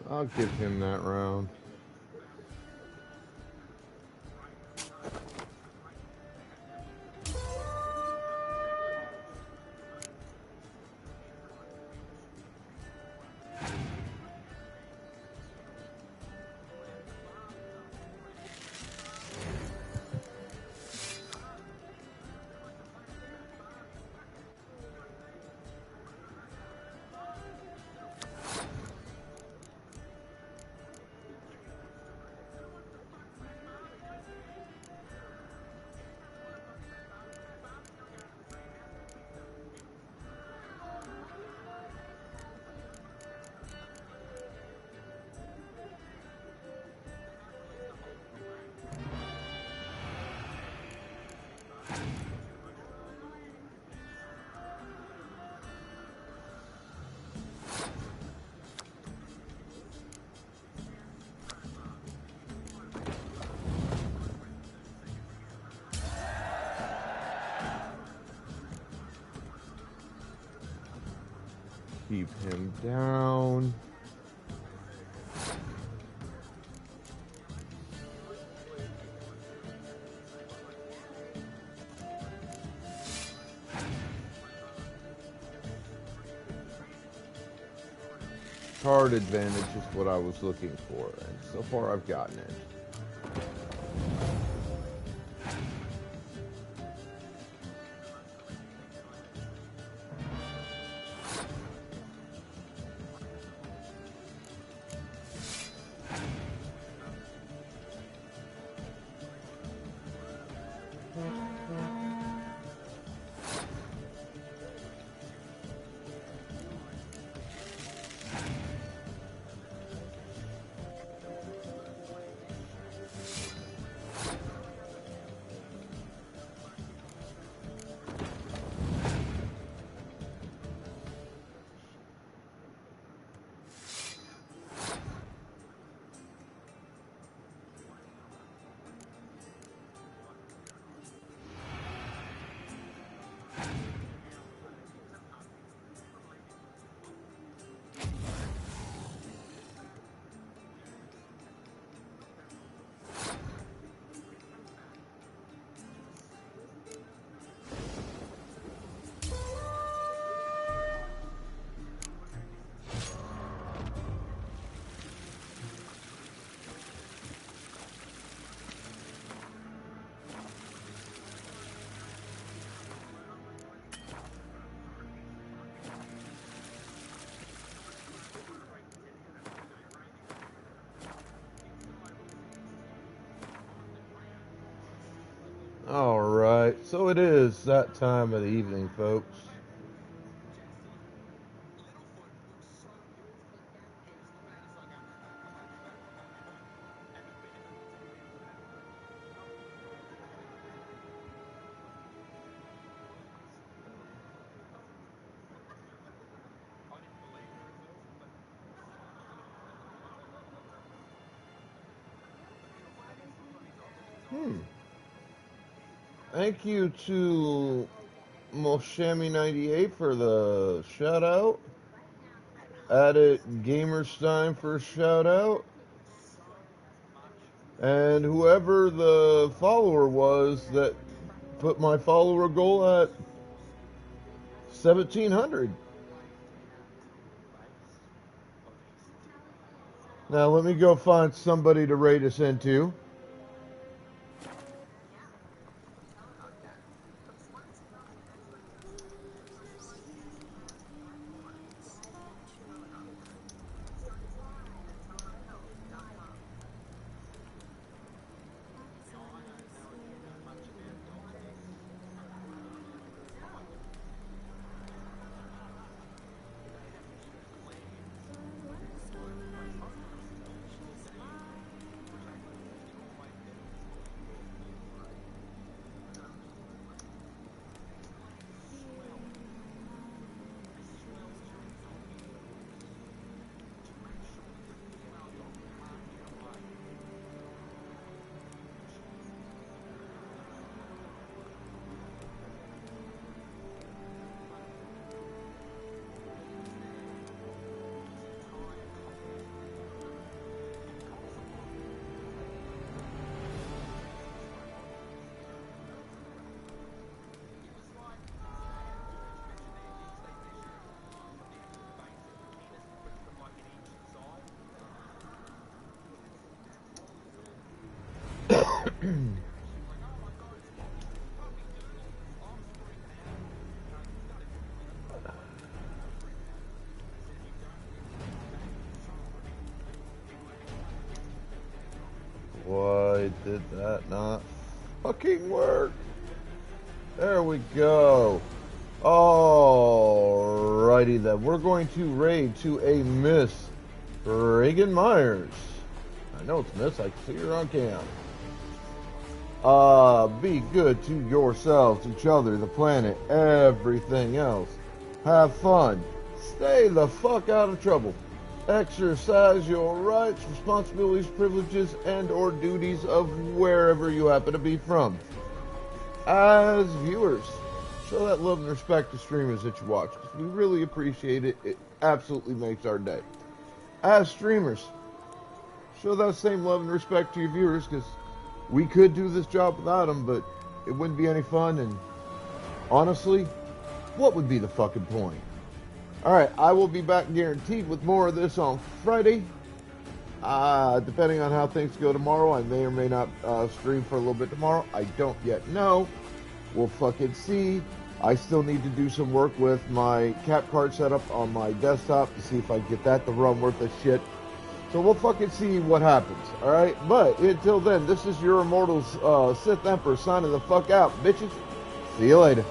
I'll give him that round. Keep him down. Card advantage is what I was looking for, and so far I've gotten it. Alright, so it is that time of the evening, folks. Thank you to Moshami98 for the shout out. Added Gamerstein for a shout out. And whoever the follower was that put my follower goal at 1,700. Now let me go find somebody to raid us into. Why did that not fucking work? There we go. Alrighty then. We're going to raid to a Miss Reagan Myers. I know it's Miss. I can see her on cam. Be good to yourselves, each other, the planet, everything else. Have fun. Stay the fuck out of trouble. Exercise your rights, responsibilities, privileges, and or duties of wherever you happen to be from. As viewers, show that love and respect to streamers that you watch, because we really appreciate it. It absolutely makes our day. As streamers, show that same love and respect to your viewers, because we could do this job without them, but it wouldn't be any fun, and honestly, what would be the fucking point? Alright, I will be back guaranteed with more of this on Friday. Depending on how things go tomorrow, I may or may not stream for a little bit tomorrow. I don't yet know. We'll fucking see. I still need to do some work with my cap card setup on my desktop to see if I can get that to run worth of shit. So we'll fucking see what happens, alright? But until then, this is your Immortals Sith Emperor signing the fuck out, bitches. See you later.